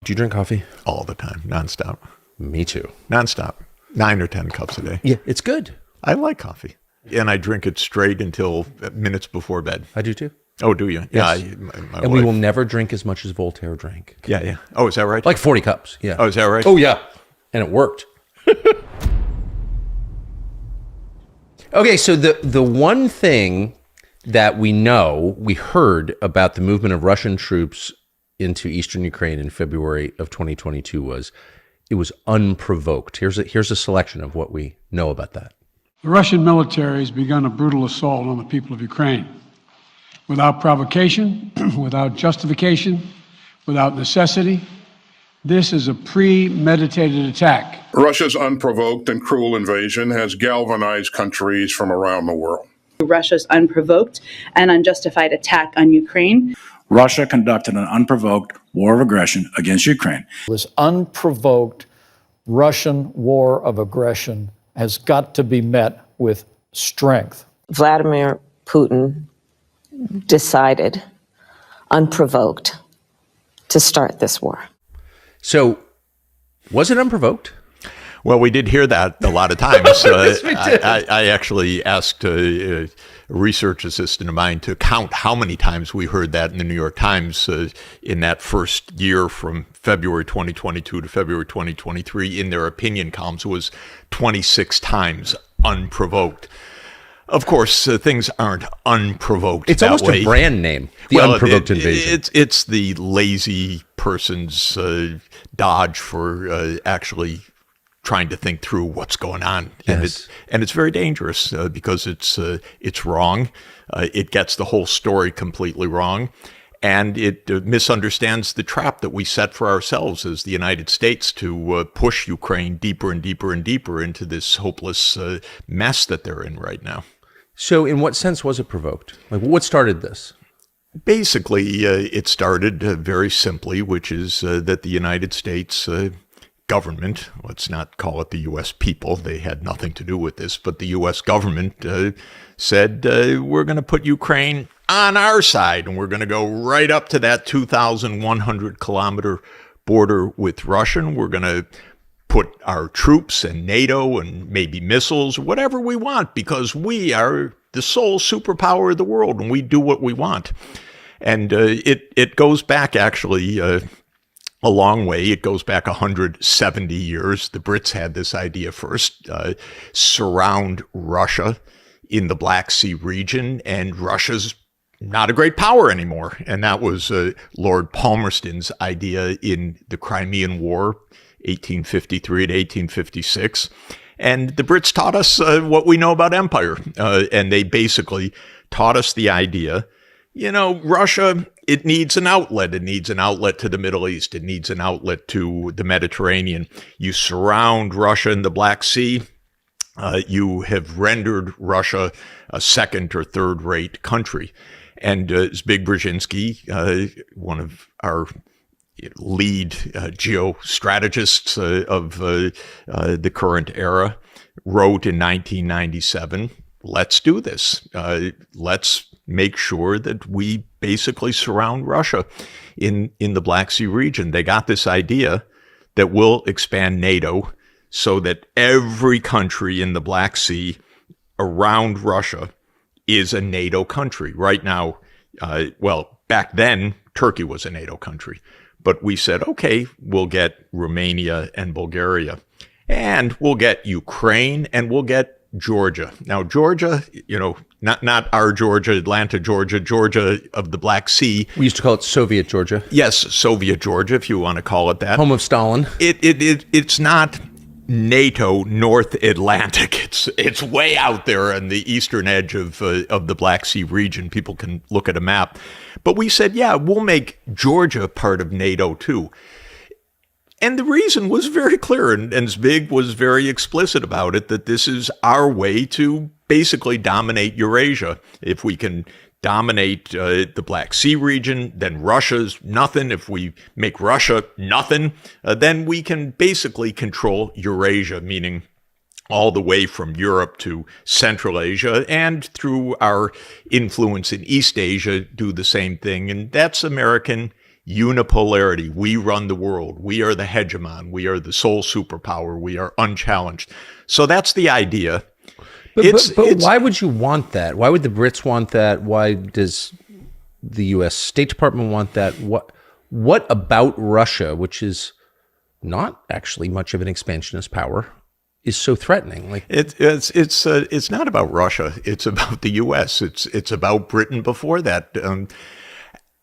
Do you drink coffee? All the time, nonstop. Me too. Nonstop. 9 or 10 cups a day. Yeah, it's good. I like coffee. And I drink it straight until minutes before bed. I do too. Oh, do you? Yes. Yeah. My And wife. we will never drink as much as Voltaire drank. Yeah, yeah. Oh, is that right? Like 40 cups. Yeah. Oh, is that right? Oh, yeah. And it worked. Okay, so the one thing that we heard about the movement of Russian troops into eastern Ukraine in February of 2022 was it was unprovoked. Here's a selection of what we know about that. The Russian military has begun a brutal assault on the people of Ukraine. Without provocation, without justification, without necessity, this is a premeditated attack. Russia's unprovoked and cruel invasion has galvanized countries from around the world. Russia's unprovoked and unjustified attack on Ukraine. Russia conducted an unprovoked war of aggression against Ukraine. This unprovoked Russian war of aggression has got to be met with strength. Vladimir Putin decided, unprovoked, to start this war. So, was it unprovoked? Well, we did hear that a lot of times. Yes, we did. I actually asked a research assistant of mine to count how many times we heard that in the New York Times in that first year from February 2022 to February 2023 in their opinion columns. It was 26 times unprovoked. Of course, things aren't unprovoked. It's that almost way. A brand name, the unprovoked invasion. It's the lazy person's dodge for actually trying to think through what's going on. Yes. And it's very dangerous because it's wrong. It gets the whole story completely wrong. And it misunderstands the trap that we set for ourselves as the United States to push Ukraine deeper and deeper and deeper into this hopeless mess that they're in right now. So in what sense was it provoked? Like, what started this? Basically, it started very simply, which is that the United States government, let's not call it the U.S. people, they had nothing to do with this, but the U.S. government said, we're going to put Ukraine on our side, and we're going to go right up to that 2,100-kilometer border with Russia. We're going to put our troops and NATO and maybe missiles, whatever we want, because we are the sole superpower of the world, and we do what we want. And it goes back, actually, a long way. It goes back 170 years. The Brits had this idea first, surround Russia in the Black Sea region, and Russia's not a great power anymore. And that was Lord Palmerston's idea in the Crimean War, 1853 to 1856. And the Brits taught us what we know about empire. And they basically taught us the idea, Russia, it needs an outlet. It needs an outlet to the Middle East. It needs an outlet to the Mediterranean. You surround Russia in the Black Sea. You have rendered Russia a second or third rate country. And Zbig Brzezinski, one of our lead geostrategists of the current era, wrote in 1997, let's do this. Let's make sure that we basically surround Russia in the Black Sea region. They got this idea that we'll expand NATO so that every country in the Black Sea around Russia is a NATO country. Right now, back then, Turkey was a NATO country. But we said, okay, we'll get Romania and Bulgaria, and we'll get Ukraine, and we'll get Georgia. Now, Georgia, not our Georgia, Atlanta, Georgia, Georgia of the Black Sea. We used to call it Soviet Georgia. Yes, Soviet Georgia, if you want to call it that. Home of Stalin. It's not NATO North Atlantic. It's way out there on the eastern edge of the Black Sea region. People can look at a map. But we said, yeah, we'll make Georgia part of NATO too. And the reason was very clear, and Zbig was very explicit about it, that this is our way to basically dominate Eurasia. If we can dominate the Black Sea region, then Russia's nothing. If we make Russia nothing, then we can basically control Eurasia, meaning all the way from Europe to Central Asia, and through our influence in East Asia, do the same thing. And that's American unipolarity. We run the world. We are the hegemon. We are the sole superpower. We are unchallenged. So that's the idea. But why would you want that? Why would the Brits want that? Why does the U.S. State Department want that? What about Russia, which is not actually much of an expansionist power, is so threatening? Like it's not about Russia. It's about the U.S. It's about Britain before that.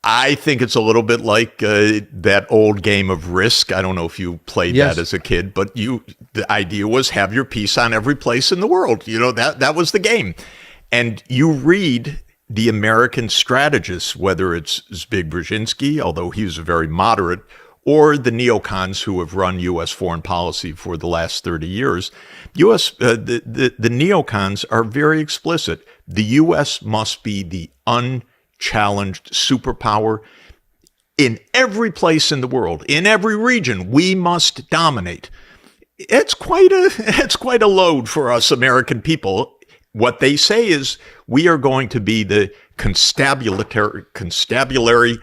I think it's a little bit like that old game of Risk. I don't know if you played that as a kid, but the idea was have your piece on every place in the world. You know, that was the game. And you read the American strategists, whether it's Zbig Brzezinski, although he was very moderate, or the neocons who have run U.S. foreign policy for the last 30 years, the neocons are very explicit. The U.S. must be the unchallenged superpower in every place in the world, in every region. We must dominate. It's quite a load for us American people. What they say is we are going to be the constabulary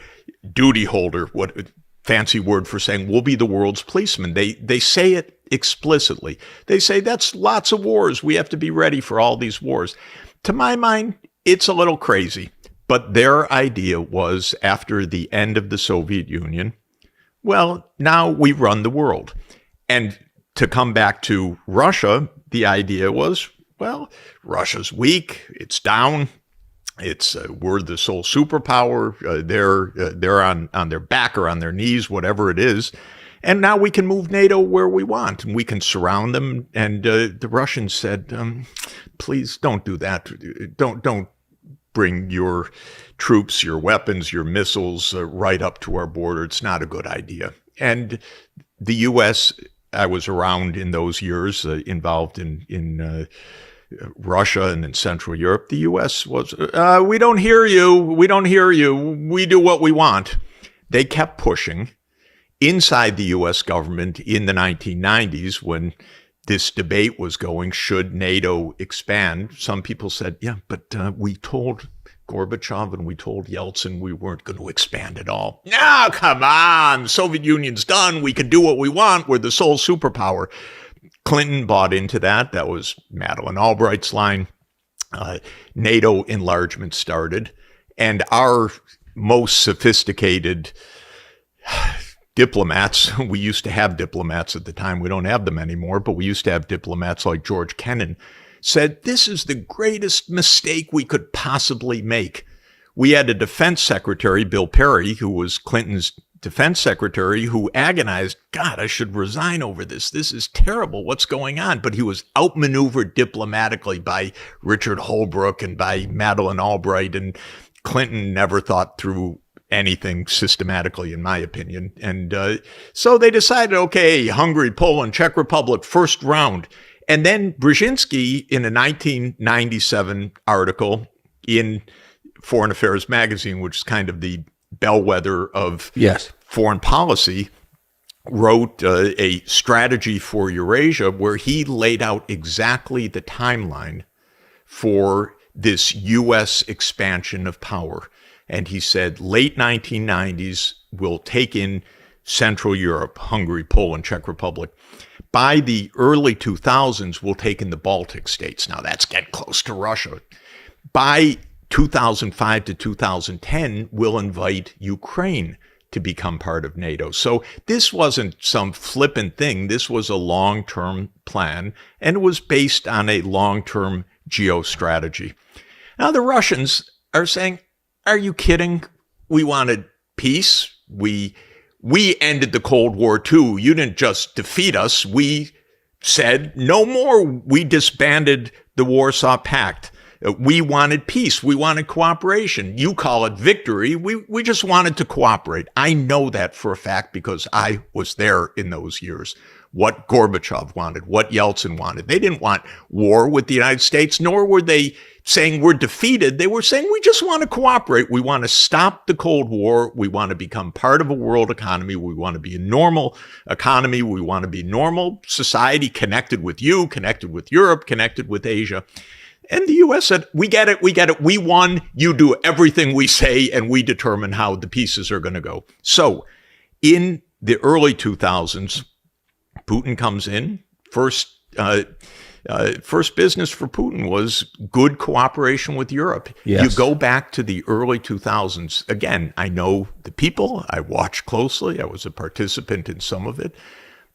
duty holder. What fancy word for saying we'll be the world's policeman. They say it explicitly. They say that's lots of wars. We have to be ready for all these wars. To my mind, it's a little crazy. But their idea was after the end of the Soviet Union, well, now we run the world. And to come back to Russia, the idea was, well, Russia's weak. It's down. We're the sole superpower. They're on their back or on their knees, whatever it is. And now we can move NATO where we want, and we can surround them. And the Russians said, please don't do that. Don't bring your troops, your weapons, your missiles right up to our border. It's not a good idea. And the U.S., I was around in those years, involved in Russia and in Central Europe. The U.S. was, we don't hear you. We don't hear you. We do what we want. They kept pushing. Inside the U.S. government in the 1990s, when this debate was going, should NATO expand? Some people said, yeah, but we told Gorbachev and we told Yeltsin we weren't going to expand at all. No, come on. The Soviet Union's done. We can do what we want. We're the sole superpower. Clinton bought into that. That was Madeleine Albright's line. NATO enlargement started. And our most sophisticated diplomats, we used to have diplomats at the time, we don't have them anymore, but we used to have diplomats like George Kennan, said this is the greatest mistake we could possibly make. We had a defense secretary, Bill Perry, who was Clinton's defense secretary, who agonized, God, I should resign over this. This is terrible. What's going on? But he was outmaneuvered diplomatically by Richard Holbrooke and by Madeleine Albright, and Clinton never thought through anything systematically, in my opinion. And so they decided, okay, Hungary, Poland, Czech Republic, first round. And then Brzezinski, in a 1997 article in Foreign Affairs magazine, which is kind of the bellwether of foreign policy, wrote a strategy for Eurasia where he laid out exactly the timeline for this U.S. expansion of power. And he said, late 1990s, we'll take in Central Europe, Hungary, Poland, Czech Republic. By the early 2000s, we'll take in the Baltic states. Now, that's getting close to Russia. By 2005 to 2010, we'll invite Ukraine to become part of NATO. So this wasn't some flippant thing. This was a long-term plan, and it was based on a long-term geostrategy. Now, the Russians are saying, are you kidding? We wanted peace. We ended the Cold War too. You didn't just defeat us. We said no more. We disbanded the Warsaw Pact. We wanted peace. We wanted cooperation. You call it victory. We just wanted to cooperate. I know that for a fact because I was there in those years. What Gorbachev wanted, what Yeltsin wanted. They didn't want war with the United States, nor were they saying we're defeated. They were saying we just want to cooperate. We want to stop the Cold War. We want to become part of a world economy. We want to be a normal economy. We want to be normal society connected with you, connected with Europe, connected with Asia. And the U.S. said, we get it, we won, you do everything we say, and we determine how the pieces are going to go. So in the early 2000s, Putin comes in. First business for Putin was good cooperation with Europe. Yes. You go back to the early 2000s. Again, I know the people. I watched closely. I was a participant in some of it.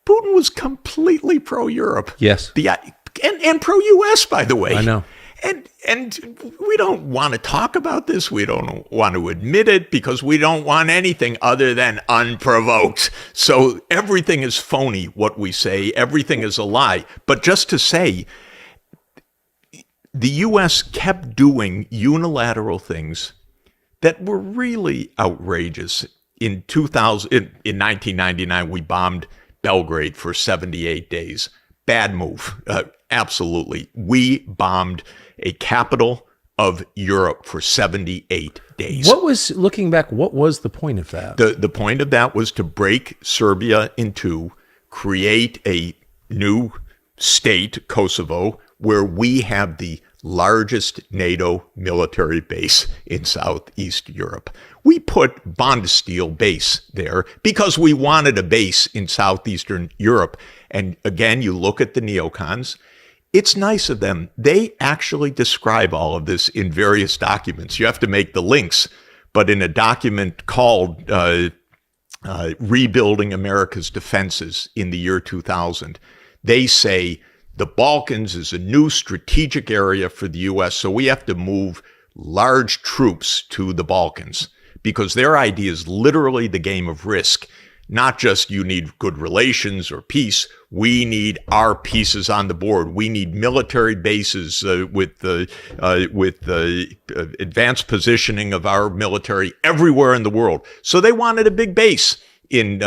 Putin was completely pro-Europe. Yes. And pro-U.S., by the way. I know. And we don't want to talk about this. We don't want to admit it because we don't want anything other than unprovoked. So everything is phony, what we say. Everything is a lie. But just to say, the U.S. kept doing unilateral things that were really outrageous. In 1999, we bombed Belgrade for 78 days. Bad move. Absolutely. We bombed a capital of Europe for 78 days. Looking back, what was the point of that? The point of that was to break Serbia in two, create a new state, Kosovo, where we have the largest NATO military base in Southeast Europe. We put Bondesteel base there because we wanted a base in Southeastern Europe. And again, you look at the neocons. It's nice of them. They actually describe all of this in various documents. You have to make the links, but in a document called Rebuilding America's Defenses in the year 2000, they say the Balkans is a new strategic area for the U.S., so we have to move large troops to the Balkans because their idea is literally the game of Risk. Not just you need good relations or peace. We need our pieces on the board. We need military bases with the advanced positioning of our military everywhere in the world. So they wanted a big base in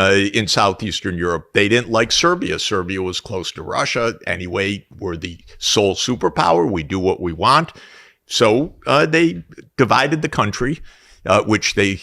Southeastern Europe. They didn't like Serbia. Serbia was close to Russia. Anyway, we're the sole superpower. We do what we want. So they divided the country, which they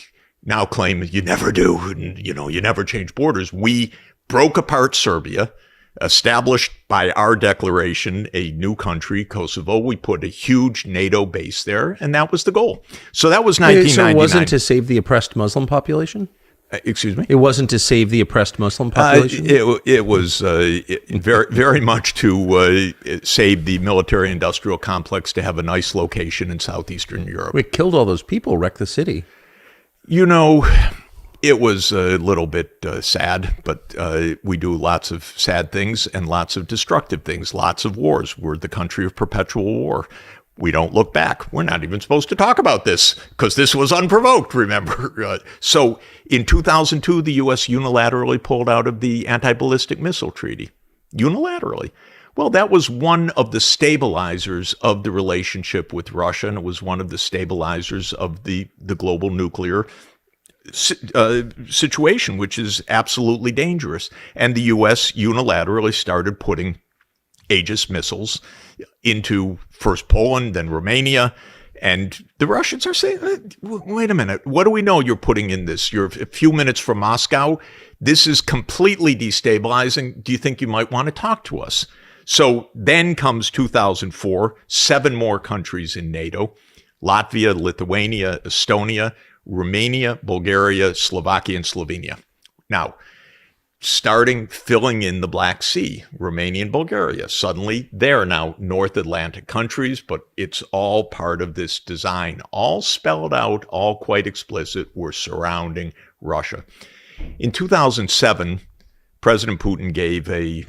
now claim you never do, and, you never change borders. We broke apart Serbia, established by our declaration a new country, Kosovo. We put a huge NATO base there, and that was the goal. So that was 1999. So it wasn't to save the oppressed Muslim population? Excuse me? It wasn't to save the oppressed Muslim population? It was very, very much to save the military-industrial complex to have a nice location in Southeastern Europe. It killed all those people, wrecked the city. It was a little bit sad, but we do lots of sad things and lots of destructive things, lots of wars. We're the country of perpetual war. We don't look back. We're not even supposed to talk about this because this was unprovoked, remember? So in 2002, the U.S. unilaterally pulled out of the anti-ballistic missile treaty. Unilaterally. Well, that was one of the stabilizers of the relationship with Russia, and it was one of the stabilizers of the global nuclear situation, which is absolutely dangerous. And the U.S. unilaterally started putting Aegis missiles into first Poland, then Romania. And the Russians are saying, wait a minute, what do we know you're putting in this? You're a few minutes from Moscow. This is completely destabilizing. Do you think you might want to talk to us? So then comes 2004, 7 more countries in NATO: Latvia, Lithuania, Estonia, Romania, Bulgaria, Slovakia, and Slovenia. Now, filling in the Black Sea, Romania and Bulgaria. Suddenly, they're now North Atlantic countries, but it's all part of this design, all spelled out, all quite explicit. We're surrounding Russia. In 2007, President Putin gave a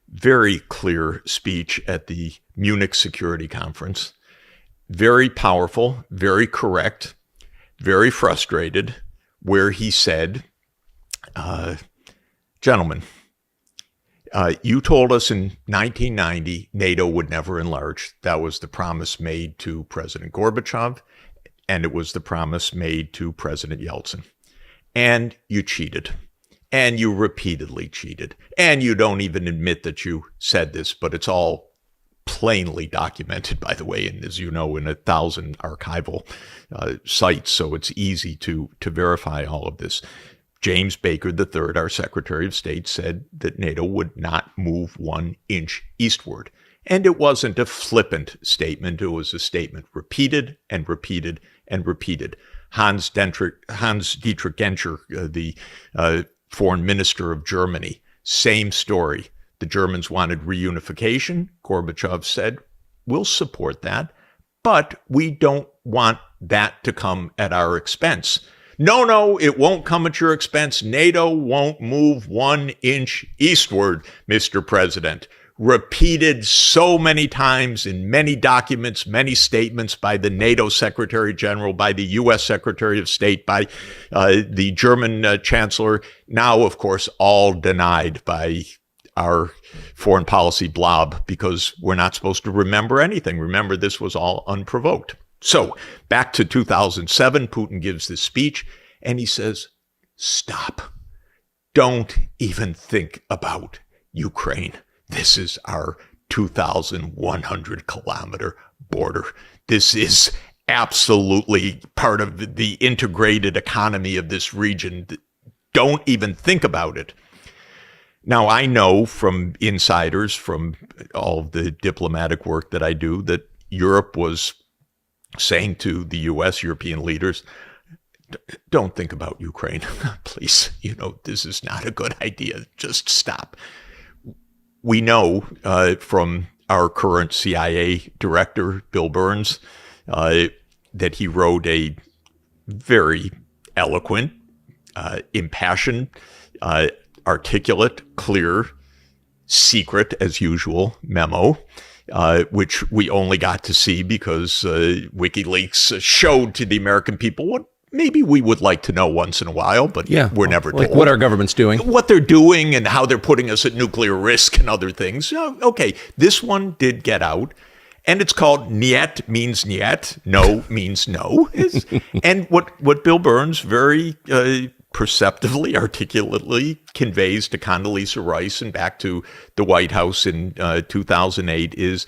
very clear speech at the Munich Security Conference. Very powerful, very correct, very frustrated, where he said, gentlemen, you told us in 1990 NATO would never enlarge. That was the promise made to President Gorbachev, and it was the promise made to President Yeltsin. And you cheated. And you repeatedly cheated. And you don't even admit that you said this, but it's all plainly documented, by the way, and as you know, in 1,000 archival sites, so it's easy to verify all of this. James Baker III, our Secretary of State, said that NATO would not move 1 inch eastward. And it wasn't a flippant statement. It was a statement repeated and repeated and repeated. Hans Dietrich Genscher, the foreign minister of Germany, same story. The Germans wanted reunification. Gorbachev said, we'll support that, but we don't want that to come at our expense. No, it won't come at your expense. NATO won't move 1 inch eastward, Mr. President. Repeated so many times in many documents, many statements by the NATO Secretary General, by the U.S. Secretary of State, by the German Chancellor. Now, of course, all denied by our foreign policy blob, because we're not supposed to remember anything. Remember, this was all unprovoked. So back to 2007, Putin gives this speech and he says, stop. Don't even think about Ukraine. This is our 2,100-kilometer border. This is absolutely part of the integrated economy of this region. Don't even think about it. Now, I know from insiders, from all of the diplomatic work that I do, that Europe was saying to the U.S., European leaders, don't think about Ukraine, please. This is not a good idea. Just stop. We know from our current CIA director, Bill Burns, that he wrote a very eloquent, impassioned, articulate, clear, secret, as usual, memo, which we only got to see because WikiLeaks showed to the American people what maybe we would like to know once in a while, but we're never told. Like what our government's doing. What they're doing and how they're putting us at nuclear risk and other things. Okay, this one did get out. And it's called Niet means Niet, no means no. And what Bill Burns very perceptively, articulately conveys to Condoleezza Rice and back to the White House in 2008 is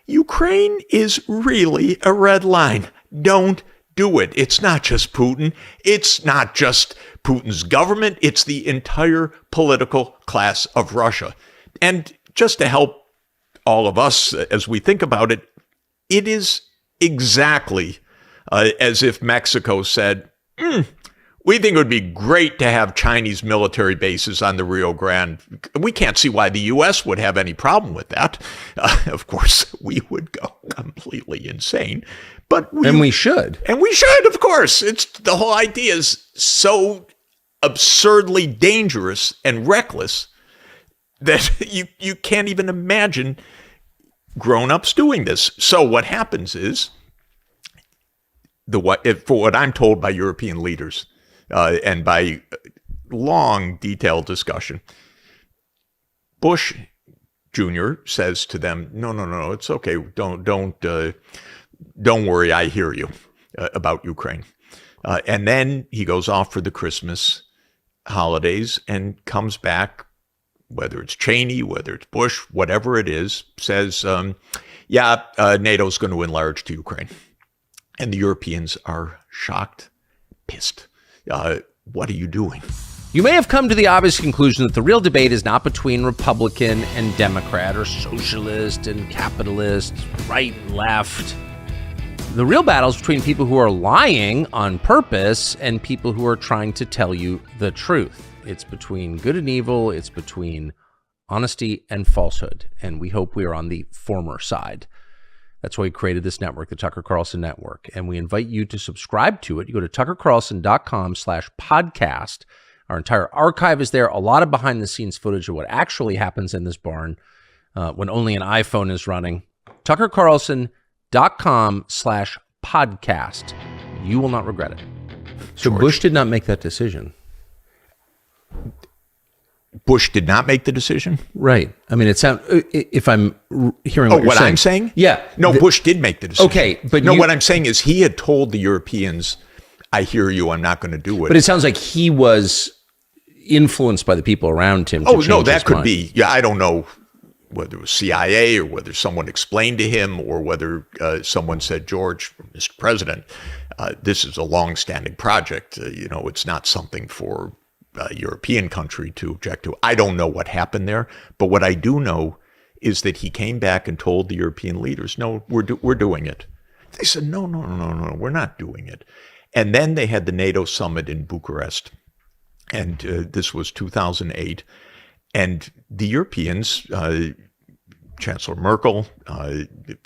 Ukraine is really a red line. Don't do it. It's not just Putin. It's not just Putin's government. It's the entire political class of Russia. And just to help all of us as we think about it, it is exactly as if Mexico said, we think it would be great to have Chinese military bases on the Rio Grande. We can't see why the U.S. would have any problem with that. Of course, we would go completely insane. And we should. And we should, of course. The whole idea is so absurdly dangerous and reckless that you can't even imagine grown-ups doing this. So what happens is, for what I'm told by European leaders, and by long, detailed discussion, Bush Jr. says to them, no, it's okay. Don't worry. I hear you about Ukraine. And then he goes off for the Christmas holidays and comes back, whether it's Cheney, whether it's Bush, whatever it is, says, NATO's going to enlarge to Ukraine. And the Europeans are shocked, pissed. What are you doing? You may have come to the obvious conclusion that the real debate is not between Republican and Democrat or socialist and capitalist, right and left. The real battle is between people who are lying on purpose and people who are trying to tell you the truth. It's between good and evil. It's between honesty and falsehood. And we hope we are on the former side. That's why we created this network, the Tucker Carlson Network. And we invite you to subscribe to it. You go to tuckercarlson.com/podcast. Our entire archive is there. A lot of behind the scenes footage of what actually happens in this barn when only an iPhone is running. tuckercarlson.com/podcast. You will not regret it. So George. Bush did not make that decision. Bush did not make the decision? Right. I mean, it sounds, if I'm hearing what you're saying. I'm saying? Yeah. No, Bush did make the decision. Okay, but what I'm saying is he had told the Europeans, I hear you, I'm not going to do it. But it sounds like he was influenced by the people around him to change that his could mind. be. Yeah, I don't know whether it was CIA or whether someone explained to him or whether someone said, George, Mr. President, this is a long-standing project. It's not something for a European country to object to. I don't know what happened there, but what I do know is that he came back and told the European leaders, no, we're doing it. They said, no, we're not doing it. And then they had the NATO summit in Bucharest. And this was 2008. And the Europeans, Chancellor Merkel,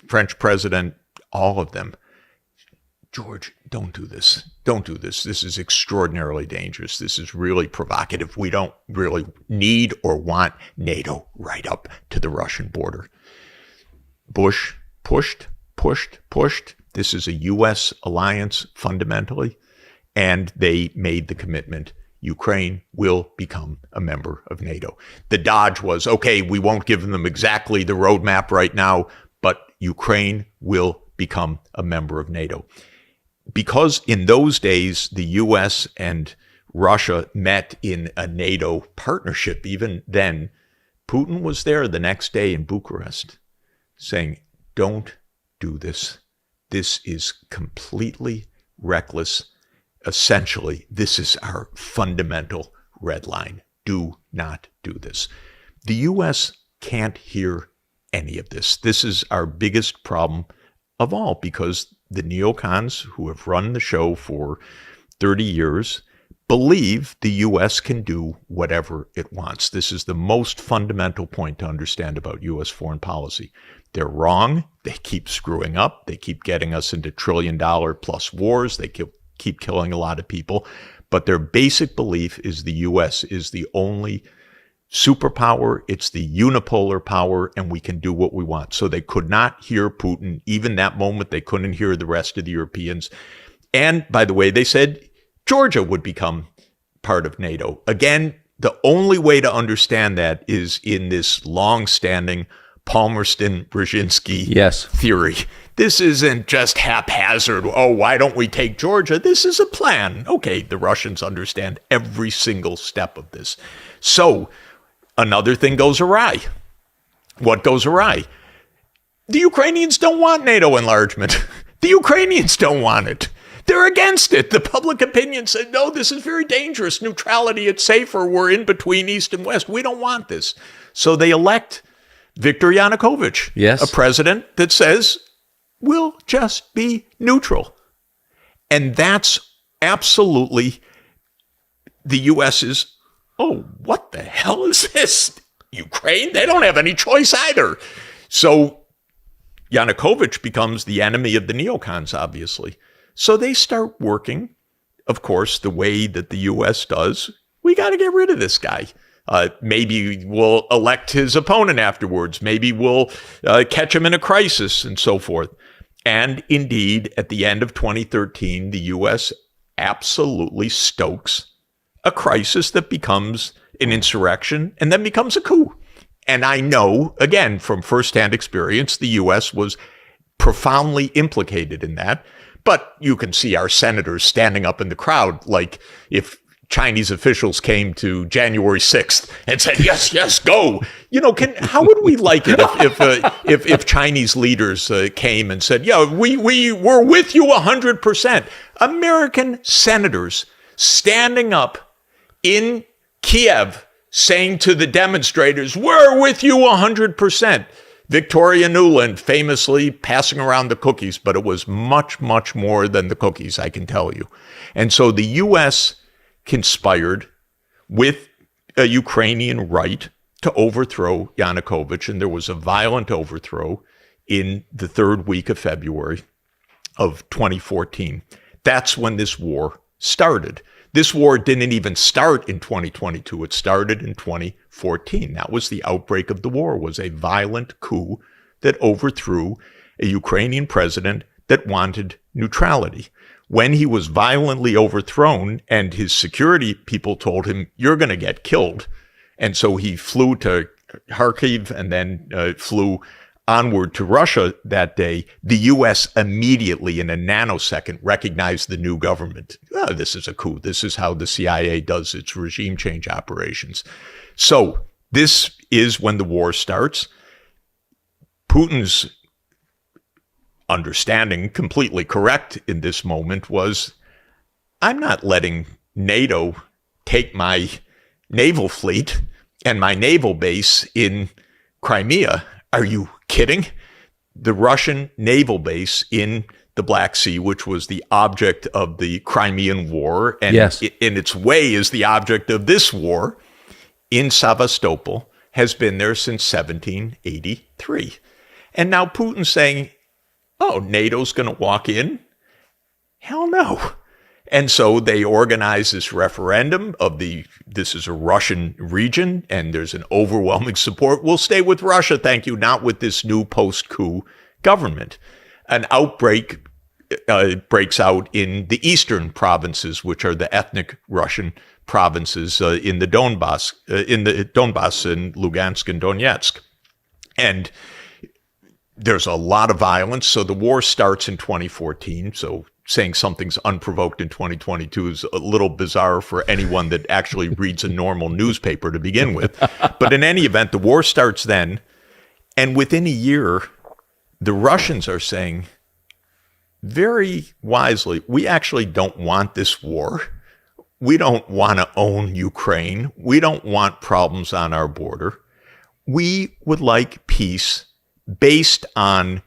French president, all of them, George, don't do this. Don't do this. This is extraordinarily dangerous. This is really provocative. We don't really need or want NATO right up to the Russian border. Bush pushed. This is a U.S. alliance fundamentally, and they made the commitment. Ukraine will become a member of NATO. The dodge was, okay, we won't give them exactly the roadmap right now, but Ukraine will become a member of NATO. Because in those days, the U.S. and Russia met in a NATO partnership, even then, Putin was there the next day in Bucharest saying, don't do this. This is completely reckless. Essentially, this is our fundamental red line. Do not do this. The U.S. can't hear any of this. This is our biggest problem of all, because the neocons who have run the show for 30 years believe the U.S. can do whatever it wants. This is the most fundamental point to understand about U.S. foreign policy. They're wrong. They keep screwing up. They keep getting us into trillion-dollar-plus wars. They keep killing a lot of people. But their basic belief is the U.S. is the only superpower. It's the unipolar power, and we can do what we want. So they could not hear Putin. Even that moment, they couldn't hear the rest of the Europeans. And by the way, they said Georgia would become part of NATO. Again, the only way to understand that is in this long-standing Palmerston-Brzezinski theory. This isn't just haphazard. Oh, why don't we take Georgia? This is a plan. Okay, the Russians understand every single step of this. So another thing goes awry. What goes awry? The Ukrainians don't want NATO enlargement. The Ukrainians don't want it. They're against it. The public opinion said, no, this is very dangerous. Neutrality, it's safer. We're in between East and West. We don't want this. So they elect Viktor Yanukovych, a president that says, we'll just be neutral. And that's absolutely the U.S.'s, oh, what the hell is this? Ukraine? They don't have any choice either. So Yanukovych becomes the enemy of the neocons, obviously. So they start working, of course, the way that the U.S. does. We got to get rid of this guy. Maybe we'll elect his opponent afterwards. Maybe we'll catch him in a crisis and so forth. And indeed, at the end of 2013, the U.S. absolutely stokes a crisis that becomes an insurrection and then becomes a coup. And I know, again, from firsthand experience, the U.S. was profoundly implicated in that. But you can see our senators standing up in the crowd like if Chinese officials came to January 6th and said, yes, go. You know, how would we like it if Chinese leaders came and said, yeah, we're with you 100%. American senators standing up in Kiev saying to the demonstrators, we're with you 100%. Victoria Nuland famously passing around the cookies, but it was much, much more than the cookies, I can tell you. And so the U.S. conspired with a Ukrainian right to overthrow Yanukovych, and there was a violent overthrow in the third week of February of 2014. That's when this war started. This war didn't even start in 2022. It started in 2014. That was the outbreak of the war, was a violent coup that overthrew a Ukrainian president that wanted neutrality. When he was violently overthrown and his security people told him, you're going to get killed. And so he flew to Kharkiv and then flew onward to Russia that day. The U.S. immediately, in a nanosecond, recognized the new government. Oh, this is a coup. This is how the CIA does its regime change operations. So this is when the war starts. Putin's understanding, completely correct in this moment, was I'm not letting NATO take my naval fleet and my naval base in Crimea. Are you kidding? The Russian naval base in the Black Sea, which was the object of the Crimean War, and Yes. in its way is the object of this war, in Sevastopol, has been there since 1783. And now Putin's saying, oh, NATO's going to walk in? Hell no. And so they organize this referendum of this is a Russian region, and there's an overwhelming support. We'll stay with Russia, thank you, not with this new post-coup government. An outbreak breaks out in the eastern provinces, which are the ethnic Russian provinces in the Donbass and Lugansk and Donetsk. And there's a lot of violence. So the war starts in 2014. So saying something's unprovoked in 2022 is a little bizarre for anyone that actually reads a normal newspaper to begin with. But in any event, the war starts then. And within a year, the Russians are saying very wisely, we actually don't want this war. We don't want to own Ukraine. We don't want problems on our border. We would like peace based on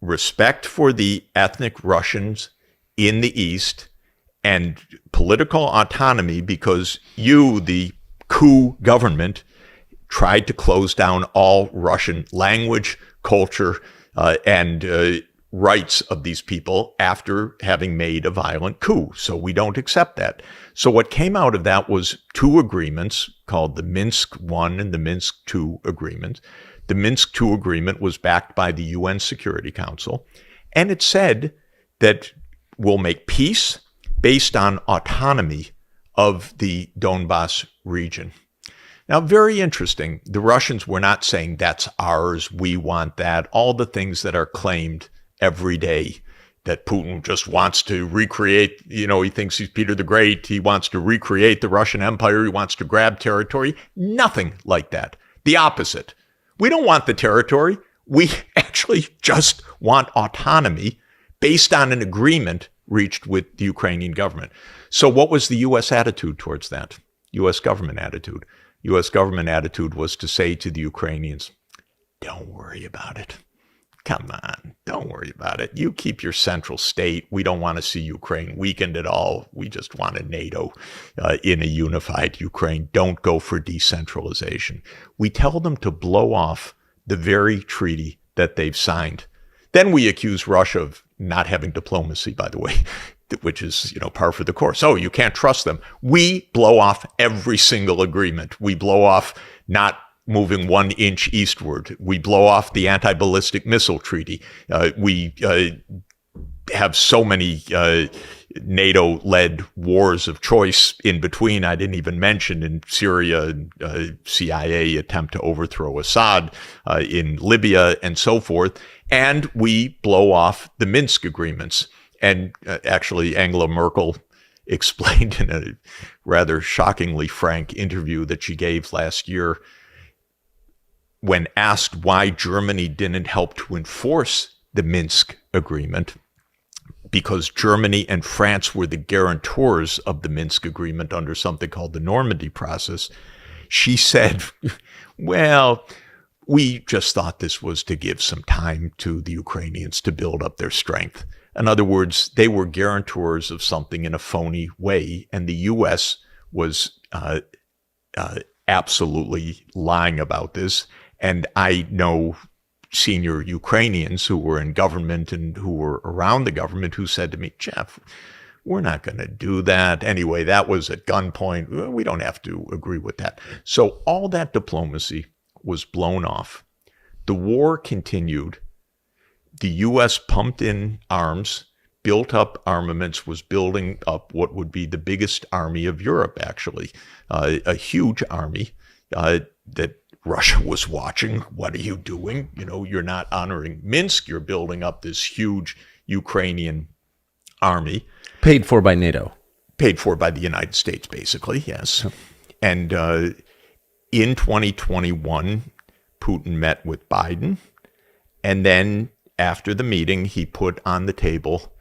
respect for the ethnic Russians in the East and political autonomy, because you, the coup government, tried to close down all Russian language, culture, and rights of these people after having made a violent coup. So we don't accept that. So what came out of that was two agreements called the Minsk I and the Minsk II agreement. The Minsk II agreement was backed by the UN Security Council, and it said that we'll make peace based on autonomy of the Donbass region. Now, very interesting. The Russians were not saying that's ours, we want that, all the things that are claimed every day, that Putin just wants to recreate, he thinks he's Peter the Great, he wants to recreate the Russian Empire, he wants to grab territory. Nothing like that. The opposite. We don't want the territory. We actually just want autonomy based on an agreement reached with the Ukrainian government. So what was the U.S. attitude towards that? U.S. government attitude. U.S. government attitude was to say to the Ukrainians, don't worry about it. Come on, don't worry about it. You keep your central state. We don't want to see Ukraine weakened at all. We just want a NATO in a unified Ukraine. Don't go for decentralization. We tell them to blow off the very treaty that they've signed. Then we accuse Russia of not having diplomacy, by the way, which is, par for the course. Oh, you can't trust them. We blow off every single agreement. We blow off not moving 1 inch eastward. We blow off the anti-ballistic missile treaty. We have so many NATO-led wars of choice in between. I didn't even mention in Syria, CIA attempt to overthrow Assad, in Libya, and so forth. And we blow off the Minsk agreements. And actually, Angela Merkel explained in a rather shockingly frank interview that she gave last year, when asked why Germany didn't help to enforce the Minsk agreement, because Germany and France were the guarantors of the Minsk agreement under something called the Normandy process, she said, well, we just thought this was to give some time to the Ukrainians to build up their strength. In other words, they were guarantors of something in a phony way, and the U.S. was absolutely lying about this. And I know senior Ukrainians who were in government and who were around the government who said to me, Jeff, we're not going to do that. Anyway, that was at gunpoint. We don't have to agree with that. So all that diplomacy was blown off. The war continued. The U.S. pumped in arms, built up armaments, was building up what would be the biggest army of Europe, actually, a huge army that Russia was watching. What are you doing? You're not honoring Minsk. You're building up this huge Ukrainian army. Paid for by NATO. Paid for by the United States, basically, yes. And in 2021, Putin met with Biden. And then after the meeting, he put on the table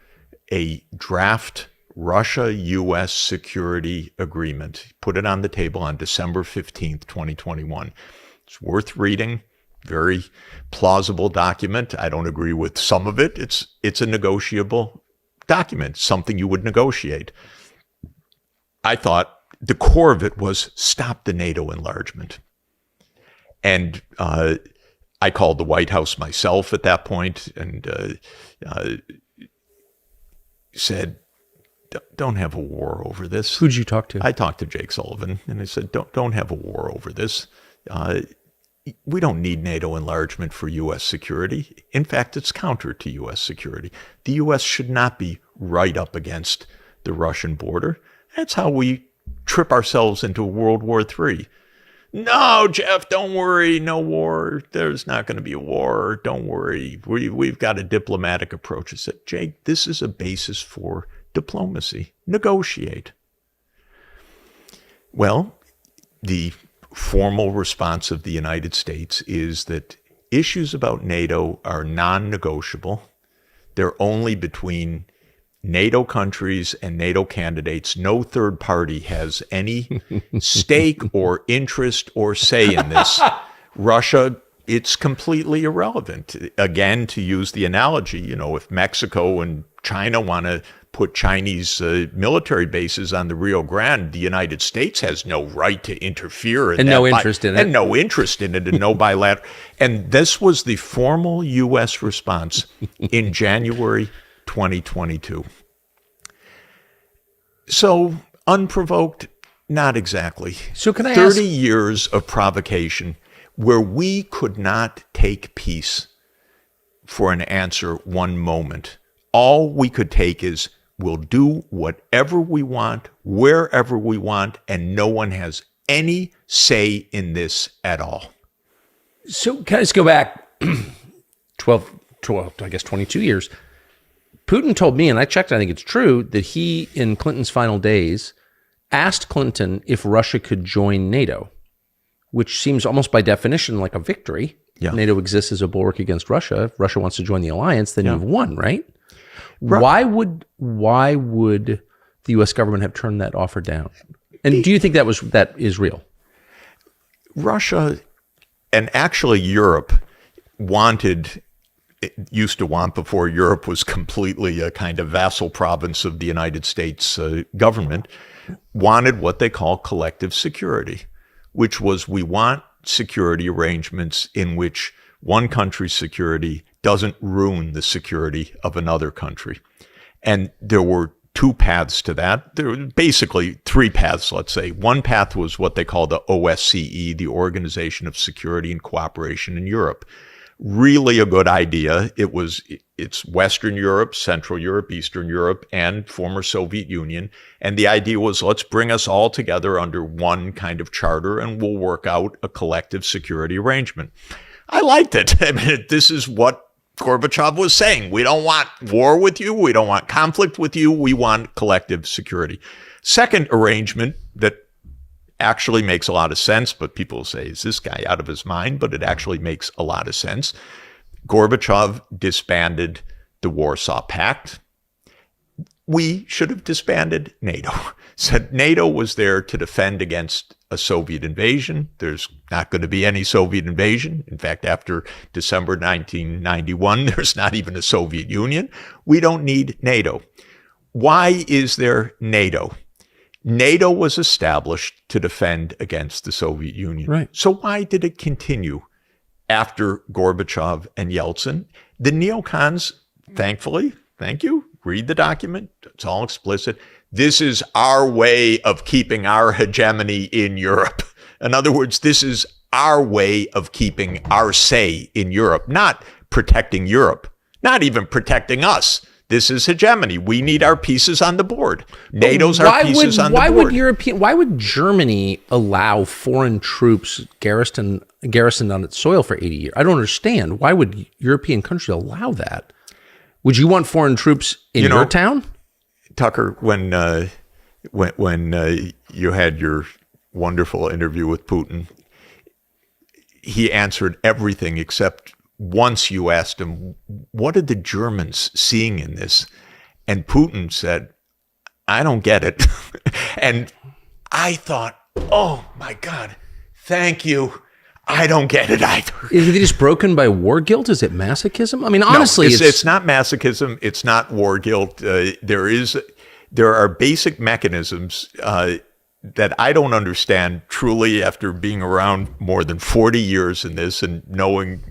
a draft Russia-U.S. security agreement. He put it on the table on December 15th, 2021. It's worth reading. very plausible document. I don't agree with some of it. It's a negotiable document, something you would negotiate. I thought the core of it was stop the NATO enlargement. And I called the White House myself at that point and said, don't have a war over this. Who'd you talk to? I talked to Jake Sullivan, and I said, don't have a war over this. We don't need NATO enlargement for U.S. security. In fact, it's counter to U.S. security. The U.S. should not be right up against the Russian border. That's how we trip ourselves into World War III. No, Jeff, don't worry. No war. There's not going to be a war. Don't worry. We've got a diplomatic approach. I said, Jake, this is a basis for diplomacy. Negotiate. Well, the formal response of the United States is that issues about NATO are non-negotiable. They're only between NATO countries and NATO candidates. No third party has any stake or interest or say in this. Russia, it's completely irrelevant. Again, to use the analogy, if Mexico and China want to put Chinese military bases on the Rio Grande, the United States has no right to interfere in and that no interest in it. And no interest in it, and no bilateral. And this was the formal U.S. response in January 2022. So unprovoked, not exactly. So can I 30 years of provocation where we could not take peace for an answer one moment. All we could take is we'll do whatever we want, wherever we want, and no one has any say in this at all. So can I just go back 12, I guess 22 years? Putin told me, and I checked, I think it's true, that he, in Clinton's final days, asked Clinton if Russia could join NATO, which seems almost by definition like a victory. Yeah. NATO exists as a bulwark against Russia. If Russia wants to join the alliance, then you've won, right? Why would the U.S. government have turned that offer down? And do you think that is real? Russia, and actually Europe, used to want, before Europe was completely a kind of vassal province of the United States government, wanted what they call collective security, which was we want security arrangements in which one country's security doesn't ruin the security of another country. And there were two paths to that. There were basically three paths, let's say. One path was what they call the OSCE, the Organization of Security and Cooperation in Europe. Really a good idea. It's Western Europe, Central Europe, Eastern Europe, and former Soviet Union. And the idea was, let's bring us all together under one kind of charter and we'll work out a collective security arrangement. I liked it. I mean, this is what Gorbachev was saying. We don't want war with you. We don't want conflict with you. We want collective security. Second arrangement that actually makes a lot of sense, but people say, is this guy out of his mind? But it actually makes a lot of sense. Gorbachev disbanded the Warsaw Pact. We should have disbanded NATO. Said NATO was there to defend against a Soviet invasion. There's not going to be any Soviet invasion. In fact, after December 1991, there's not even a Soviet Union. We don't need NATO. Why is there NATO? NATO was established to defend against the Soviet Union. Right. So why did it continue after Gorbachev and Yeltsin? The neocons, thankfully, thank you, read the document. It's all explicit. This is our way of keeping our hegemony in Europe. In other words, this is our way of keeping our say in Europe, not protecting Europe, not even protecting us. This is hegemony. We need our pieces on the board. NATO's our pieces on the board. Why would Germany allow foreign troops garrisoned on its soil for 80 years? I don't understand. Why would European countries allow that? Would you want foreign troops in your town? Tucker, when you had your wonderful interview with Putin, he answered everything except once you asked him, what are the Germans seeing in this? And Putin said, I don't get it. And I thought, oh my God, thank you. I don't get it either. Is it just broken by war guilt? Is it masochism? I mean, honestly, no, it's not masochism. It's not war guilt. There are basic mechanisms that I don't understand truly after being around more than 40 years in this and knowing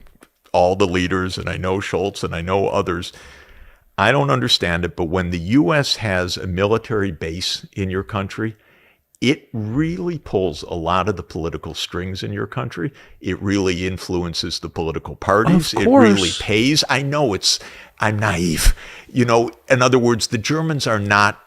all the leaders, and I know Schultz and I know others. I don't understand it, but when the U.S. has a military base in your country, it really pulls a lot of the political strings in your country. It really influences the political parties. Of It course. really pays. I know I'm naive. In other words, the Germans are not,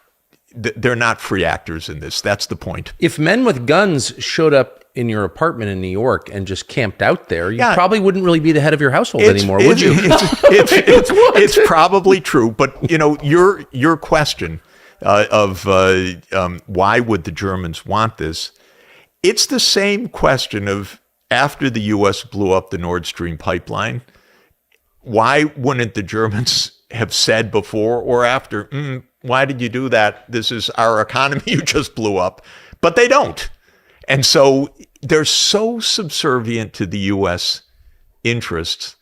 they're not free actors in this. That's the point. If men with guns showed up in your apartment in New York and just camped out there, you probably wouldn't really be the head of your household anymore, would you? It's probably true. But, your question of why would the Germans want this? It's the same question of after the U.S. blew up the Nord Stream pipeline, why wouldn't the Germans have said before or after, why did you do that? This is our economy you just blew up. But they don't. And so they're so subservient to the U.S. interests.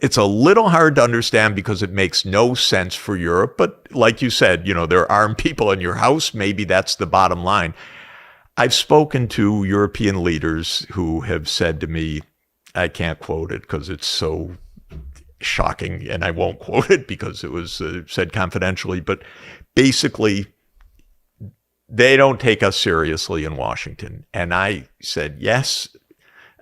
It's a little hard to understand because it makes no sense for Europe. But like you said, there are armed people in your house. Maybe that's the bottom line. I've spoken to European leaders who have said to me, I can't quote it because it's so shocking, and I won't quote it because it was said confidentially, but basically, they don't take us seriously in Washington. And I said, yes.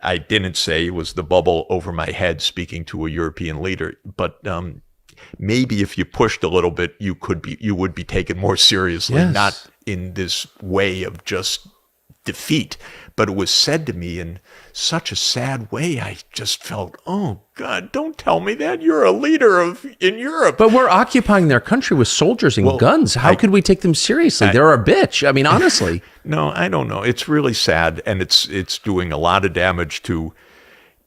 I didn't say it was the bubble over my head speaking to a European leader, but maybe if you pushed a little bit, you would be taken more seriously, Yes. not in this way of just defeat. But it was said to me in such a sad way. I just felt, oh God, don't tell me that. You're a leader in Europe. But we're occupying their country with soldiers and guns. How could we take them seriously? They're a bitch. I mean, honestly. No, I don't know. It's really sad, and it's doing a lot of damage to.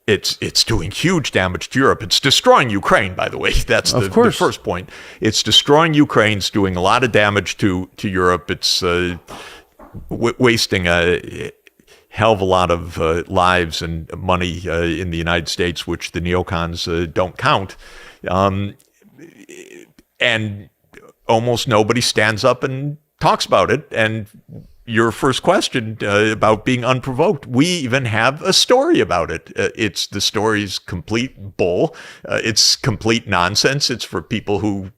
It's doing huge damage to Europe. It's destroying Ukraine, by the way. That's the first point. It's destroying Ukraine. It's doing a lot of damage to Europe. It's wasting a hell of a lot of lives and money in the United States, which the neocons don't count. And almost nobody stands up and talks about it. And your first question about being unprovoked, we even have a story about it. The story's complete bull. It's complete nonsense. It's for people who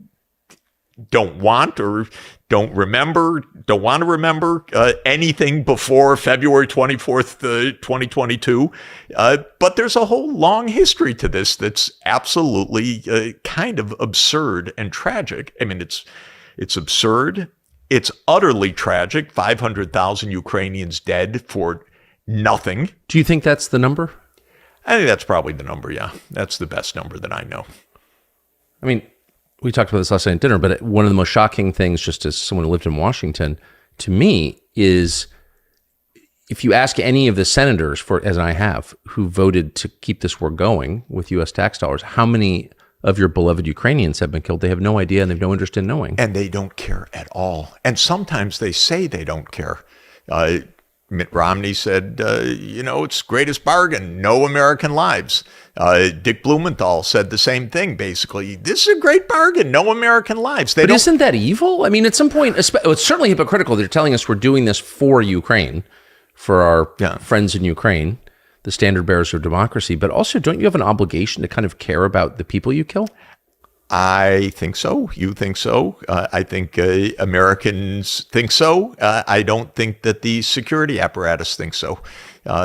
don't want or don't want to remember anything before February 24th, 2022. But there's a whole long history to this that's absolutely kind of absurd and tragic. I mean, it's absurd. It's utterly tragic. 500,000 Ukrainians dead for nothing. Do you think that's the number? I think that's probably the number, yeah. That's the best number that I know. I mean, we talked about this last night at dinner, but one of the most shocking things, just as someone who lived in Washington, to me, is if you ask any of the senators, as I have, who voted to keep this war going with U.S. tax dollars, how many of your beloved Ukrainians have been killed? They have no idea, and they have no interest in knowing. And they don't care at all. And sometimes they say they don't care. Mitt Romney said, it's greatest bargain, no American lives. Dick Blumenthal said the same thing, basically. This is a great bargain, no American lives. But isn't that evil? I mean, at some point, it's certainly hypocritical. They're telling us we're doing this for Ukraine, for our friends in Ukraine, the standard bearers of democracy. But also, don't you have an obligation to kind of care about the people you kill? I think so. You think so. I think Americans think so. I don't think that the security apparatus thinks so,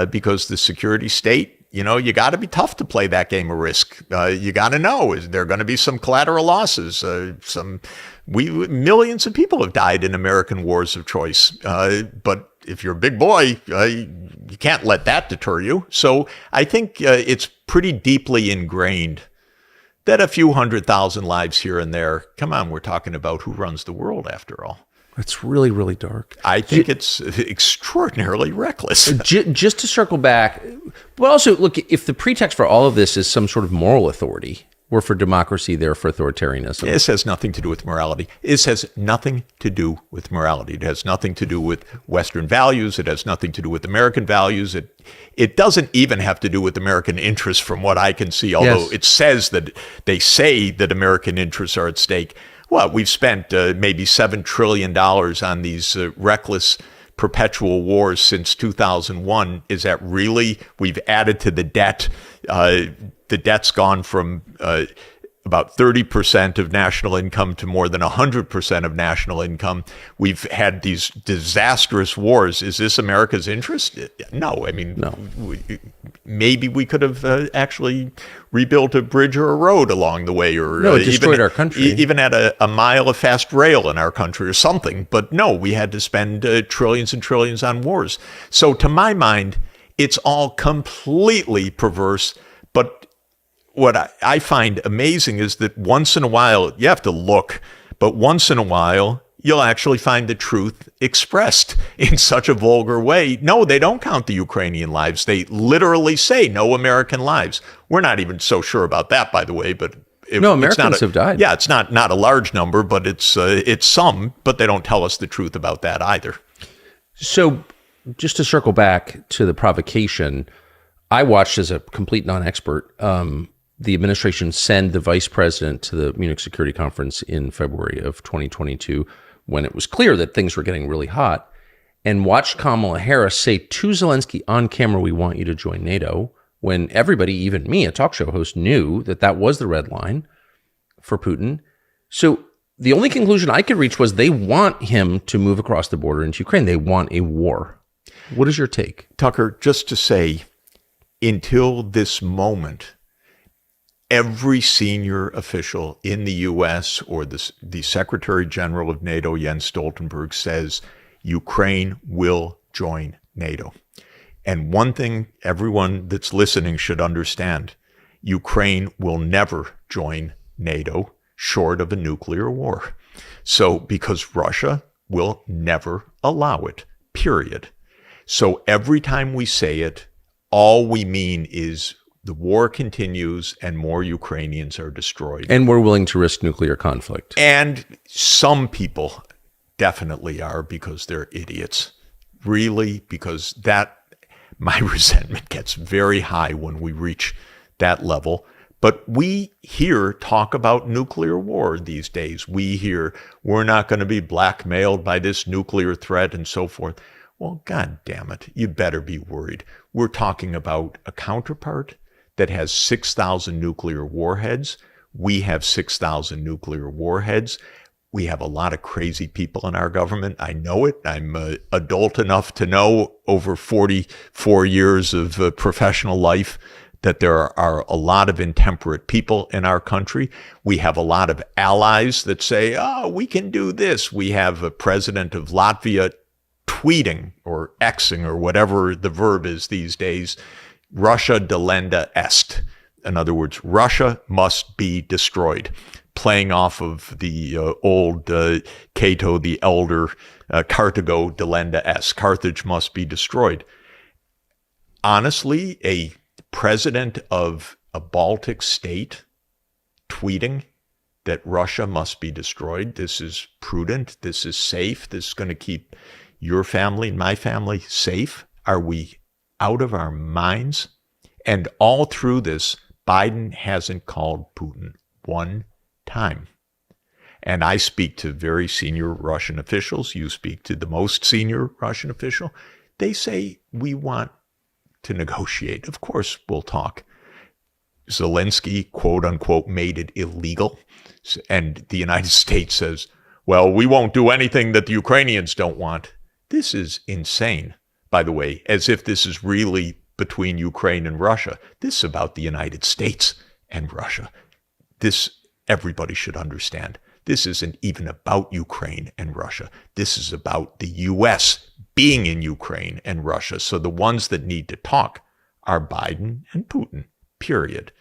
because the security state, you got to be tough to play that game of risk. You got to know, is there going to be some collateral losses? Millions of people have died in American wars of choice. But if you're a big boy, you can't let that deter you. So I think it's pretty deeply ingrained that a few 100,000 lives here and there, come on, we're talking about who runs the world after all. It's really, really dark. I think it's extraordinarily reckless. Just to circle back, but also, look, if the pretext for all of this is some sort of moral authority, We're for democracy, they're for authoritarianism. This has nothing to do with morality. This has nothing to do with morality. It has nothing to do with Western values. It has nothing to do with American values. It doesn't even have to do with American interests from what I can see, although Yes. it says that they say that American interests are at stake. Well, we've spent maybe $7 trillion on these reckless perpetual wars since 2001. Is that really? We've added to the debt. The debt's gone from about 30% of national income to more than 100% of national income. We've had these disastrous wars. Is this America's interest? No. I mean, No. Maybe we could have actually rebuilt a bridge or a road along the way, or No, it destroyed our country. Even had a mile of fast rail in our country or something. But no, we had to spend trillions and trillions on wars. So to my mind, it's all completely perverse. But what I find amazing is that once in a while, you have to look, but once in a while, you'll actually find the truth expressed in such a vulgar way. No, they don't count the Ukrainian lives. They literally say no American lives. We're not even so sure about that, by the way, but No, Americans have died. Yeah, it's not a large number, but it's some, but they don't tell us the truth about that either. So just to circle back to the provocation, I watched as a complete non-expert the administration send the vice president to the Munich Security Conference in February of 2022 when it was clear that things were getting really hot, and watched Kamala Harris say to Zelensky on camera, "We want you to join NATO," when everybody, even me, a talk show host, knew that that was the red line for Putin. So the only conclusion I could reach was they want him to move across the border into Ukraine. They want a war. What is your take? Tucker, just to say, until this moment, every senior official in the U.S. or the Secretary General of NATO, Jens Stoltenberg, says Ukraine will join NATO. And one thing everyone that's listening should understand, Ukraine will never join NATO short of a nuclear war. So, because Russia will never allow it, period. So every time we say it, all we mean is the war continues and more Ukrainians are destroyed. And we're willing to risk nuclear conflict. And some people definitely are, because they're idiots. Really, because my resentment gets very high when we reach that level. But we hear talk about nuclear war these days. We hear we're not going to be blackmailed by this nuclear threat and so forth. Well, God damn it, you better be worried. We're talking about a counterpart that has 6,000 nuclear warheads. We have 6,000 nuclear warheads. We have a lot of crazy people in our government. I know it. I'm adult enough to know, over 44 years of professional life, that there are a lot of intemperate people in our country. We have a lot of allies that say, oh, we can do this. We have a president of Latvia tweeting or Xing or whatever the verb is these days, Russia delenda est. In other words, Russia must be destroyed, playing off of the old Cato the Elder, Carthago delenda est. Carthage must be destroyed. Honestly, a president of a Baltic state tweeting that Russia must be destroyed, this is prudent, this is safe, this is going to keep your family and my family safe. Are we out of our minds? And all through this, Biden hasn't called Putin one time. And I speak to very senior Russian officials. You speak to the most senior Russian official. They say, we want to negotiate. Of course, we'll talk. Zelensky, quote unquote, made it illegal. And the United States says, well, we won't do anything that the Ukrainians don't want. This is insane, by the way, as if this is really between Ukraine and Russia. This is about the United States and Russia. This, everybody should understand. This isn't even about Ukraine and Russia. This is about the U.S. being in Ukraine and Russia. So the ones that need to talk are Biden and Putin, period.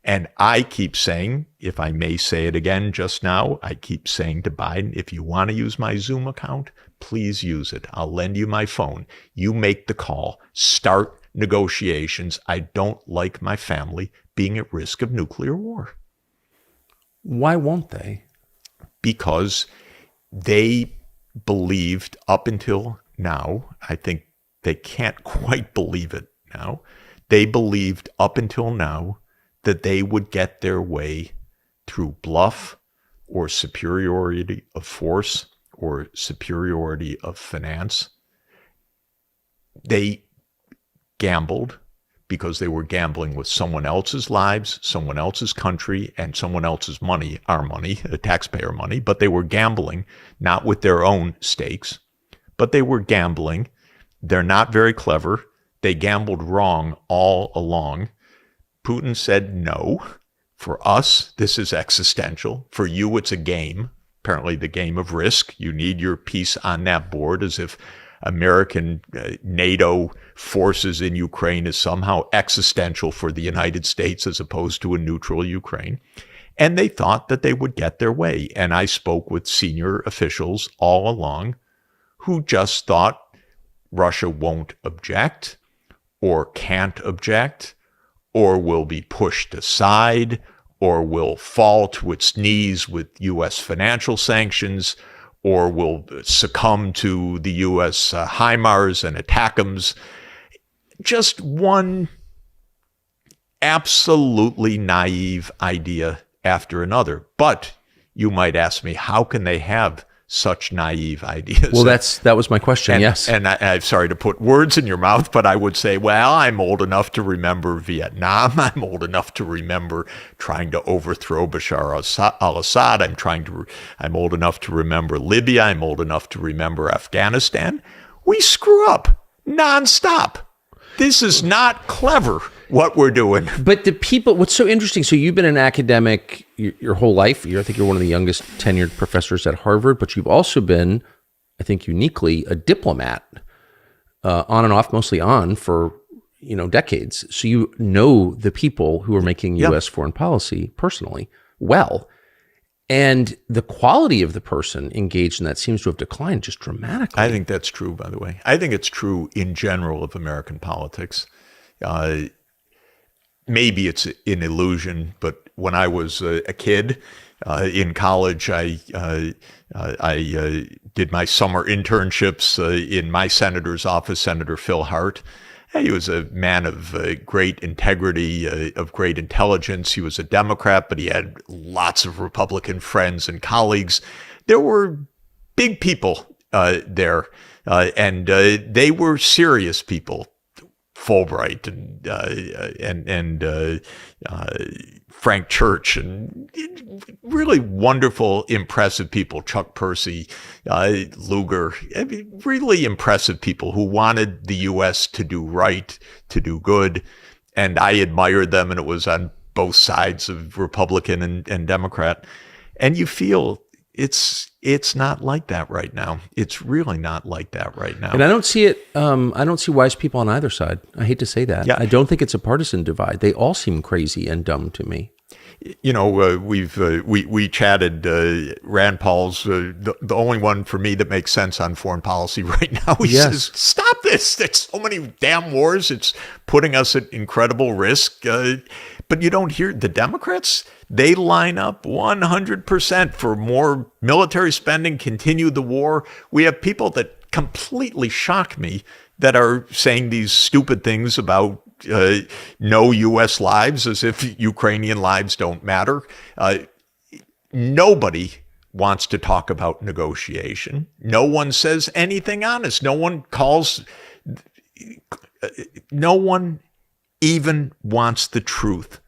And I keep saying, if I may say it again just now, I keep saying to Biden, if you want to use my Zoom account, please use it. I'll lend you my phone. You make the call. Start negotiations. I don't like my family being at risk of nuclear war. Why won't they? Because they believed up until now, I think they can't quite believe it now, they believed up until now that they would get their way through bluff or superiority of force or superiority of finance. They gambled because they were gambling with someone else's lives, someone else's country, and someone else's money, our money, taxpayer money. But they were gambling not with their own stakes, but they were gambling. They're not very clever. They gambled wrong all along. Putin said, no, for us, this is existential. For you, it's a game, apparently the game of risk. You need your piece on that board, as if American NATO forces in Ukraine is somehow existential for the United States as opposed to a neutral Ukraine. And they thought that they would get their way. And I spoke with senior officials all along who just thought Russia won't object or can't object or will be pushed aside or will fall to its knees with U.S. financial sanctions or will succumb to the U.S. HIMARS and ATACMS. Just one absolutely naive idea after another. But you might ask me, how can they have such naive ideas? Well, that was my question, yes. And I'm sorry to put words in your mouth, but I would say, well, I'm old enough to remember Vietnam. I'm old enough to remember trying to overthrow Bashar al-Assad. I'm old enough to remember Libya. I'm old enough to remember Afghanistan. We screw up nonstop. This is not clever, what we're doing. But the people, what's so interesting, so you've been an academic your whole life. I think you're one of the youngest tenured professors at Harvard, but you've also been, I think uniquely, a diplomat, on and off, mostly on, for decades. So you know the people who are making U.S. foreign policy personally well. And the quality of the person engaged in that seems to have declined just dramatically. I think that's true, by the way. I think it's true in general of American politics. Maybe it's an illusion, but when I was a kid in college, I did my summer internships in my senator's office, Senator Phil Hart. He was a man of great integrity, of great intelligence. He was a Democrat, but he had lots of Republican friends and colleagues. There were big people there, and they were serious people. Fulbright and Frank Church and really wonderful, impressive people. Chuck Percy, Lugar, really impressive people who wanted the U.S. to do right, to do good. And I admired them, and it was on both sides of Republican and Democrat. And you feel it's not like that right now. It's really not like that right now. And I don't see it. I don't see wise people on either side. I hate to say that. Yeah. I don't think it's a partisan divide. They all seem crazy and dumb to me. We chatted. Rand Paul's the only one for me that makes sense on foreign policy right now. He says, "Stop this! There's so many damn wars. It's putting us at incredible risk." But you don't hear the Democrats. They line up 100% for more military spending, continue the war. We have people that completely shock me that are saying these stupid things about no U.S. lives, as if Ukrainian lives don't matter. Nobody wants to talk about negotiation. No one says anything honest. No one even wants the truth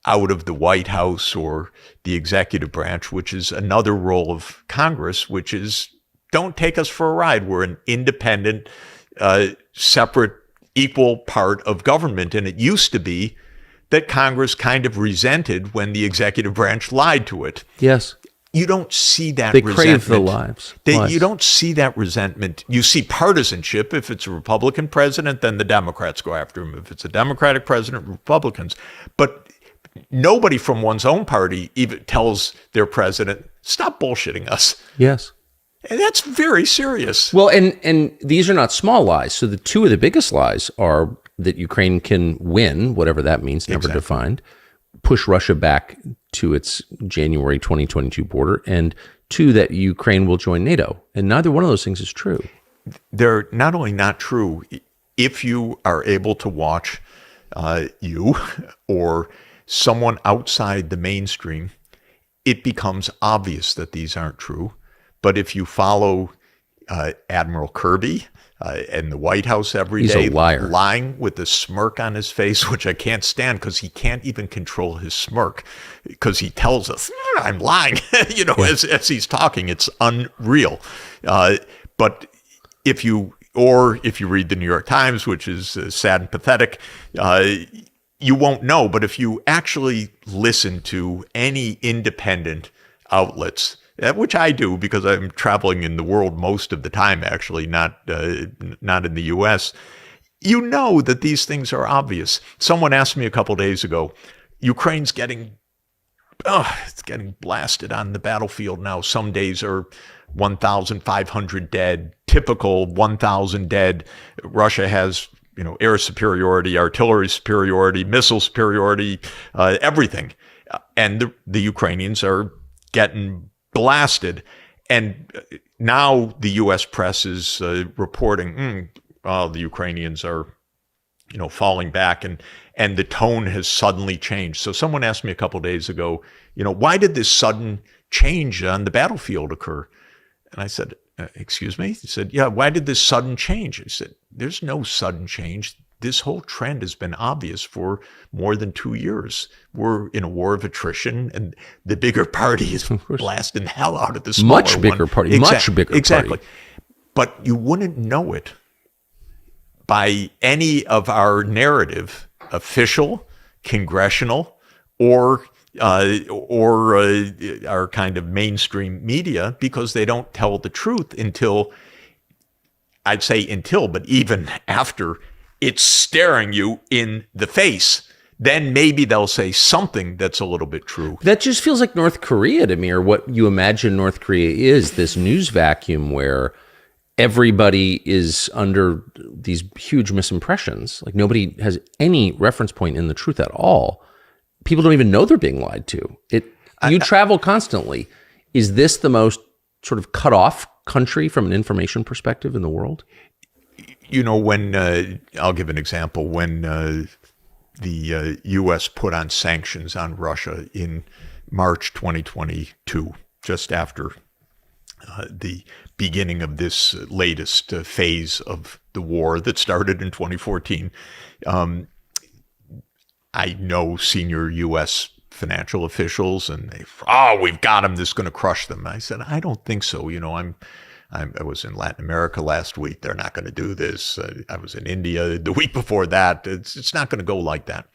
out of the White House or the executive branch, which is another role of Congress, which is don't take us for a ride. We're an independent, separate, equal part of government. And it used to be that Congress kind of resented when the executive branch lied to it. Yes. You don't see that they resentment. crave the lives. You don't see that resentment. You see partisanship. If it's a Republican president, then the Democrats go after him. If it's a Democratic president, Republicans. But nobody from one's own party even tells their president, stop bullshitting us. Yes. And that's very serious. Well, and these are not small lies. So the two of the biggest lies are that Ukraine can win, whatever that means, never defined. push Russia back to its January 2022 border, and 2, that Ukraine will join NATO. And neither one of those things is true. They're not only not true, if you are able to watch you or someone outside the mainstream, it becomes obvious that these aren't true. But if you follow Admiral Kirby in the White House every day, He's a liar. lying with a smirk on his face, which I can't stand because he can't even control his smirk because he tells us, I'm lying, as he's talking. It's unreal. But if you read the New York Times, which is sad and pathetic, you won't know. But if you actually listen to any independent outlets, which I do because I'm traveling in the world most of the time, actually, not in the U.S., you know that these things are obvious. Someone asked me a couple days ago, Ukraine's it's getting blasted on the battlefield now. Some days are 1,500 dead, typical 1,000 dead. Russia has, air superiority, artillery superiority, missile superiority, everything. And the Ukrainians are getting blasted. And now the U.S. press is reporting, the Ukrainians are, falling back, and the tone has suddenly changed. So someone asked me a couple days ago, why did this sudden change on the battlefield occur? And I said, excuse me? He said, yeah, why did this sudden change? I said, there's no sudden change. This whole trend has been obvious for more than 2 years. We're in a war of attrition, and the bigger party is blasting the hell out of the smaller Much bigger one. party. Much bigger exactly. party. But you wouldn't know it by any of our narrative, official, congressional, or our kind of mainstream media, because they don't tell the truth until, but even after it's staring you in the face, then maybe they'll say something that's a little bit true. That just feels like North Korea to me, or what you imagine North Korea is, this news vacuum where everybody is under these huge misimpressions. Like nobody has any reference point in the truth at all. People don't even know they're being lied to. You travel constantly. Is this the most sort of cut off country from an information perspective in the world? When I'll give an example. When the U.S. put on sanctions on Russia in March 2022, just after the beginning of this latest phase of the war that started in 2014, I know senior U.S. financial officials, and we've got them. This is going to crush them. I said, I don't think so. I was in Latin America last week. They're not going to do this. I was in India the week before that. It's not going to go like that.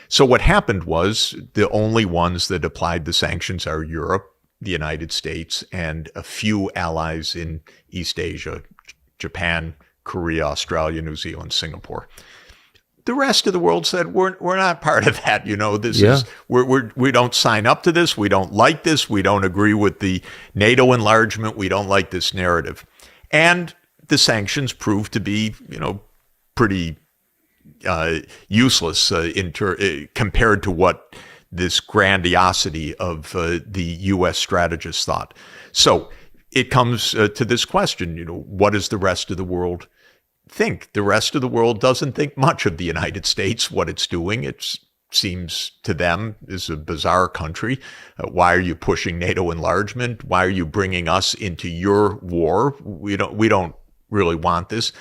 So what happened was the only ones that applied the sanctions are Europe, the United States, and a few allies in East Asia, Japan, Korea, Australia, New Zealand, Singapore. The rest of the world said, we're not part of that. We don't sign up to this. We don't like this. We don't agree with the NATO enlargement. We don't like this narrative. And the sanctions proved to be, pretty useless compared to what this grandiosity of the U.S. strategists thought. So it comes to this question, what does the rest of the world think? The rest of the world doesn't think much of the United States, what it's doing. It seems to them is a bizarre country. Why are you pushing NATO enlargement? Why are you bringing us into your war? We don't really want this.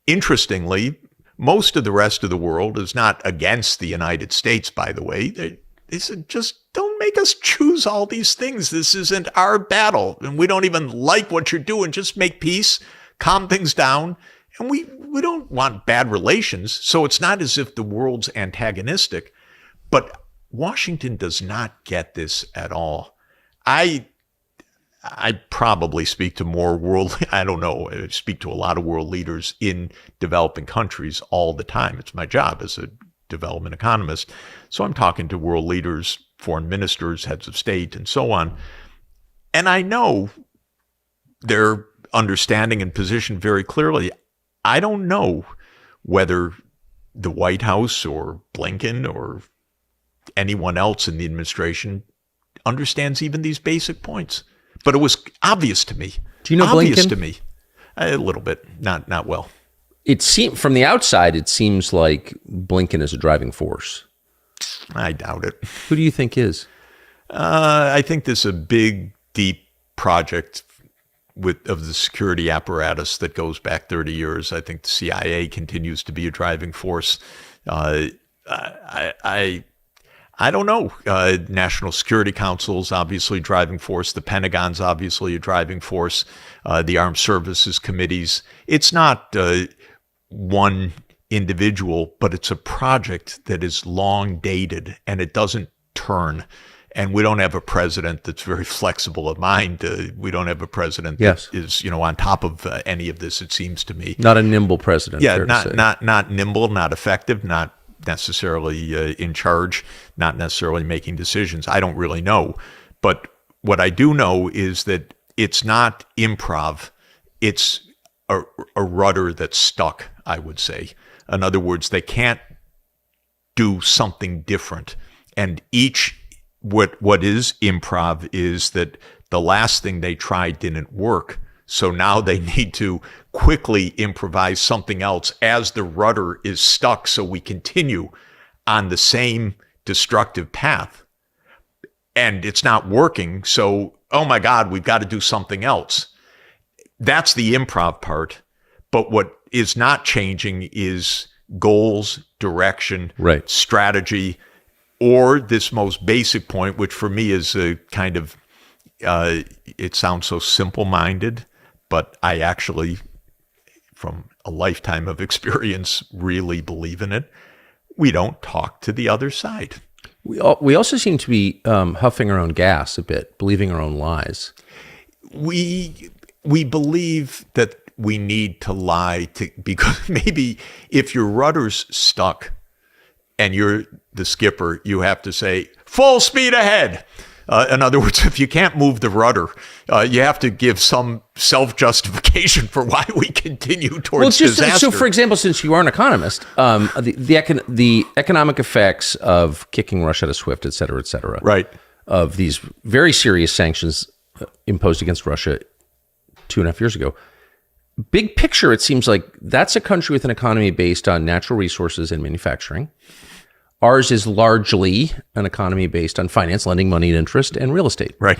Interestingly, most of the rest of the world is not against the United States, by the way. They said, just don't make us choose all these things. This isn't our battle, and we don't even like what you're doing. Just make peace, calm things down. And we don't want bad relations, so it's not as if the world's antagonistic. But Washington does not get this at all. I probably speak to I speak to a lot of world leaders in developing countries all the time. It's my job as a development economist. So I'm talking to world leaders, foreign ministers, heads of state, and so on. And I know their understanding and position very clearly. I don't know whether the White House or Blinken or anyone else in the administration understands even these basic points. But it was obvious to me. Do you know obvious Blinken? to me. A little bit, not well. It seems from the outside, it seems like Blinken is a driving force. I doubt it. Who do you think is? I think this is a big, deep project of the security apparatus that goes back 30 years. I think the CIA continues to be a driving force. I don't know. National Security Council's obviously a driving force. The Pentagon's obviously a driving force. The Armed Services Committees. It's not one individual, but it's a project that is long dated and it doesn't turn. And we don't have a president that's very flexible of mind. We don't have a president that is, on top of any of this, it seems to me. Not a nimble president. Yeah, not nimble, not effective, not necessarily in charge, not necessarily making decisions. I don't really know. But what I do know is that it's not improv. It's a rudder that's stuck, I would say. In other words, they can't do something different. And what is improv is that the last thing they tried didn't work. So now they need to quickly improvise something else as the rudder is stuck so we continue on the same destructive path. And it's not working. So, oh my God, we've got to do something else. That's the improv part. But what is not changing is goals, direction, strategy, or this most basic point, which for me is a kind of, it sounds so simple-minded, but I actually, from a lifetime of experience, really believe in it. We don't talk to the other side. We also seem to be huffing our own gas a bit, believing our own lies. We believe that we need to lie because maybe if your rudder's stuck and you're the skipper, you have to say, full speed ahead. In other words, if you can't move the rudder, you have to give some self-justification for why we continue towards disaster. So, for example, since you are an economist, the economic effects of kicking Russia out of SWIFT, et cetera, right, of these very serious sanctions imposed against Russia 2.5 years ago, big picture, it seems like that's a country with an economy based on natural resources and manufacturing. Ours is largely an economy based on finance, lending money and interest, and real estate. Right.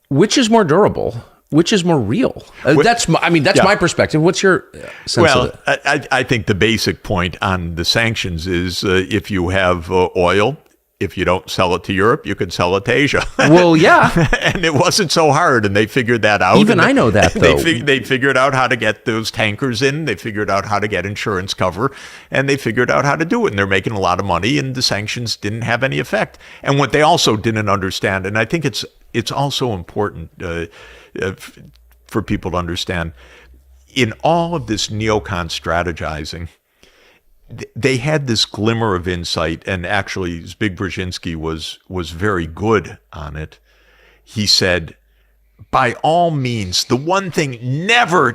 Which is more durable? Which is more real? That's my perspective. What's your sense of it? I think the basic point on the sanctions is if you have oil, if you don't sell it to Europe, you can sell it to Asia. Well, yeah. And it wasn't so hard, and they figured that out. Even I know that, though. They figured out how to get those tankers in. They figured out how to get insurance cover, and they figured out how to do it. And they're making a lot of money, and the sanctions didn't have any effect. And what they also didn't understand, and I think it's also important for people to understand, in all of this neocon strategizing, they had this glimmer of insight, and actually Zbig Brzezinski was very good on it. He said, by all means, the one thing never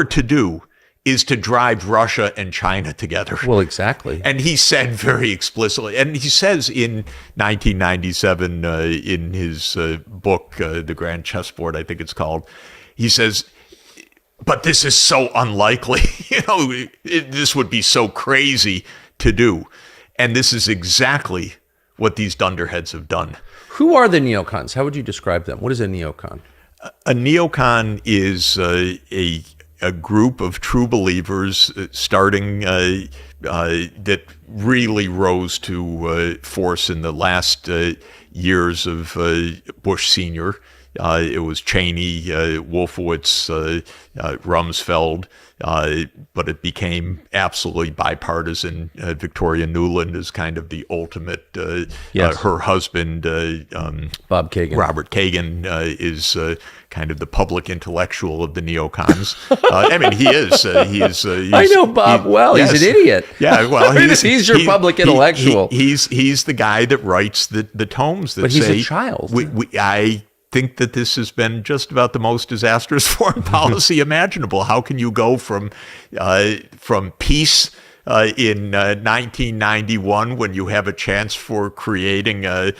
to do is to drive Russia and China together. Well, exactly. And he said very explicitly, and he says in 1997 in his book, The Grand Chessboard, I think it's called, he says, but this is so unlikely. This would be so crazy to do. And this is exactly what these dunderheads have done. Who are the neocons? How would you describe them? What is a neocon? A neocon is a group of true believers starting that really rose to force in the last years of Bush Sr. It was Cheney, Wolfowitz, Rumsfeld, but it became absolutely bipartisan. Victoria Nuland is kind of the ultimate. Her husband, Bob Kagan. Robert Kagan, is kind of the public intellectual of the neocons. I mean, he is. I know Bob well. Yes. He's an idiot. Yeah, well, he's your public intellectual. He's the guy that writes the tomes that but he's say, a child. I think that this has been just about the most disastrous foreign policy imaginable. How can you go from peace in 1991 when you have a chance for creating a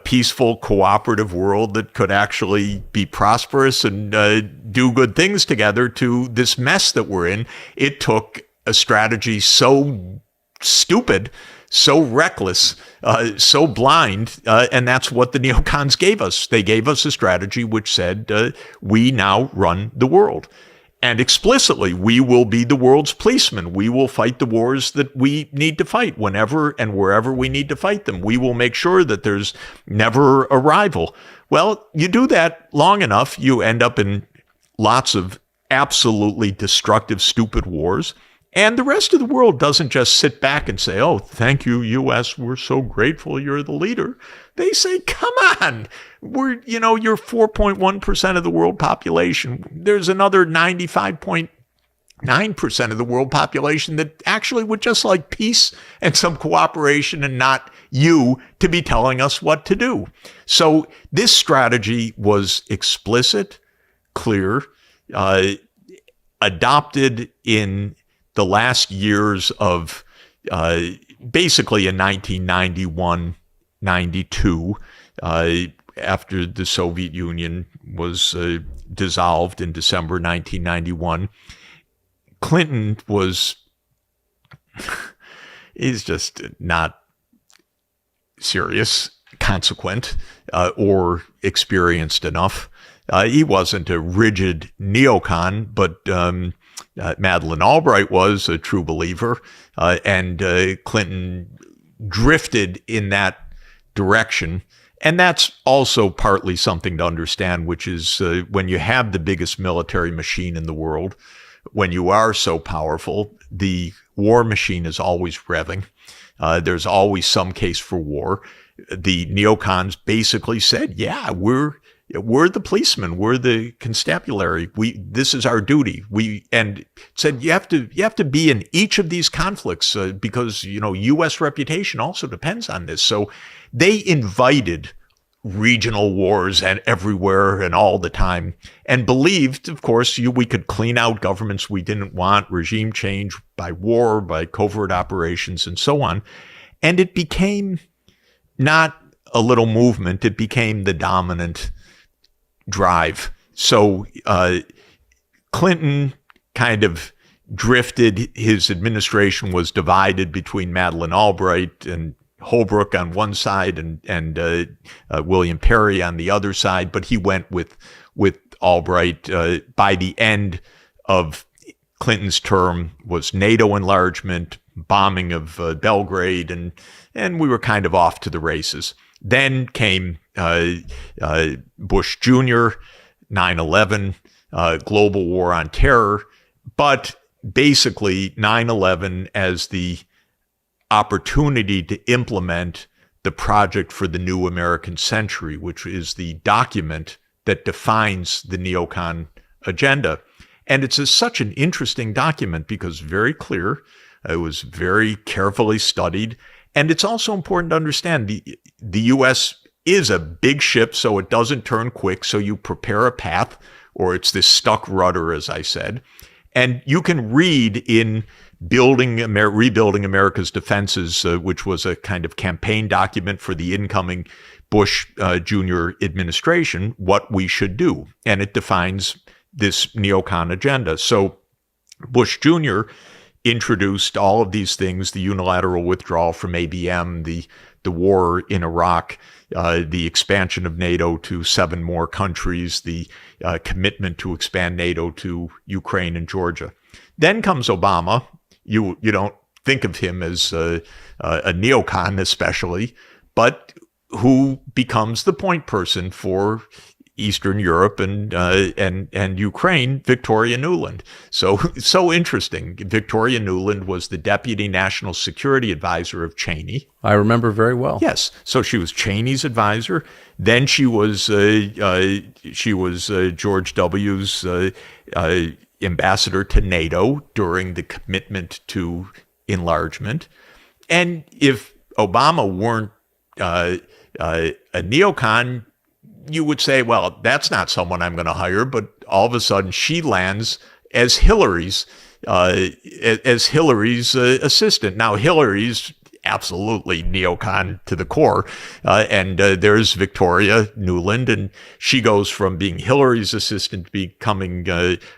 peaceful, cooperative world that could actually be prosperous and do good things together, to this mess that we're in. It took a strategy so stupid, so reckless, so blind, and that's what the neocons gave us. They gave us a strategy which said, we now run the world. And explicitly, we will be the world's policemen. We will fight the wars that we need to fight whenever and wherever we need to fight them. We will make sure that there's never a rival. Well, you do that long enough, you end up in lots of absolutely destructive, stupid wars. And the rest of the world doesn't just sit back and say, oh, thank you, U.S., we're so grateful you're the leader. They say, come on, you're 4.1% of the world population. There's another 95.9% of the world population that actually would just like peace and some cooperation, and not you to be telling us what to do. So this strategy was explicit, clear, adopted in the last years of basically in 1991-92, after the Soviet Union was dissolved in December 1991. Clinton is just not serious, consequent, or experienced enough. He wasn't a rigid neocon, but Madeleine Albright was a true believer, and Clinton drifted in that direction. And that's also partly something to understand, which is when you have the biggest military machine in the world, when you are so powerful, the war machine is always revving. There's always some case for war. The neocons basically said, yeah, we're the policemen, we're the constabulary. This is our duty. And said you have to be in each of these conflicts because U.S. reputation also depends on this. So they invited regional wars and everywhere and all the time, and believed, of course, we could clean out governments we didn't want, regime change by war, by covert operations, and so on. And it became not a little movement; it became the dominant drive. So Clinton kind of drifted. His administration was divided between Madeleine Albright and Holbrooke on one side and William Perry on the other side, but he went with Albright. By the end of Clinton's term was NATO enlargement, bombing of Belgrade, and we were kind of off to the races. Then came Bush Jr., 9/11, global war on terror, but basically 9/11 as the opportunity to implement the project for the new American century, which is the document that defines the neocon agenda. And it's such an interesting document because very clear, it was very carefully studied, and it's also important to understand the U.S. is a big ship, so it doesn't turn quick, so you prepare a path, or it's this stuck rudder, as I said. And you can read in Rebuilding America's Defenses, which was a kind of campaign document for the incoming Bush Jr. administration, what we should do. And it defines this neocon agenda. So Bush Jr. introduced all of these things, the unilateral withdrawal from ABM, the war in Iraq, the expansion of NATO to 7 more countries, the commitment to expand NATO to Ukraine and Georgia. Then comes Obama. You don't think of him as a neocon especially, but who becomes the point person for Eastern Europe and Ukraine, Victoria Nuland. So interesting. Victoria Nuland was the Deputy National Security Advisor of Cheney. I remember very well. Yes. So she was Cheney's advisor. Then she was George W.'s ambassador to NATO during the commitment to enlargement. And if Obama weren't a neocon, you would say, well, that's not someone I'm going to hire. But all of a sudden she lands as Hillary's as Hillary's assistant. Now, Hillary's absolutely neocon to the core. And there's Victoria Nuland, and she goes from being Hillary's assistant to becoming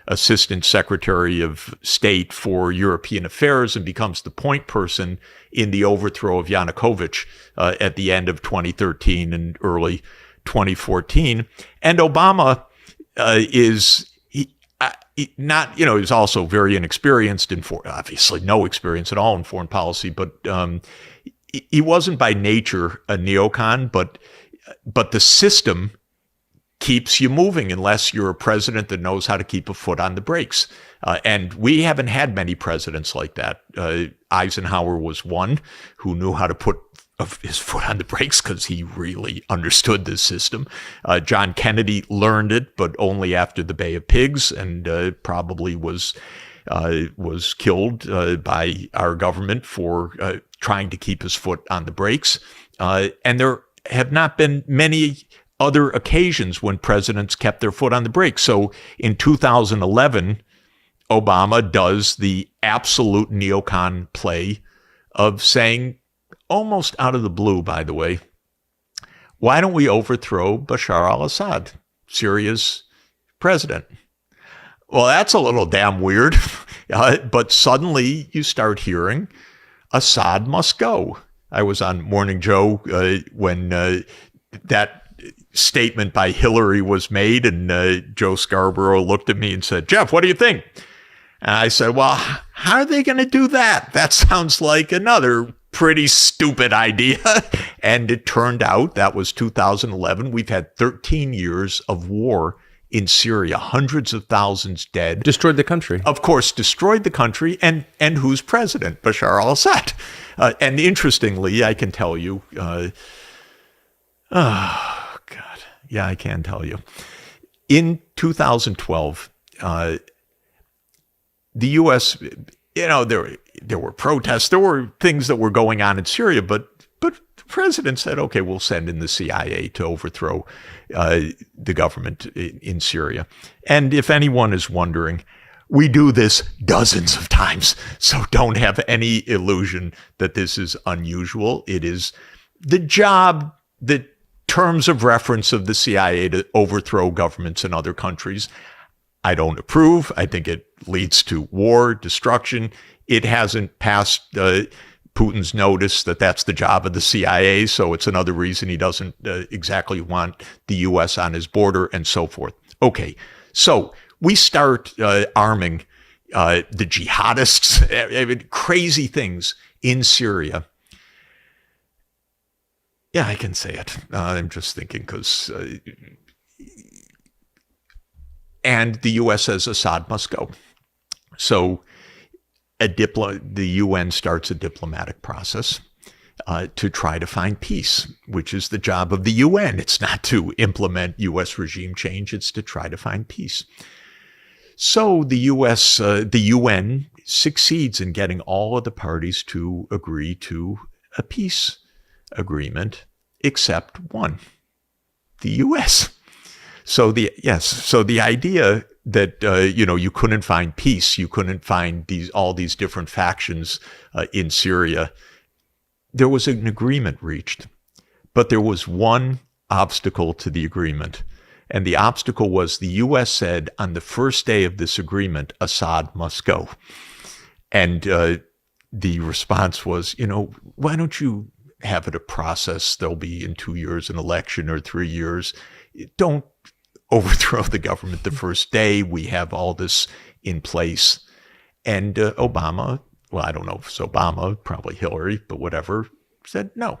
Assistant Secretary of State for European Affairs and becomes the point person in the overthrow of Yanukovych at the end of 2013 and early 2014. And Obama is not, he's also very inexperienced in obviously no experience at all in foreign policy, but he wasn't by nature a neocon, but the system keeps you moving unless you're a president that knows how to keep a foot on the brakes. And we haven't had many presidents like that. Eisenhower was one who knew how to put his foot on the brakes because he really understood this system. John Kennedy learned it, but only after the Bay of Pigs, and probably was killed by our government for trying to keep his foot on the brakes. And there have not been many other occasions when presidents kept their foot on the brakes. So in 2011, Obama does the absolute neocon play of saying, almost out of the blue, by the way, why don't we overthrow Bashar al-Assad, Syria's president? Well, that's a little damn weird, but suddenly you start hearing Assad must go. I was on Morning Joe when that statement by Hillary was made, and Joe Scarborough looked at me and said, "Jeff, what do you think?" And I said, well, how are they going to do that? That sounds like another pretty stupid idea. And it turned out that was 2011. We've had 13 years of war in Syria, hundreds of thousands dead. Destroyed the country. Of course, destroyed the country. And who's president? Bashar al-Assad. And interestingly, I can tell you, oh, God. Yeah, I can tell you. In 2012, the U.S., there were protests, there were things that were going on in Syria, but the president said, okay, we'll send in the CIA to overthrow the government in Syria. And if anyone is wondering, we do this dozens of times, so don't have any illusion that this is unusual. It is the job, the terms of reference of the CIA to overthrow governments in other countries. I don't approve. I think it leads to war, destruction. It hasn't passed Putin's notice that that's the job of the CIA, so it's another reason he doesn't exactly want the U.S. on his border and so forth. Okay, so we start arming the jihadists, crazy things in Syria. Yeah, I can say it. I'm just thinking because... and the U.S. says Assad must go. So the UN starts a diplomatic process to try to find peace, which is the job of the UN. It's not to implement U.S. regime change. It's to try to find peace. So the UN succeeds in getting all of the parties to agree to a peace agreement, except one, the U.S. So the idea that you couldn't find peace, you couldn't find all these different factions in Syria. There was an agreement reached, but there was one obstacle to the agreement, and the obstacle was the U.S. said on the first day of this agreement, Assad must go, and the response was, why don't you have it a process? There'll be in 2 years an election or 3 years. Don't overthrow the government the first day. We have all this in place. And Obama, well, I don't know if it's Obama, probably Hillary, but whatever, said no.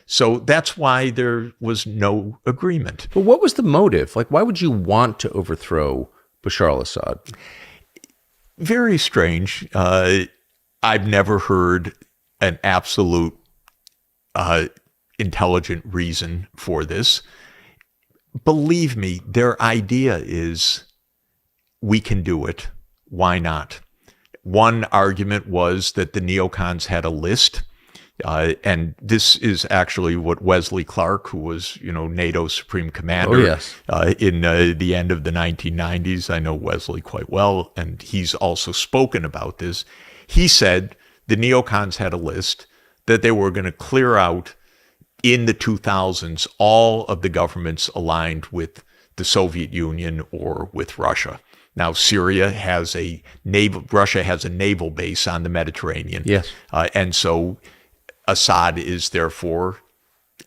So that's why there was no agreement. But what was the motive? Like, why would you want to overthrow Bashar al-Assad? Very strange. I've never heard an absolute intelligent reason for this. Believe me, their idea is, we can do it. Why not? One argument was that the neocons had a list And this is actually what Wesley Clark, who was, NATO's supreme commander in the end of the 1990s. I know Wesley quite well, and he's also spoken about this. He said the neocons had a list that they were going to clear out in the 2000s all of the governments aligned with the Soviet Union or with Russia. Now, Russia has a naval base on the Mediterranean. Yes. And so Assad is therefore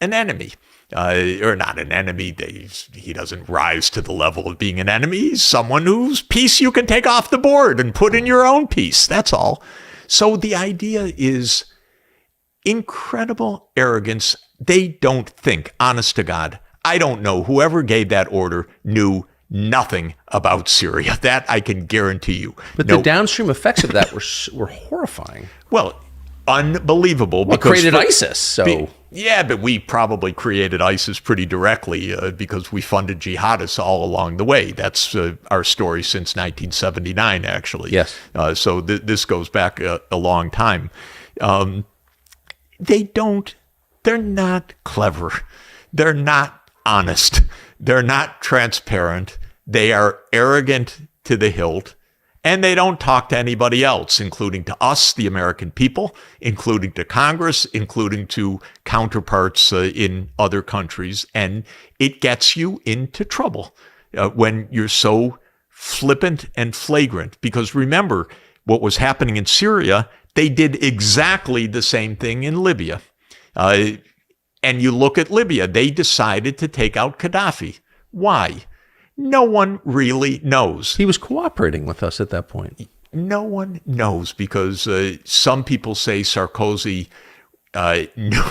an enemy, or not an enemy. He doesn't rise to the level of being an enemy. He's someone whose piece you can take off the board and put in your own piece. That's all. So the idea is incredible arrogance. They don't think, honest to God. I don't know. Whoever gave that order knew nothing about Syria. That I can guarantee you. But the downstream effects of that were horrifying. Well, unbelievable. We created ISIS, so... But we probably created ISIS pretty directly because we funded jihadists all along the way. That's our story since 1979, actually. Yes. So this goes back a long time. They're not clever. They're not honest. They're not transparent. They are arrogant to the hilt. And they don't talk to anybody else, including to us, the American people, including to Congress, including to counterparts in other countries. And it gets you into trouble when you're so flippant and flagrant. Because remember, what was happening in Syria, they did exactly the same thing in Libya. And you look at Libya, they decided to take out Gaddafi. Why? No one really knows. He was cooperating with us at that point. No one knows because some people say Sarkozy knew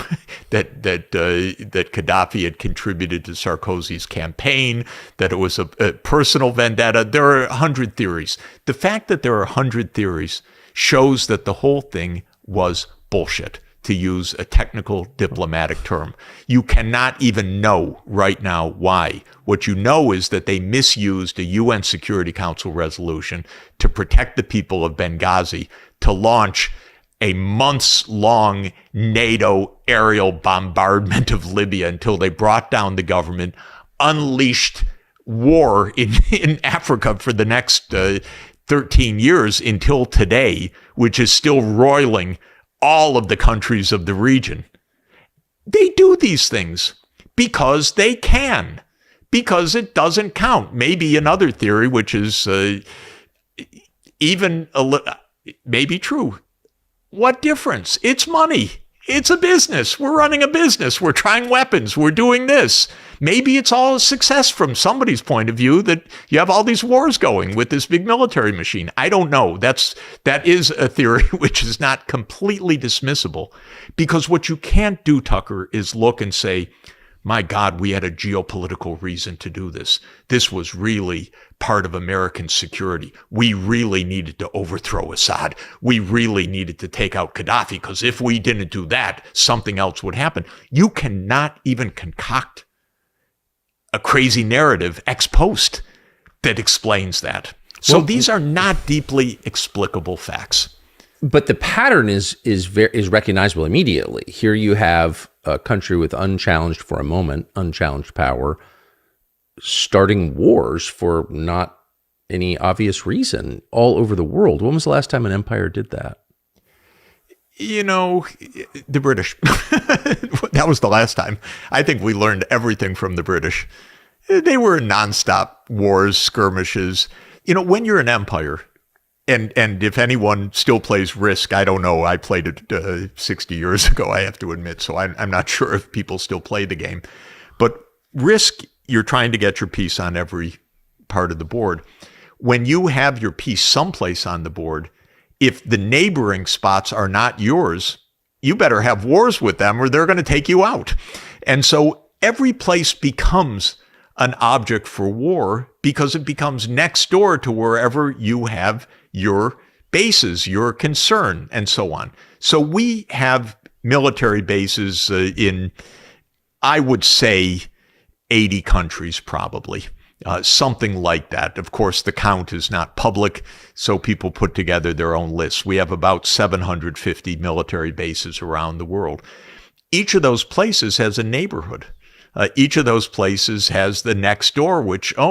that Gaddafi had contributed to Sarkozy's campaign, that it was a personal vendetta. There are 100 theories. The fact that there are 100 theories shows that the whole thing was bullshit, to use a technical diplomatic term. You cannot even know right now why. What you know is that they misused a UN Security Council resolution to protect the people of Benghazi to launch a months-long NATO aerial bombardment of Libya until they brought down the government, unleashed war in Africa for the next 13 years until today, which is still roiling all of the countries of the region. They do these things because they can, because it doesn't count. Maybe another theory, which is maybe true. What difference? It's money. It's a business. We're running a business. We're trying weapons. We're doing this. Maybe it's all a success from somebody's point of view that you have all these wars going with this big military machine. I don't know. That is a theory which is not completely dismissible, because what you can't do, Tucker, is look and say, my God, we had a geopolitical reason to do this. This was really part of American security. We really needed to overthrow Assad. We really needed to take out Gaddafi, because if we didn't do that, something else would happen. You cannot even concoct a crazy narrative ex post that explains that. So these are not deeply explicable facts. But the pattern is recognizable immediately. Here you have a country with unchallenged power starting wars for not any obvious reason all over the world. When was the last time an empire did that? The British. That was the last time. I think we learned everything from the British. They were nonstop wars, skirmishes. When you're an empire, and if anyone still plays Risk, I don't know. I played it 60 years ago, I have to admit, so I'm not sure if people still play the game. But Risk, you're trying to get your piece on every part of the board. When you have your piece someplace on the board, if the neighboring spots are not yours, you better have wars with them or they're going to take you out. And so every place becomes an object for war because it becomes next door to wherever you have your bases, your concern, and so on. So we have military bases in, I would say, 80 countries probably. something like that. Of course, the count is not public, so people put together their own lists. We have about 750 military bases around the world. Each of those places has a neighborhood. Each of those places has the next door, which, we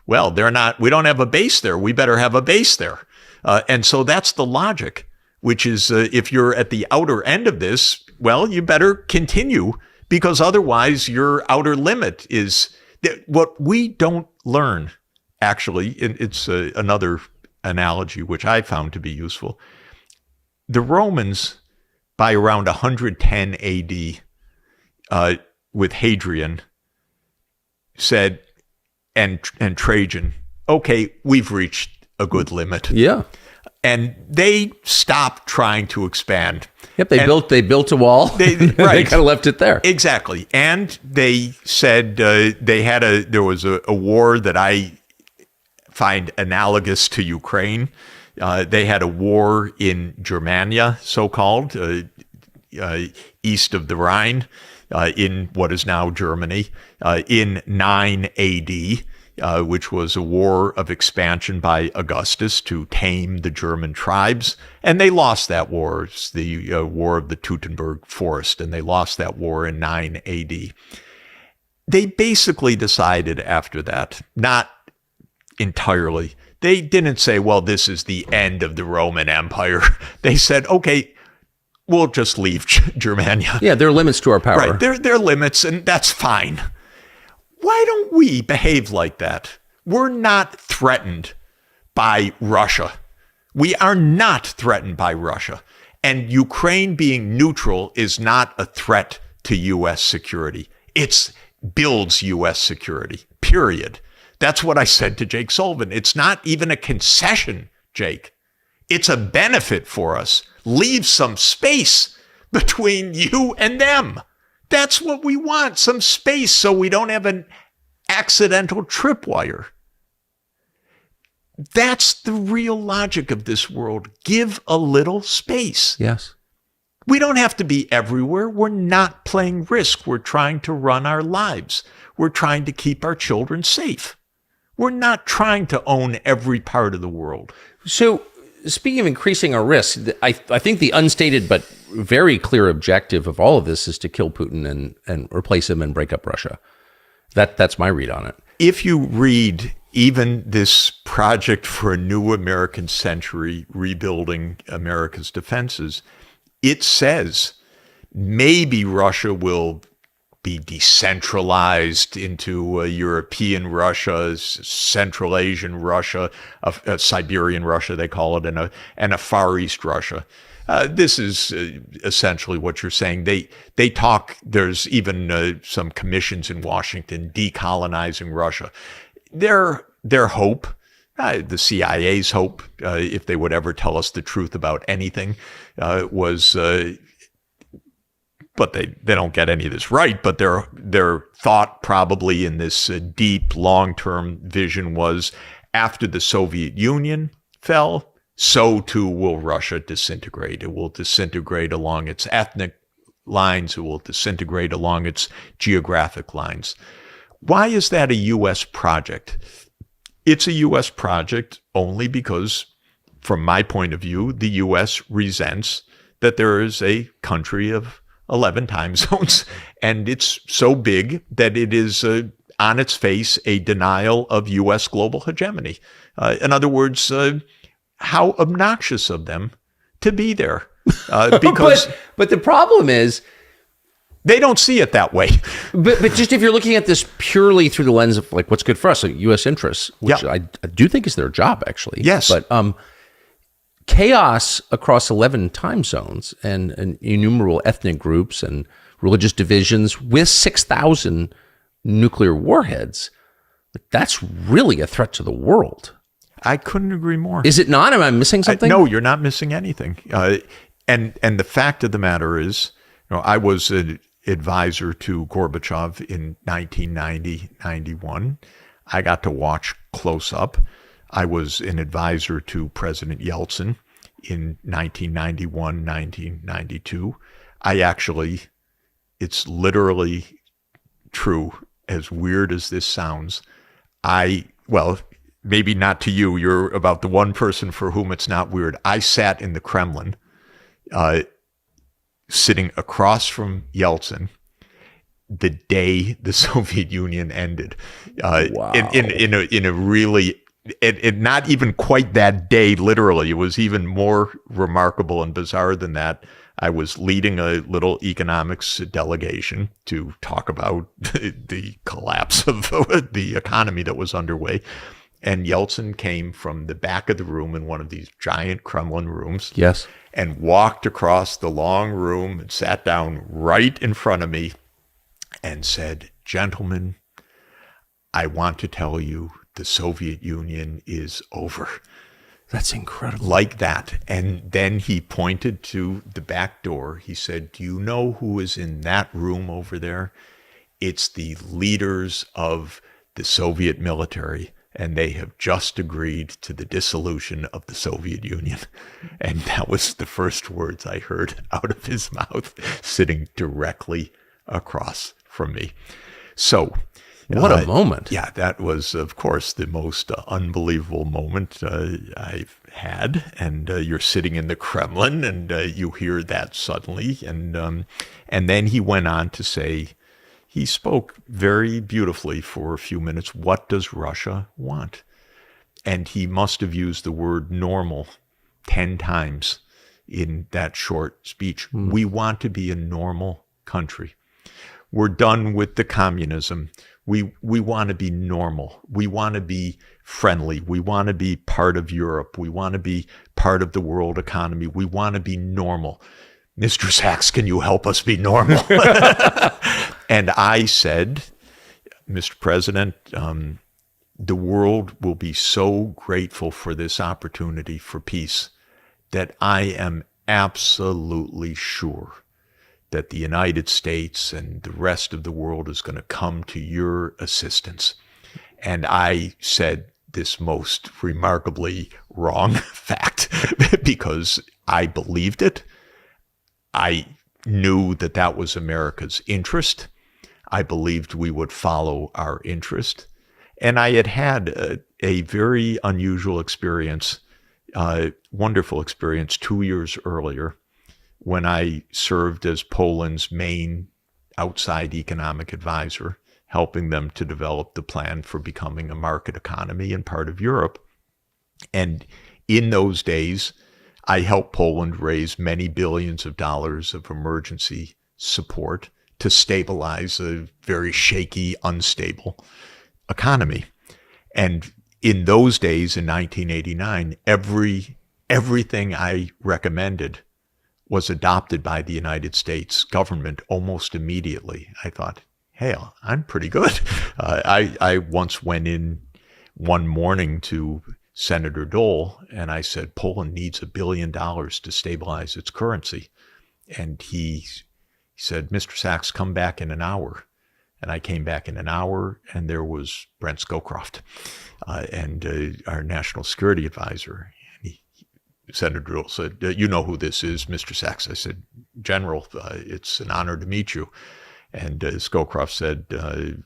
don't have a base there. We better have a base there. And so that's the logic, which is if you're at the outer end of this, well, you better continue, because otherwise your outer limit is what we don't learn. Actually, it's another analogy which I found to be useful. The Romans, by around 110 AD, with Hadrian, said, and Trajan, okay, we've reached a good limit. Yeah. And they stopped trying to expand. Yep, they built a wall. Right. They kind of left it there. Exactly. And they said there was a war that I find analogous to Ukraine. They had a war in Germania, so-called, east of the Rhine, in what is now Germany, in 9 AD. Which was a war of expansion by Augustus to tame the German tribes. And they lost that war. It's the War of the Teutoburg Forest, and they lost that war in 9 AD. They basically decided after that, not entirely, they didn't say, well, this is the end of the Roman Empire. They said, okay, we'll just leave Germania. Yeah, there are limits to our power. Right, there are limits, and that's fine. Why don't we behave like that? We're not threatened by Russia. We are not threatened by Russia. And Ukraine being neutral is not a threat to U.S. security. It builds U.S. security, period. That's what I said to Jake Sullivan. It's not even a concession, Jake. It's a benefit for us. Leave some space between you and them. That's what we want, some space so we don't have an accidental tripwire. That's the real logic of this world. Give a little space. Yes. We don't have to be everywhere. We're not playing Risk. We're trying to run our lives. We're trying to keep our children safe. We're not trying to own every part of the world. So, speaking of increasing our risk, I think the unstated but very clear objective of all of this is to kill Putin and replace him and break up Russia. That's my read on it. If you read even this project for a new American century, rebuilding America's defenses, it says maybe Russia will be decentralized into a European Russia, Central Asian Russia, a Siberian Russia, they call it, and a Far East Russia. This is essentially what you're saying. They talk, there's even some commissions in Washington decolonizing Russia. Their hope, the CIA's hope, if they would ever tell us the truth about anything, was but they don't get any of this right, but their thought probably in this deep long-term vision was after the Soviet Union fell, so too will Russia disintegrate. It will disintegrate along its ethnic lines. It will disintegrate along its geographic lines. Why is that a U.S. project? It's a U.S. project only because, from my point of view, the U.S. resents that there is a country of 11 time zones, and it's so big that it is on its face a denial of U.S. global hegemony. In other words, how obnoxious of them to be there. Because but the problem is they don't see it that way. But just if you're looking at this purely through the lens of like what's good for us, like U.S. interests, which I do think is their job actually. Yes. But chaos across 11 time zones and innumerable ethnic groups and religious divisions with 6,000 nuclear warheads, that's really a threat to the world. I couldn't agree more. Is it not? Am I missing something? No, you're not missing anything. And the fact of the matter is, I was an advisor to Gorbachev in 1990-91. I got to watch close up. I was an advisor to President Yeltsin in 1991, 1992. It's literally true, as weird as this sounds, well, maybe not to you. You're about the one person for whom it's not weird. I sat in the Kremlin, sitting across from Yeltsin the day the Soviet Union ended. Wow. In a really, it not even quite that day, literally. It was even more remarkable and bizarre than that. I was leading a little economics delegation to talk about the collapse of the economy that was underway. And Yeltsin came from the back of the room in one of these giant Kremlin rooms. Yes. And walked across the long room and sat down right in front of me and said, "Gentlemen, I want to tell you the Soviet Union is over." That's incredible. Like that. And then he pointed to the back door. He said, "Do you know who is in that room over there? It's the leaders of the Soviet military, and they have just agreed to the dissolution of the Soviet Union." And that was the first words I heard out of his mouth, sitting directly across from me. So, what a moment. Yeah, that was, of course, the most unbelievable moment I've had. And you're sitting in the Kremlin, and you hear that suddenly. And then he went on to say, he spoke very beautifully for a few minutes. What does Russia want? And he must have used the word normal 10 times in that short speech. We want to be a normal country. We're done with the communism. We want to be normal. We want to be friendly. We want to be part of Europe. We want to be part of the world economy. We want to be normal. Mr. Sachs, can you help us be normal? And I said, "Mr. President, the world will be so grateful for this opportunity for peace that I am absolutely sure that the United States and the rest of the world is going to come to your assistance." And I said this most remarkably wrong fact because I believed it. I knew that that was America's interest. I believed we would follow our interest. And I had had a very unusual experience, wonderful experience 2 years earlier, when I served as Poland's main outside economic advisor, helping them to develop the plan for becoming a market economy and part of Europe. And in those days, I helped Poland raise many billions of dollars of emergency support to stabilize a very shaky, unstable economy. And in those days, in 1989, everything I recommended was adopted by the United States government almost immediately. I thought, hey, I'm pretty good. I once went in one morning to Senator Dole and I said, Poland needs $1 billion to stabilize its currency. And he said, Mr. Sachs, come back in an hour. And I came back in an hour, and there was Brent Scowcroft and our national security advisor. Senator Dole said, you know who this is, Mr. Sachs. I said, General, it's an honor to meet you. And Scowcroft said,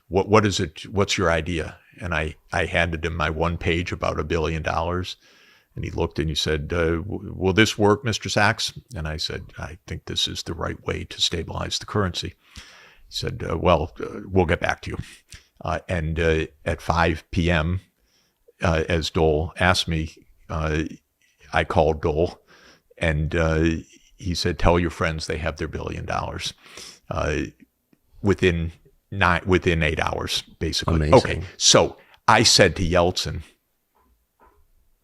what is it? What's your idea? And I handed him my one page about $1 billion. And he looked and he said, will this work, Mr. Sachs? And I said, I think this is the right way to stabilize the currency. He said, we'll get back to you. And at 5 p.m., as Dole asked me, I called Dole and he said, tell your friends they have their $1 billion within 8 hours, basically. Amazing. Okay, so I said to Yeltsin,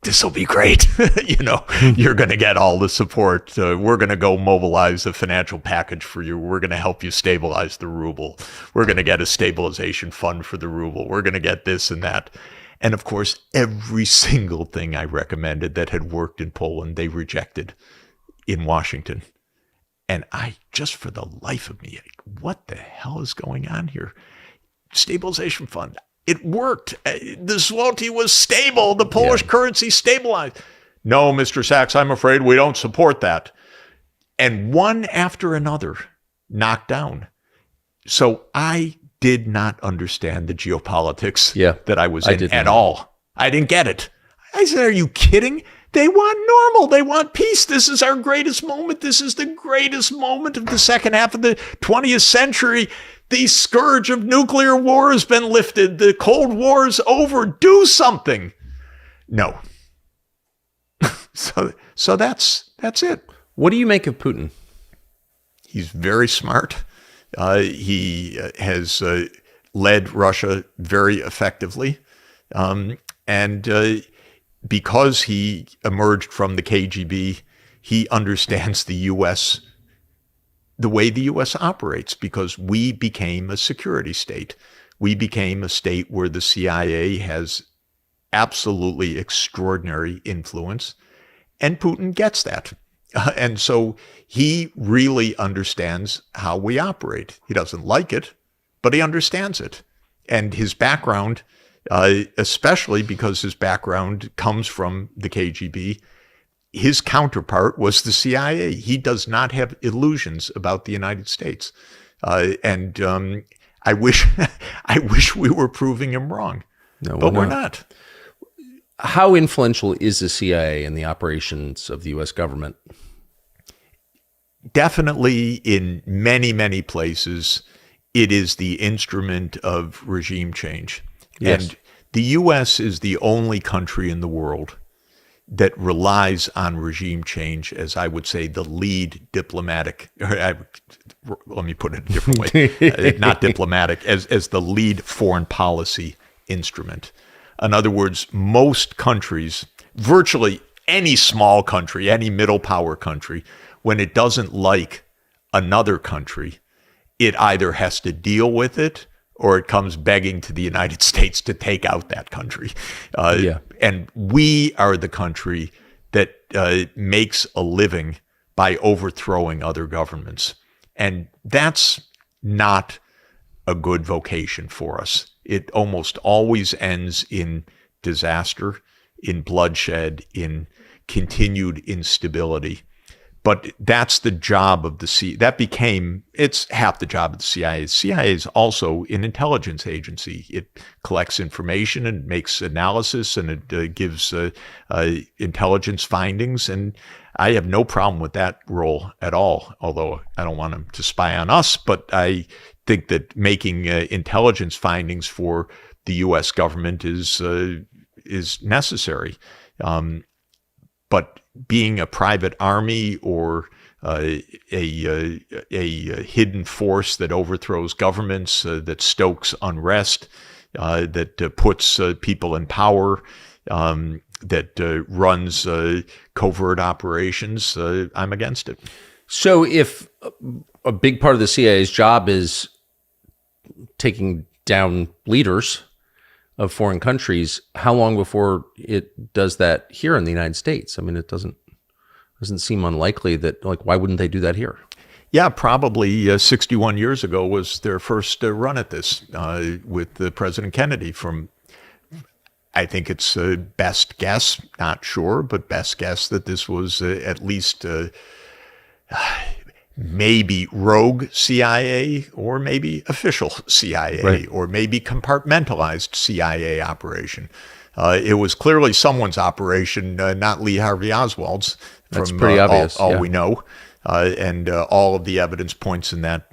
this will be great. You're going to get all the support. We're going to go mobilize a financial package for you. We're going to help you stabilize the ruble. We're going to get a stabilization fund for the ruble. We're going to get this and that. And of course, every single thing I recommended that had worked in Poland, they rejected in Washington. And I, just for the life of me, what the hell is going on here? Stabilization fund. It worked. The zloty was stable. The Polish currency stabilized. No, Mr. Sachs, I'm afraid we don't support that. And one after another knocked down. So I did not understand the geopolitics that I was I in didn't at know. all. I didn't get it. I said, are you kidding? They want normal. They want peace. This is our greatest moment. This is the greatest moment of the second half of the 20th century. The scourge of nuclear war has been lifted. The Cold War is over. Do something. No. So that's it. What do you make of Putin? He's very smart. He has led Russia very effectively. And because he emerged from the KGB, he understands the U.S., the way the U.S. operates, because we became a security state. We became a state where the CIA has absolutely extraordinary influence, and Putin gets that. And so he really understands how we operate. He doesn't like it, but he understands it. And his background, especially because his background comes from the KGB, his counterpart was the CIA. He does not have illusions about the United States. And I wish we were proving him wrong, but we're not. How influential is the CIA in the operations of the U.S. government? Definitely in many, many places, it is the instrument of regime change. Yes. And the U.S. is the only country in the world that relies on regime change as, I would say, the lead diplomatic, let me put it a different way, not diplomatic, as the lead foreign policy instrument. In other words, most countries, virtually any small country, any middle power country, when it doesn't like another country, it either has to deal with it or it comes begging to the United States to take out that country. And we are the country that makes a living by overthrowing other governments. And that's not a good vocation for us. It almost always ends in disaster, in bloodshed, in continued instability. But that's the job of the CIA. It's half the job of the CIA. The CIA is also an intelligence agency. It collects information and makes analysis, and it gives intelligence findings. And I have no problem with that role at all, although I don't want them to spy on us. But I think that making intelligence findings for the U.S. government is necessary. But being a private army or a hidden force that overthrows governments, that stokes unrest, that puts people in power, that runs covert operations, I'm against it. So if a big part of the CIA's job is taking down leaders of foreign countries, how long before it does that here in the United States? I mean, it doesn't seem unlikely that, like, why wouldn't they do that here? Yeah, probably 61 years ago was their first run at this with President Kennedy. I think it's best guess, not sure, but best guess that this was at least maybe rogue CIA or maybe official CIA, right, or maybe compartmentalized CIA operation. It was clearly someone's operation, not Lee Harvey Oswald's. That's pretty obvious. All we know, and all of the evidence points in that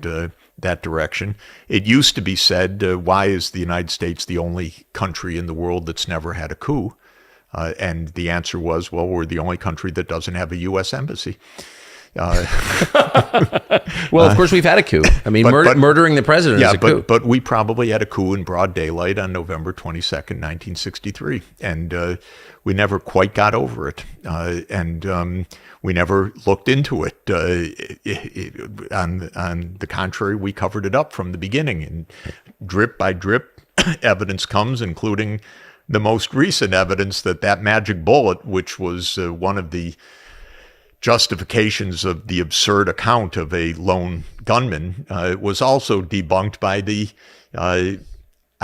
direction. It used to be said, why is the United States the only country in the world that's never had a coup? And the answer was, well, we're the only country that doesn't have a U.S. embassy. Well, of course, we've had a coup. I mean, murdering the president is a coup. But we probably had a coup in broad daylight on November 22nd, 1963. And we never quite got over it. And we never looked into it. On the contrary, we covered it up from the beginning. And drip by drip, evidence comes, including the most recent evidence that magic bullet, which was one of the justifications of the absurd account of a lone gunman, was also debunked by the, I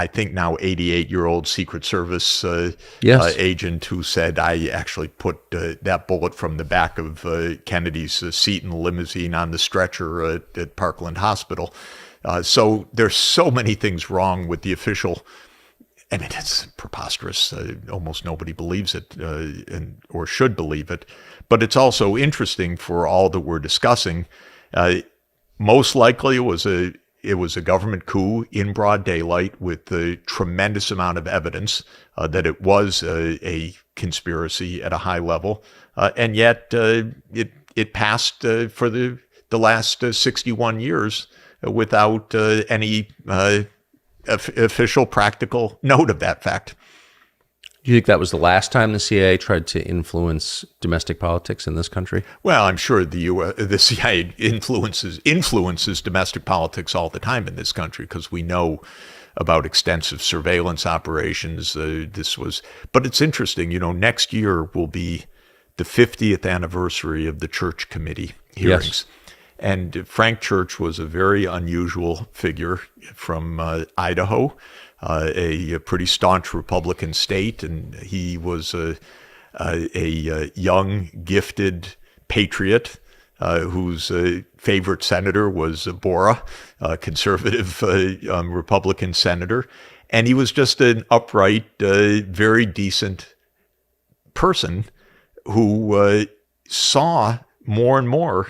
think now 88-year-old Secret Service agent who said, I actually put that bullet from the back of Kennedy's seat in the limousine on the stretcher at Parkland Hospital. So there's so many things wrong with the official. I mean, it's preposterous. Almost nobody believes it or should believe it. But it's also interesting for all that we're discussing. Most likely it was a government coup in broad daylight with a tremendous amount of evidence that it was a conspiracy at a high level. And yet it passed for the last 61 years without any official practical note of that fact. Do you think that was the last time the CIA tried to influence domestic politics in this country? Well, I'm sure the CIA influences domestic politics all the time in this country because we know about extensive surveillance operations. But it's interesting, next year will be the 50th anniversary of the Church Committee hearings. Yes. And Frank Church was a very unusual figure from Idaho, a pretty staunch Republican state, and he was a young, gifted patriot whose favorite senator was Bora, a conservative Republican senator. And he was just an upright, very decent person who saw more and more,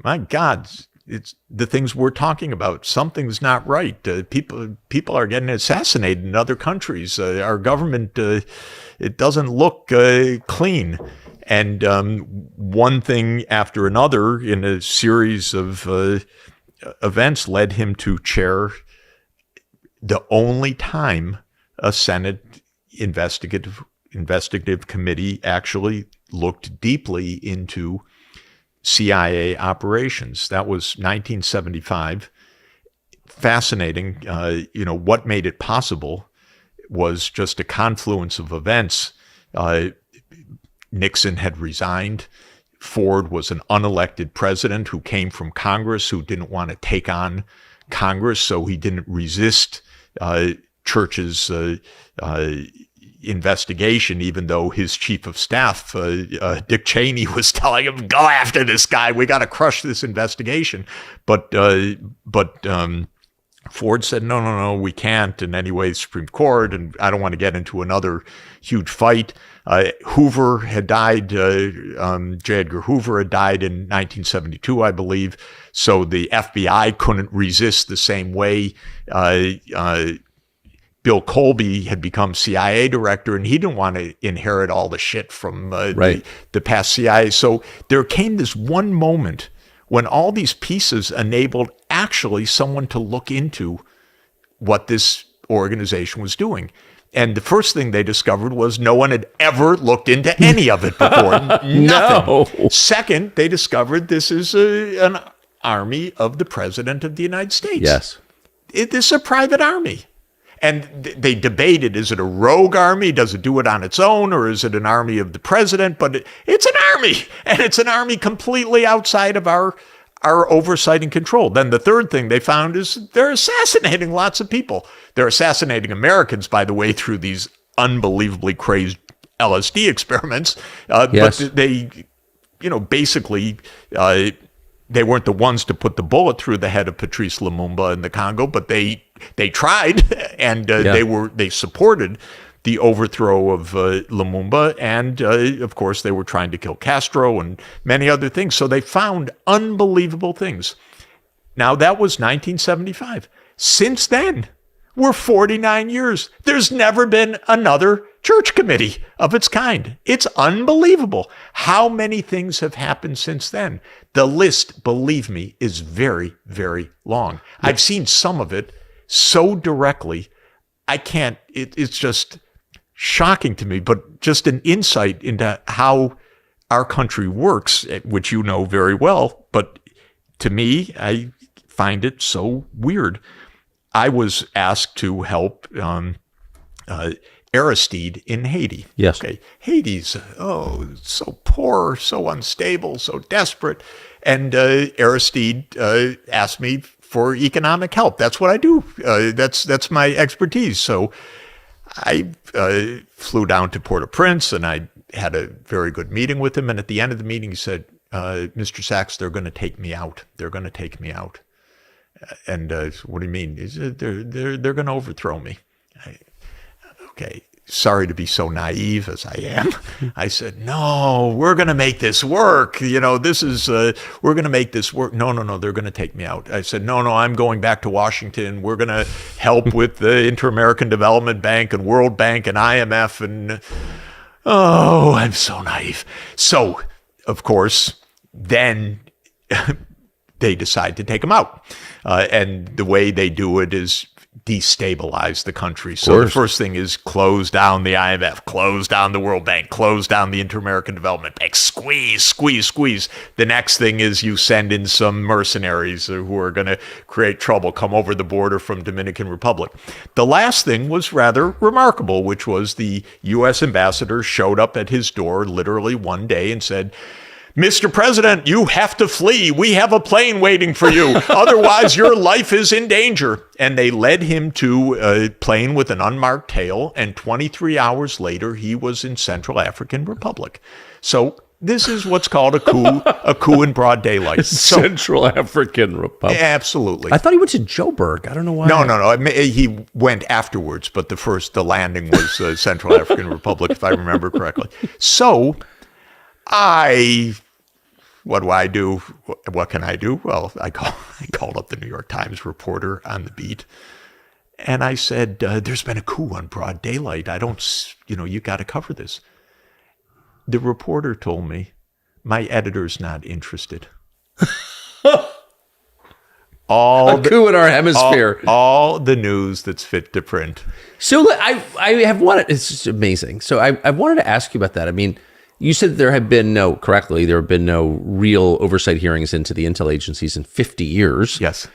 my God, it's the things we're talking about. Something's not right. People are getting assassinated in other countries. Our government, it doesn't look clean. And one thing after another in a series of events led him to chair the only time a Senate investigative committee actually looked deeply into CIA operations. That was 1975. Fascinating. What made it possible was just a confluence of events. Nixon had resigned. Ford was an unelected president who came from Congress, who didn't want to take on Congress, so he didn't resist Church's investigation, even though his chief of staff, Dick Cheney, was telling him, go after this guy. We got to crush this investigation. But Ford said, no, we can't. And anyway, Supreme Court, and I don't want to get into another huge fight. Hoover had died. J. Edgar Hoover had died in 1972, I believe. So the FBI couldn't resist the same way. Bill Colby had become CIA director, and he didn't want to inherit all the shit from the past CIA. So there came this one moment when all these pieces enabled actually someone to look into what this organization was doing. And the first thing they discovered was no one had ever looked into any of it before. Nothing. No. Second, they discovered this is an army of the President of the United States. Yes. This is a private army. And they debated, is it a rogue army? Does it do it on its own? Or is it an army of the president? But it's an army. And it's an army completely outside of our oversight and control. Then the third thing they found is they're assassinating lots of people. They're assassinating Americans, by the way, through these unbelievably crazed LSD experiments. Yes. But they, basically... they weren't the ones to put the bullet through the head of Patrice Lumumba in the Congo, but they tried, and they supported the overthrow of Lumumba, and of course they were trying to kill Castro and many other things. So they found unbelievable things. Now that was 1975. Since then, we're 49 years. There's never been another Church Committee of its kind. It's unbelievable how many things have happened since then. The list, believe me, is very, very long. I've seen some of it so directly, I can't, it's just shocking to me, but just an insight into how our country works, which you know very well. But to me, I find it so weird. I was asked to help Aristide in Haiti. Yes. Okay. Haiti's, so poor, so unstable, so desperate. And Aristide asked me for economic help. That's what I do. That's my expertise. So I flew down to Port-au-Prince, and I had a very good meeting with him. And at the end of the meeting, he said, Mr. Sachs, they're going to take me out. They're going to take me out. And what do you mean? He said, they're going to overthrow me. Okay. Sorry to be so naive as I am. I said, no, we're going to make this work. We're going to make this work. No, they're going to take me out. I said, no, I'm going back to Washington. We're going to help with the Inter-American Development Bank and World Bank and IMF. And, oh, I'm so naive. So, of course, then they decide to take him out. And the way they do it is destabilize the country. So the first thing is close down the IMF, close down the World Bank, close down the Inter-American Development Bank, squeeze. The next thing is you send in some mercenaries who are going to create trouble, come over the border from Dominican Republic. The last thing was rather remarkable, which was the U.S. ambassador showed up at his door literally one day and said, Mr. President, you have to flee. We have a plane waiting for you. Otherwise, your life is in danger. And they led him to a plane with an unmarked tail. And 23 hours later, he was in Central African Republic. So this is what's called a coup in broad daylight. Central African Republic. Absolutely. I thought he went to Joburg. I don't know why. No. He went afterwards, but the landing was Central African Republic, if I remember correctly. So what do I do? What can I do? Well, I called up the New York Times reporter on the beat, and I said, there's been a coup on broad daylight. You got to cover this. The reporter told me, my editor's not interested. A coup in our hemisphere. All the news that's fit to print. So I have wanted, it's just amazing. So I wanted to ask you about that. I mean, you said there have been no real oversight hearings into the intel agencies in 50 years. Yes.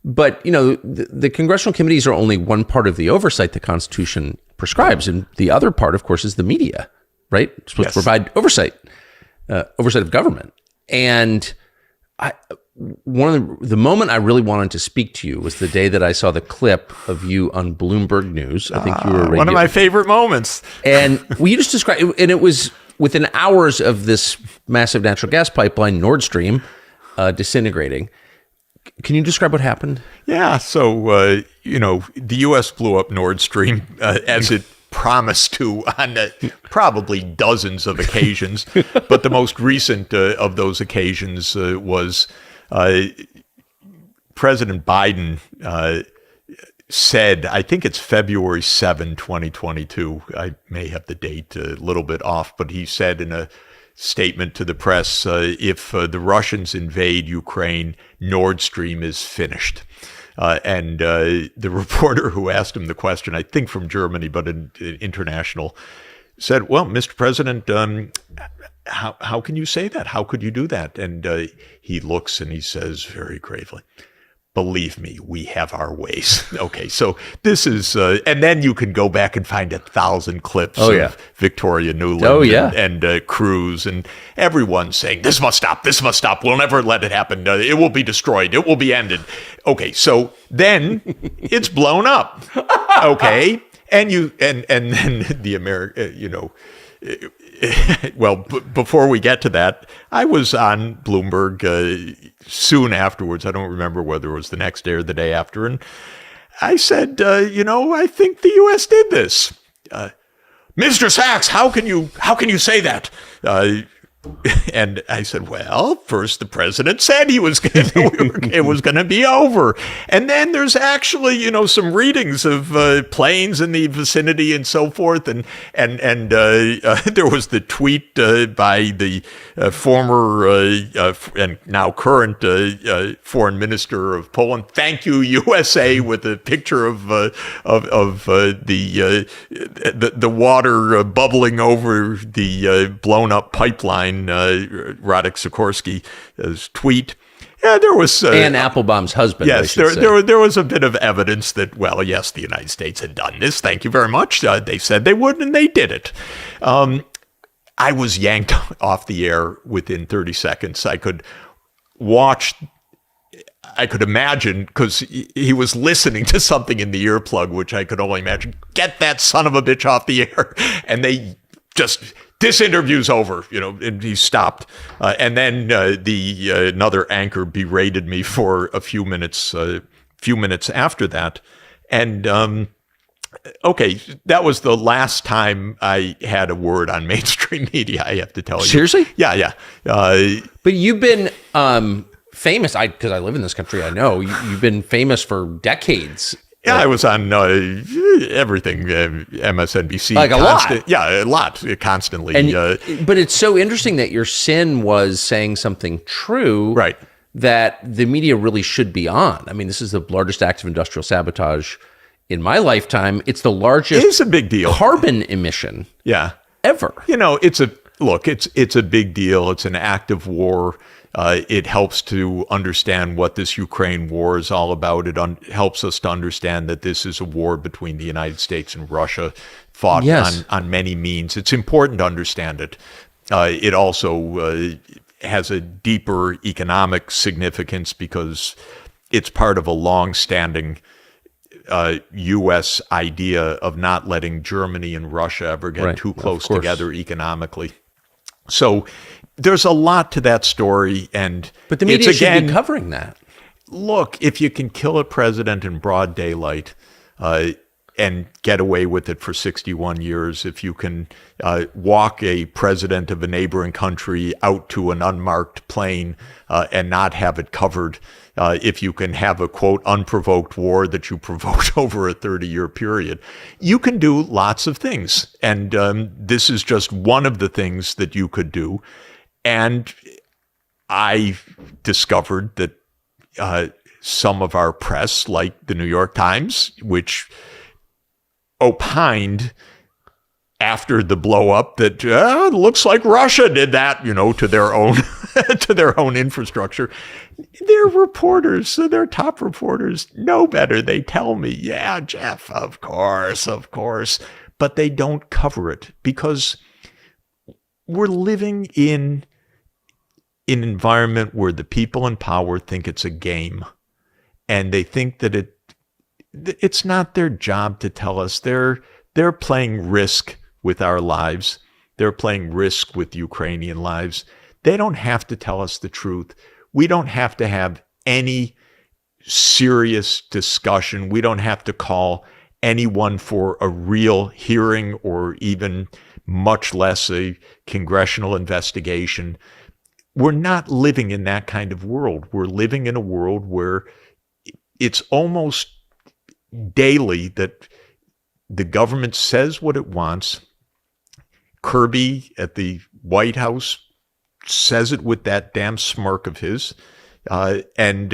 But, the congressional committees are only one part of the oversight the Constitution prescribes. And the other part, of course, is the media, right? It's supposed to provide oversight of government. And the moment I really wanted to speak to you was the day that I saw the clip of you on Bloomberg News. I think you were one of my favorite moments. And you just described, and it was within hours of this massive natural gas pipeline, Nord Stream, disintegrating. Can you describe what happened? Yeah. So, the U.S. blew up Nord Stream as it promised to on probably dozens of occasions. But the most recent of those occasions was President Biden said, I think it's February 7, 2022. I may have the date a little bit off, but he said in a statement to the press, if the Russians invade Ukraine, Nord Stream is finished. And the reporter who asked him the question, I think from Germany, but international, said, well, Mr. President, how can you say that? How could you do that? And he looks and he says very gravely, believe me, we have our ways. Okay, so this is, and then you can go back and find 1,000 clips of Victoria Nuland and Cruz and everyone saying, this must stop, we'll never let it happen, it will be destroyed, it will be ended. Okay, so then it's blown up. Okay, and then the American, well, before we get to that, I was on Bloomberg soon afterwards. I don't remember whether it was the next day or the day after. And I said, I think the U.S. did this. Mr. Sachs, how can you say that? And I said, well, first the president said it was going to be over. And then there's actually, some readings of planes in the vicinity and so forth. And there was the tweet by the former and now current foreign minister of Poland. Thank you, USA, with a picture of the water bubbling over the blown up pipeline. Radek Sikorski's tweet. Yeah, there was Anne Applebaum's husband. Yes, there was a bit of evidence that, well, yes, the United States had done this. Thank you very much. They said they would, and they did it. I was yanked off the air within 30 seconds. I could imagine, because he was listening to something in the earplug, which I could only imagine. Get that son of a bitch off the air, and they just this interview's over, and he stopped. And then another anchor berated me for a few minutes after that. And okay, that was the last time I had a word on mainstream media, I have to tell you. Seriously? Yeah. But you've been famous, because I live in this country, I know. You've been famous for decades. Yeah, I was on everything, MSNBC. Like a lot. Yeah, a lot, constantly. But it's so interesting that your sin was saying something true, right, that the media really should be on. I mean, this is the largest act of industrial sabotage in my lifetime. It's the largest It's a big deal. Carbon emission ever. It's a big deal. It's an act of war. It helps to understand what this Ukraine war is all about. It helps us to understand that this is a war between the United States and Russia, fought on many means. It's important to understand it. It also has a deeper economic significance because it's part of a long-standing U.S. idea of not letting Germany and Russia ever get too close together economically. So there's a lot to that story, but the media should be covering that. Look, if you can kill a president in broad daylight and get away with it for 61 years, if you can walk a president of a neighboring country out to an unmarked plane and not have it covered, if you can have a, quote, unprovoked war that you provoked over a 30-year period, you can do lots of things. And this is just one of the things that you could do. And I discovered that some of our press, like the New York Times, which opined after the blow up that it looks like Russia did that, to their own to their own infrastructure. Their reporters, their top reporters know better. They tell me, yeah, Jeff, of course, but they don't cover it because we're living in an environment where the people in power think it's a game, and they think that it's not their job to tell us. They're playing Risk with our lives. They're playing Risk with Ukrainian lives. They don't have to tell us the truth. We don't have to have any serious discussion. We don't have to call anyone for a real hearing or even much less a congressional investigation. We're not living in that kind of world. We're living in a world where it's almost daily that the government says what it wants. Kirby at the White House says it with that damn smirk of his. And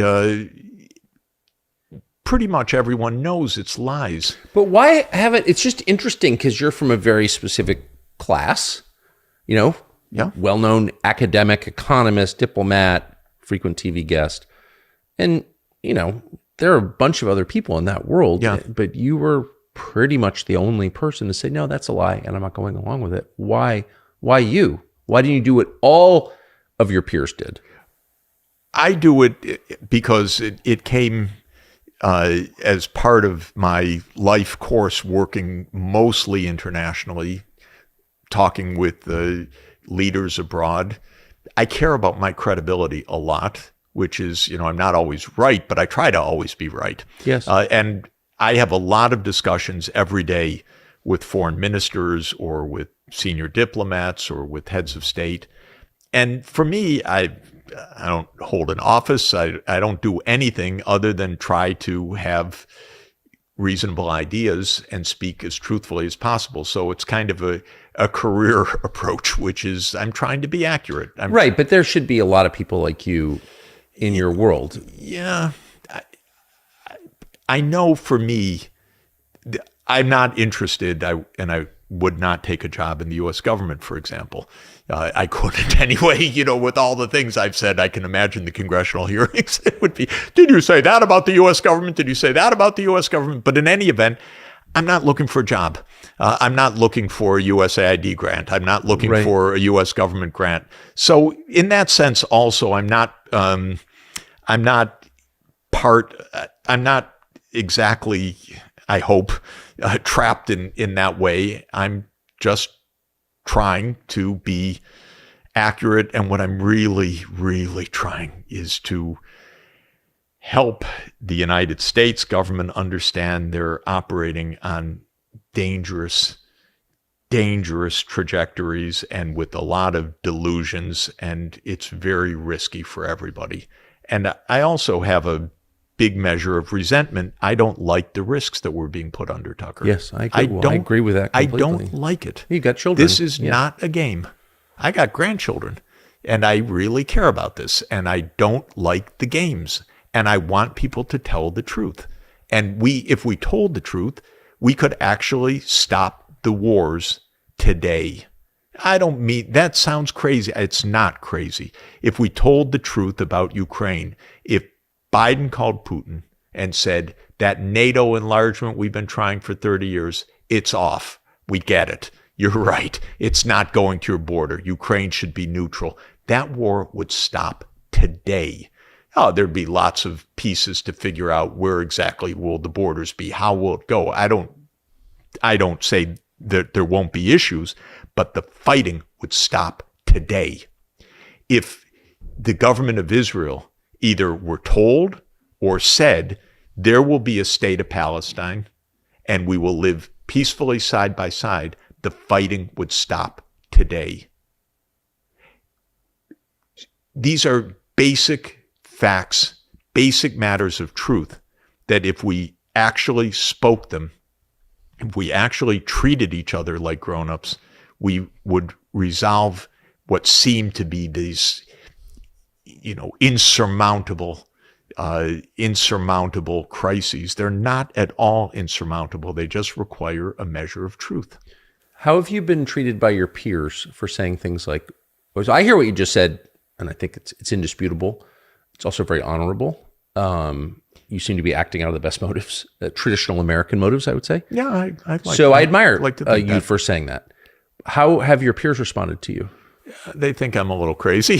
pretty much everyone knows it's lies. But why haven't, it's just interesting because you're from a very specific class, well-known academic, economist, diplomat, frequent TV guest. And, there are a bunch of other people in that world, but you were pretty much the only person to say, no, that's a lie, and I'm not going along with it. Why you? Why didn't you do what all of your peers did? I do it because it came as part of my life course, working mostly internationally, talking with leaders abroad. I care about my credibility a lot, which is, I'm not always right, but I try to always be right. Yes. And I have a lot of discussions every day with foreign ministers or with senior diplomats or with heads of state. And for me, I don't hold an office. I don't do anything other than try to have reasonable ideas and speak as truthfully as possible. So it's kind of a career approach, which is I'm trying to be accurate. Right, but there should be a lot of people like you in your world. Yeah. I know for me, I'm not interested, and I would not take a job in the U.S. government, for example. I couldn't anyway, with all the things I've said. I can imagine the congressional hearings. It would be, did you say that about the U.S. government? Did you say that about the U.S. government? But in any event, I'm not looking for a job. I'm not looking for a USAID grant. I'm not looking for a U.S. government grant. So in that sense, also, I'm not exactly, I hope, trapped in that way. I'm just trying to be accurate. And what I'm really, really trying is to help the United States government understand they're operating on dangerous trajectories and with a lot of delusions, and it's very risky for everybody. And I also have a big measure of resentment. I don't like the risks that we're being put under, Tucker. Yes, I agree. I agree with that completely. I don't like it. You got children. This is not a game. I got grandchildren, and I really care about this, and I don't like the games, and I want people to tell the truth. And if we told the truth, we could actually stop the wars today. I don't mean, that sounds crazy. It's not crazy. If we told the truth about Ukraine, if Biden called Putin and said that NATO enlargement we've been trying for 30 years, it's off. We get it. You're right. It's not going to your border. Ukraine should be neutral. That war would stop today. Oh, there'd be lots of pieces to figure out where exactly will the borders be. How will it go? I don't say that there won't be issues, but the fighting would stop today. If the government of Israel either were told or said, there will be a state of Palestine and we will live peacefully side by side, the fighting would stop today. These are basic facts, basic matters of truth that if we actually spoke them, if we actually treated each other like grown-ups, we would resolve what seem to be these, insurmountable crises. They're not at all insurmountable. They just require a measure of truth. How have you been treated by your peers for saying things like, I hear what you just said, and I think it's indisputable. It's also very honorable. You seem to be acting out of the best motives, traditional American motives, I would say. Yeah, I like so that. I admire you that. For saying that. How have your peers responded to you? They think I'm a little crazy,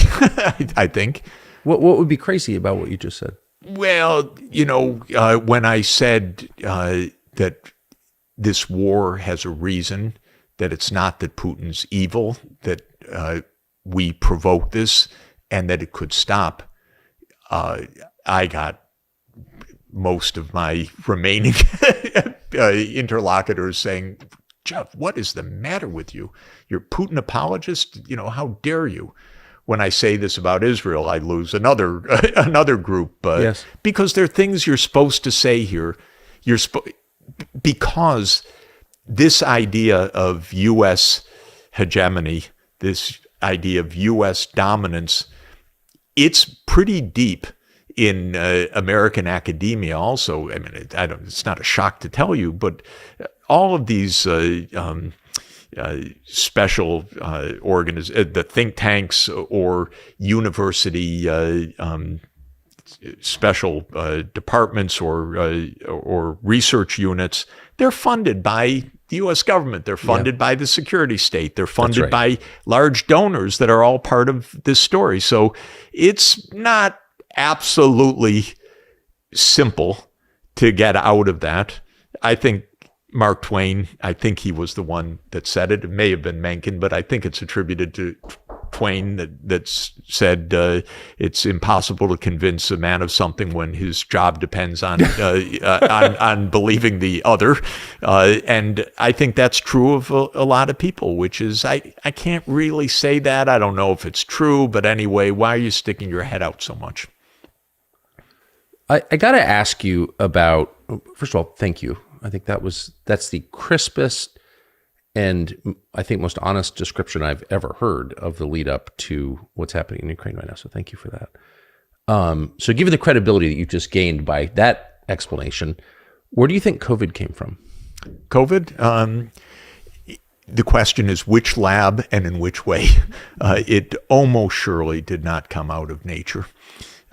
I think. What would be crazy about what you just said? Well, when I said that this war has a reason, that it's not that Putin's evil, that we provoked this, and that it could stop, I got most of my remaining interlocutors saying, Jeff, what is the matter with you? You're a Putin apologist? How dare you? When I say this about Israel, I lose another group. Yes. Because there are things you're supposed to say here. Because this idea of U.S. hegemony, this idea of U.S. dominance, it's pretty deep in American academia also. I mean, it's not a shock to tell you, but all of these special the think tanks or university special departments or research units, they're funded by the U.S. government. They're funded by the security state. They're funded by large donors that are all part of this story. So it's not absolutely simple to get out of that. I think Mark Twain, I think he was the one that said it. It may have been Mencken, but I think it's attributed to Twain that said it's impossible to convince a man of something when his job depends on on believing the other. And I think that's true of a lot of people, which is I can't really say that. I don't know if it's true, but anyway, why are you sticking your head out so much? I got to ask you about, first of all, thank you. I think that's the crispest and I think most honest description I've ever heard of the lead up to what's happening in Ukraine right now. So thank you for that. So given the credibility that you've just gained by that explanation, where do you think COVID came from? COVID? The question is which lab and in which way. It almost surely did not come out of nature.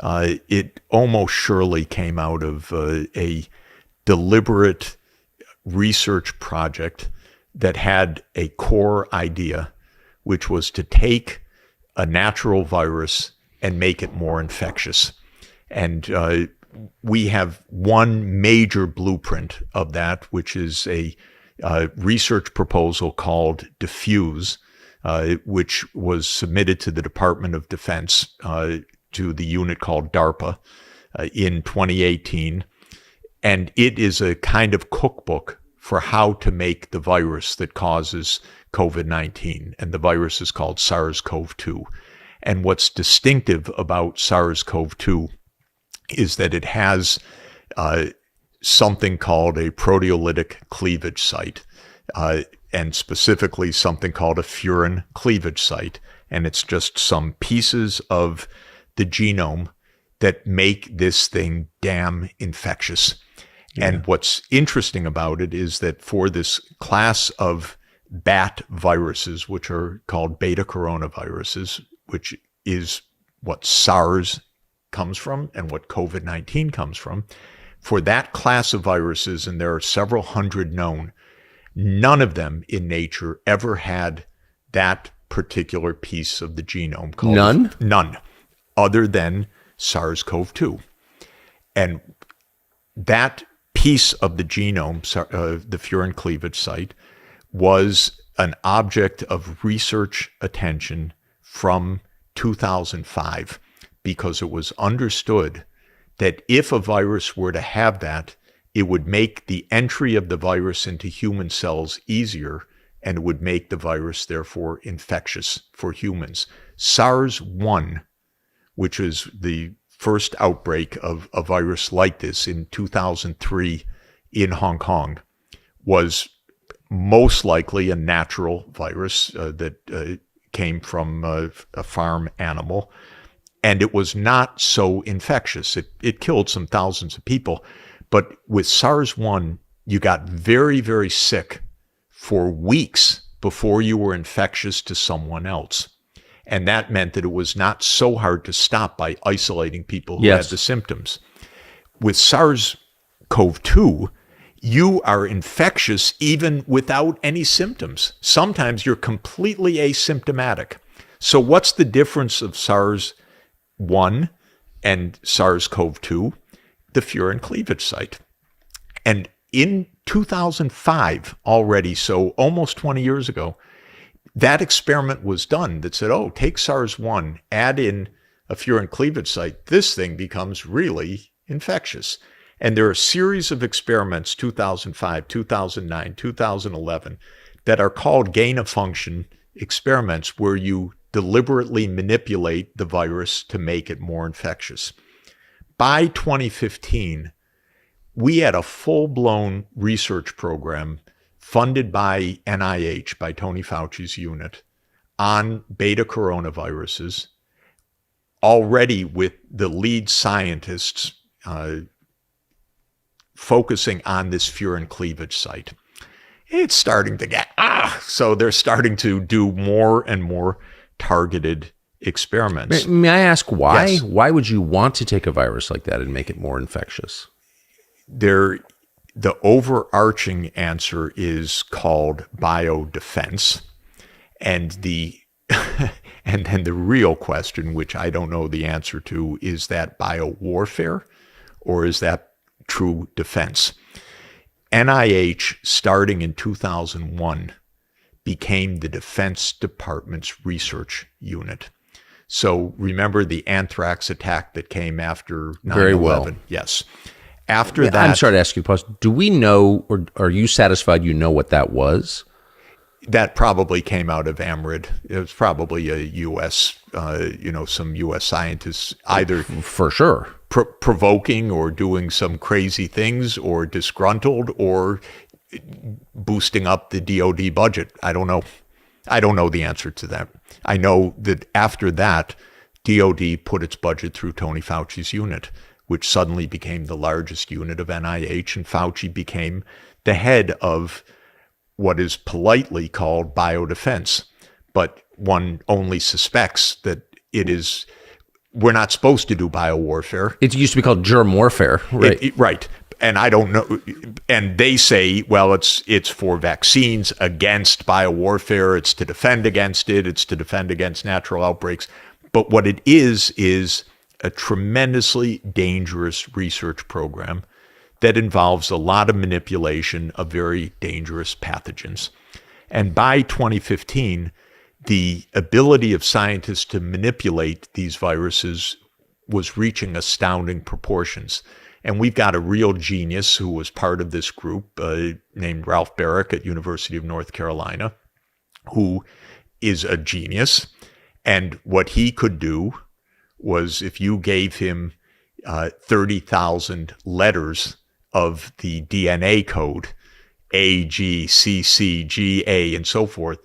It almost surely came out of a deliberate research project that had a core idea, which was to take a natural virus and make it more infectious. And we have one major blueprint of that, which is a research proposal called Diffuse, which was submitted to the Department of Defense, to the unit called DARPA, in 2018. And it is a kind of cookbook for how to make the virus that causes COVID-19. And the virus is called SARS-CoV-2. And what's distinctive about SARS-CoV-2 is that it has something called a proteolytic cleavage site, and specifically something called a furin cleavage site. And it's just some pieces of the genome that make this thing damn infectious. Yeah. And what's interesting about it is that for this class of bat viruses, which are called beta coronaviruses, which is what SARS comes from and what COVID-19 comes from, for that class of viruses, and there are several hundred known, none of them in nature ever had that particular piece of the genome called none, other than SARS-CoV-2. And that piece of the genome, the furin cleavage site, was an object of research attention from 2005, because it was understood that if a virus were to have that, it would make the entry of the virus into human cells easier, and it would make the virus, therefore, infectious for humans. SARS-1, which is the first outbreak of a virus like this in 2003 in Hong Kong, was most likely a natural virus that came from a farm animal. And it was not so infectious. It killed some thousands of people. But with SARS-1, you got very, very sick for weeks before you were infectious to someone else. And that meant that it was not so hard to stop by isolating people who had the symptoms. With SARS-CoV-2, you are infectious even without any symptoms. Sometimes you're completely asymptomatic. So what's the difference of SARS-1 and SARS-CoV-2? The furin cleavage site. And in 2005 already, so almost 20 years ago, that experiment was done that said, oh, take SARS-1, add in a furin cleavage site, this thing becomes really infectious. And there are a series of experiments, 2005, 2009, 2011, that are called gain-of-function experiments, where you deliberately manipulate the virus to make it more infectious. By 2015, we had a full-blown research program funded by NIH, by Tony Fauci's unit, on beta coronaviruses, already with the lead scientists focusing on this furin cleavage site. It's starting to get, so they're starting to do more and more targeted experiments. May I ask why? Yes. Why would you want to take a virus like that and make it more infectious? The overarching answer is called biodefense. And and then the real question, which I don't know the answer to, is that biowarfare or is that true defense? NIH, starting in 2001, became the Defense Department's research unit. So remember the anthrax attack that came after 9/11? Very well. Yes. After that... I'm sorry to ask you, pause. Do we know, or are you satisfied you know what that was? That probably came out of AMRID. It was probably a U.S., some U.S. scientists either... For sure. Provoking or doing some crazy things, or disgruntled, or boosting up the DOD budget. I don't know. I don't know the answer to that. I know that after that, DOD put its budget through Tony Fauci's unit, which suddenly became the largest unit of NIH, and Fauci became the head of what is politely called biodefense. But one only suspects that it is... We're not supposed to do biowarfare. It used to be called germ warfare, right? Right. And I don't know. And they say, well, it's for vaccines against biowarfare. It's to defend against it. It's to defend against natural outbreaks. But what it is a tremendously dangerous research program that involves a lot of manipulation of very dangerous pathogens. And by 2015, the ability of scientists to manipulate these viruses was reaching astounding proportions. And we've got a real genius who was part of this group named Ralph Barrick at University of North Carolina, who is a genius. And what he could do was, if you gave him 30,000 letters of the DNA code, A, G, C, C, G, A, and so forth,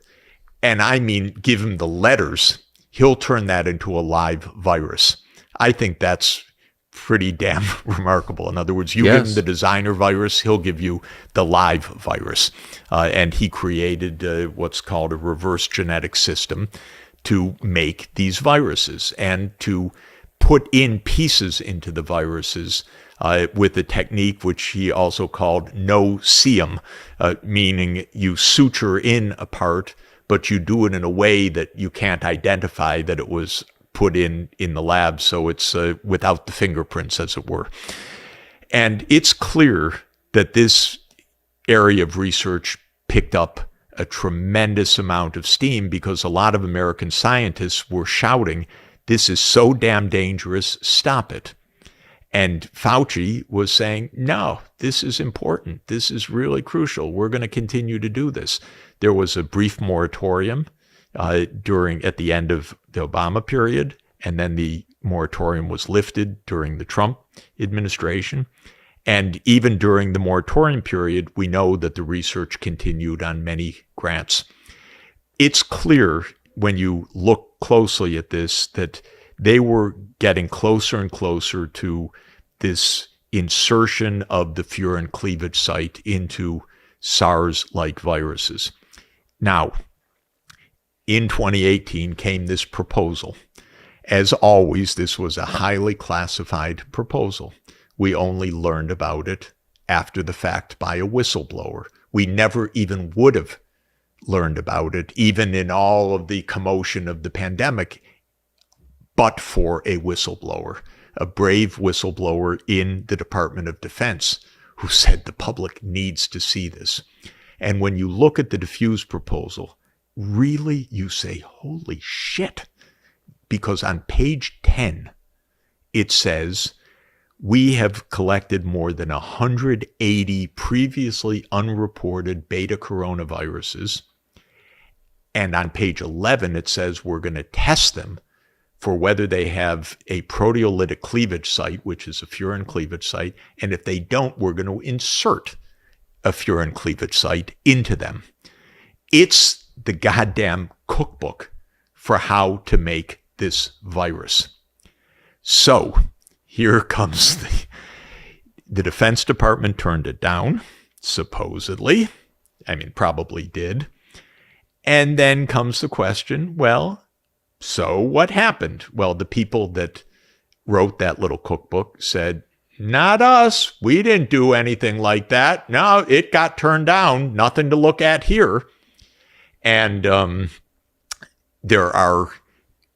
and I mean give him the letters, he'll turn that into a live virus. I think that's pretty damn remarkable. In other words, you give him the designer virus, he'll give you the live virus. And he created what's called a reverse genetic system to make these viruses and to put in pieces into the viruses with a technique which he also called no-seum, meaning you suture in a part, but you do it in a way that you can't identify that it was put in the lab, so it's without the fingerprints, as it were. And it's clear that this area of research picked up a tremendous amount of steam because a lot of American scientists were shouting, "This is so damn dangerous, stop it." And Fauci was saying, no, this is important. This is really crucial. We're going to continue to do this. There was a brief moratorium at the end of the Obama period, and then the moratorium was lifted during the Trump administration. And even during the moratorium period, we know that the research continued on many grants. It's clear when you look closely at this that they were getting closer and closer to this insertion of the furin cleavage site into SARS-like viruses. Now, in 2018 came this proposal. As always, this was a highly classified proposal. We only learned about it after the fact by a whistleblower. We never even would have learned about it, even in all of the commotion of the pandemic, but for a whistleblower, a brave whistleblower in the Department of Defense who said the public needs to see this. And when you look at the diffuse proposal, really you say, holy shit, because on page 10, it says, we have collected more than 180 previously unreported beta coronaviruses. And on page 11, it says we're going to test them for whether they have a proteolytic cleavage site, which is a furin cleavage site. And if they don't, we're going to insert a furin cleavage site into them. It's the goddamn cookbook for how to make this virus. So here comes the Defense Department turned it down, supposedly. I mean, probably did. And then comes the question, well, so what happened? Well, the people that wrote that little cookbook said, not us. We didn't do anything like that. No, it got turned down. Nothing to look at here. And there are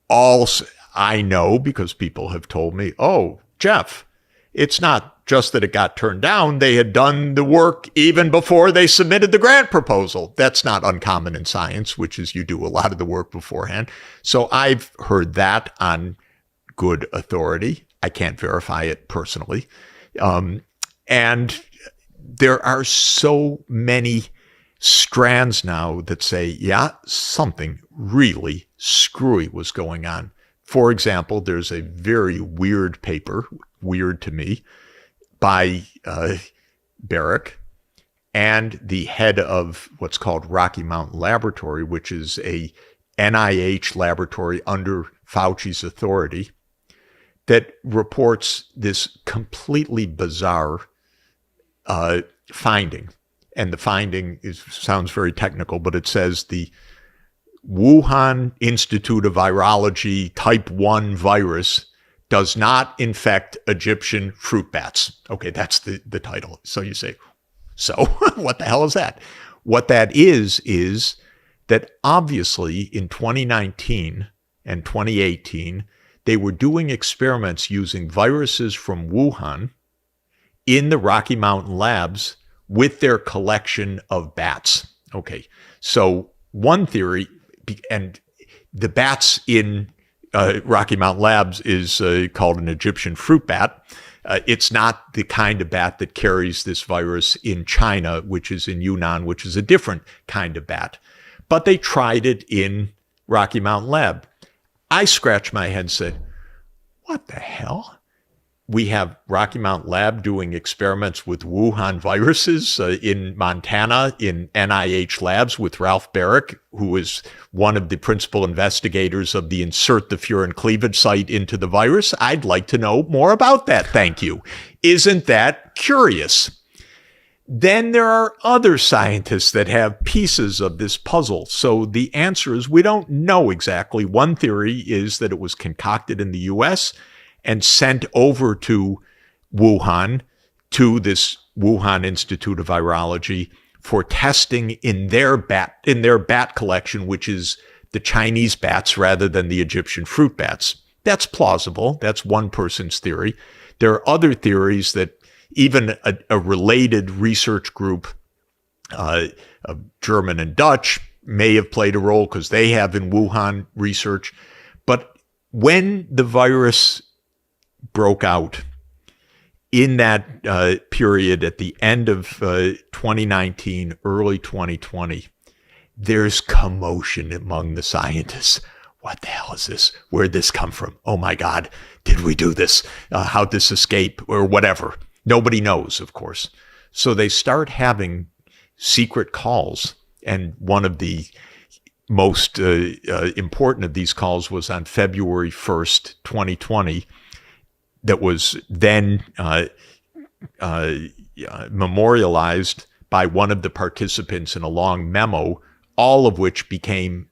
I know because people have told me, oh, Jeff, it's not just that it got turned down. They had done the work even before they submitted the grant proposal. That's not uncommon in science, which is you do a lot of the work beforehand. So I've heard that on good authority. I can't verify it personally. And there are so many strands now that say, yeah, something really screwy was going on. For example, there's a very weird paper, weird to me, by Barrick and the head of what's called Rocky Mountain Laboratory, which is a NIH laboratory under Fauci's authority, that reports this completely bizarre finding. And the finding sounds very technical, but it says the Wuhan Institute of Virology type 1 virus does not infect Egyptian fruit bats. Okay, that's the title. So you say, so what the hell is that? What that is that obviously in 2019 and 2018, they were doing experiments using viruses from Wuhan in the Rocky Mountain labs with their collection of bats. Okay, so one theory, and the bats in Rocky Mountain Labs is called an Egyptian fruit bat. It's not the kind of bat that carries this virus in China, which is in Yunnan, which is a different kind of bat. But they tried it in Rocky Mountain Lab. I scratched my head and said, what the hell? We have Rocky Mountain Lab doing experiments with Wuhan viruses in Montana in NIH labs with Ralph Barrick, who is one of the principal investigators of the insert the furin cleavage site into the virus. I'd like to know more about that. Thank you. Isn't that curious? Then there are other scientists that have pieces of this puzzle. So the answer is we don't know exactly. One theory is that it was concocted in the US and sent over to Wuhan, to this Wuhan Institute of Virology, for testing in their bat collection, which is the Chinese bats rather than the Egyptian fruit bats. That's plausible. That's one person's theory. There are other theories that even a related research group of German and Dutch may have played a role because they have in Wuhan research. But when the virus broke out in that period at the end of 2019, early 2020, there's commotion among the scientists. What the hell is this? Where'd this come from? Oh my God, did we do this? How'd this escape? Or whatever. Nobody knows, of course. So they start having secret calls. And one of the most important of these calls was on February 1st, 2020. That was then memorialized by one of the participants in a long memo, all of which became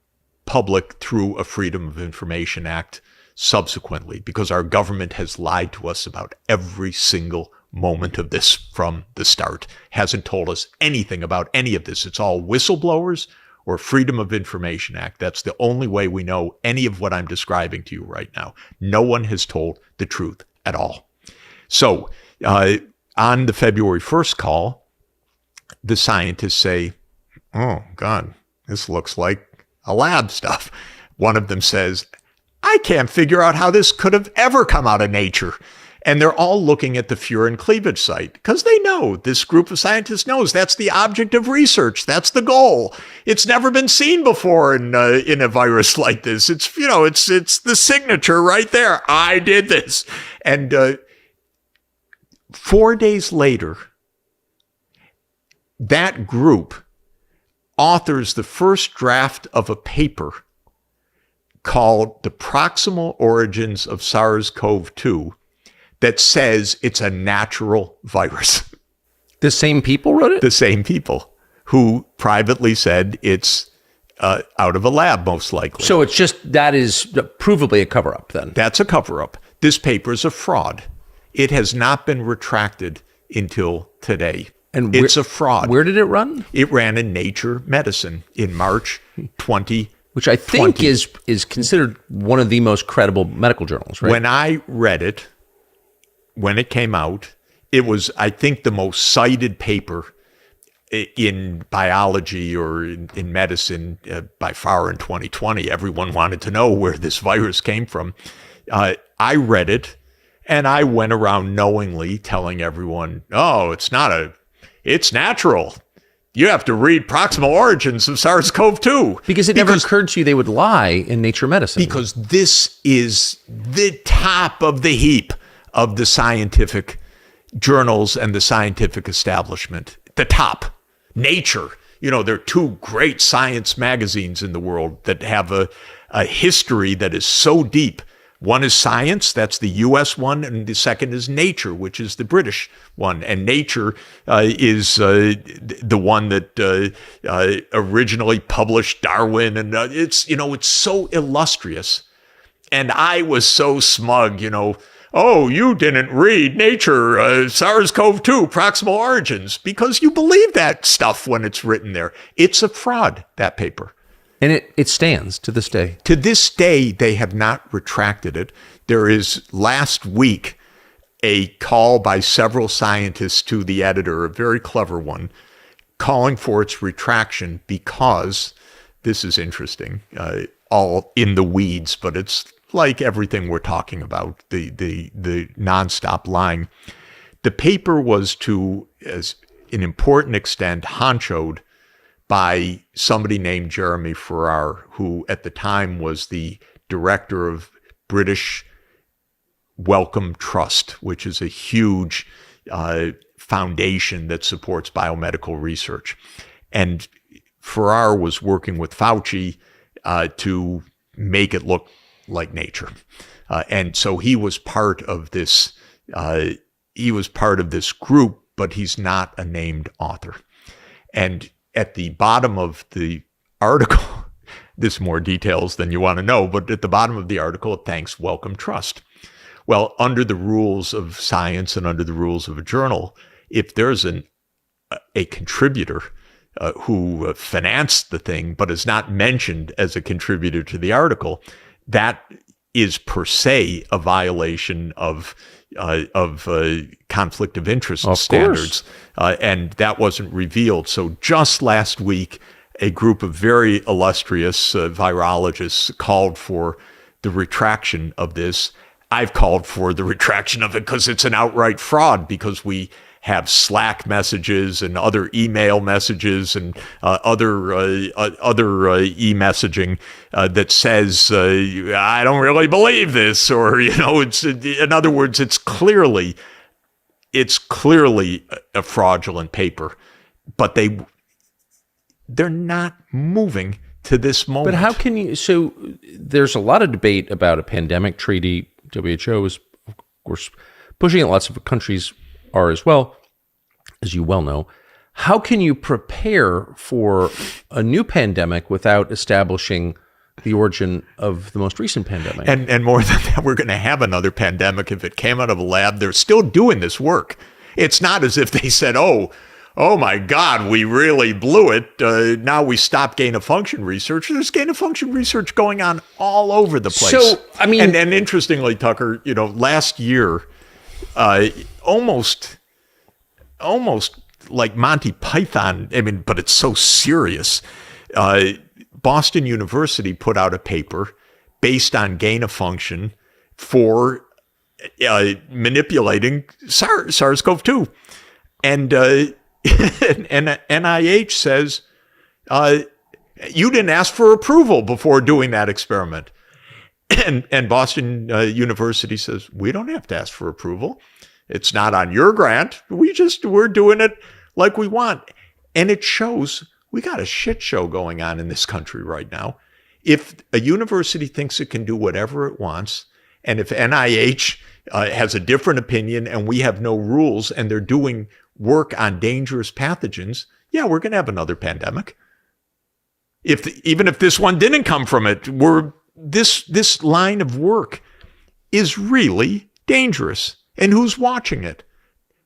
public through a Freedom of Information Act subsequently, because our government has lied to us about every single moment of this from the start, hasn't told us anything about any of this. It's all whistleblowers or Freedom of Information Act. That's the only way we know any of what I'm describing to you right now. No one has told the truth at all. So on the February 1st call, the scientists say, oh God, this looks like a lab stuff. One of them says, I can't figure out how this could have ever come out of nature. And they're all looking at the furin cleavage site because they know, this group of scientists knows that's the object of research. That's the goal. It's never been seen before in a virus like this. It's the signature right there. I did this. And 4 days later, that group authors the first draft of a paper called The Proximal Origins of SARS-CoV-2 that says it's a natural virus. The same people wrote it? The same people who privately said it's out of a lab, most likely. So it's just, that is provably a cover-up then? That's a cover-up. This paper is a fraud. It has not been retracted until today. And it's a fraud. Where did it run? It ran in Nature Medicine in March 2020. Which I think is considered one of the most credible medical journals, right? When I read it, when it came out, it was, I think, the most cited paper in biology or in medicine by far in 2020. Everyone wanted to know where this virus came from. I read it, and I went around knowingly telling everyone, oh, it's natural. You have to read Proximal Origins of SARS-CoV-2. Because it never occurred to you they would lie in Nature Medicine. Because this is the top of the heap of the scientific journals and the scientific establishment. The top. Nature. You know, there are two great science magazines in the world that have a history that is so deep. One is Science, that's the US one, and the second is Nature, which is the British one. And Nature is the one that originally published Darwin, and it's so illustrious. And I was so smug, oh, you didn't read Nature, SARS-CoV-2, Proximal Origins, because you believe that stuff when it's written there. It's a fraud, that paper. And it stands to this day. To this day, they have not retracted it. There is last week a call by several scientists to the editor, a very clever one, calling for its retraction because, this is interesting, all in the weeds, but it's like everything we're talking about, the nonstop lying. The paper was to, as an important extent, honchoed by somebody named Jeremy Farrar, who at the time was the director of British Wellcome Trust, which is a huge foundation that supports biomedical research. And Farrar was working with Fauci to make it look like nature. And so he was part of this, group, but he's not a named author. And at the bottom of the article, this more details than you want to know, but at the bottom of the article, it thanks Wellcome Trust. Well, under the rules of science and under the rules of a journal, if there's a contributor who financed the thing but is not mentioned as a contributor to the article, that is per se a violation of conflict of interest standards, and that wasn't revealed. So just last week, a group of very illustrious virologists called for the retraction of this. I've called for the retraction of it because it's an outright fraud, because we have Slack messages and other email messages and other e-messaging that says, I don't really believe this, or, it's, in other words, it's clearly a fraudulent paper, but they're not moving to this moment. But how can you, so there's a lot of debate about a pandemic treaty. WHO is, of course, pushing it. Lots of countries are as well, as you well know. How can you prepare for a new pandemic without establishing the origin of the most recent pandemic? And more than that, we're going to have another pandemic. If it came out of a lab, they're still doing this work. It's not as if they said, oh my God, we really blew it. Now we stop gain-of-function research. There's gain-of-function research going on all over the place. So, I mean... And interestingly, Tucker, last year, almost like Monty Python, but it's so serious. Boston University put out a paper based on gain-of-function for manipulating SARS-CoV-2. And NIH says, you didn't ask for approval before doing that experiment. And Boston University says, we don't have to ask for approval. It's not on your grant. We're doing it like we want. And it shows we got a shit show going on in this country right now. If a university thinks it can do whatever it wants, and if NIH has a different opinion and we have no rules and they're doing work on dangerous pathogens, yeah, we're going to have another pandemic. Even if this one didn't come from it, this line of work is really dangerous. And who's watching it?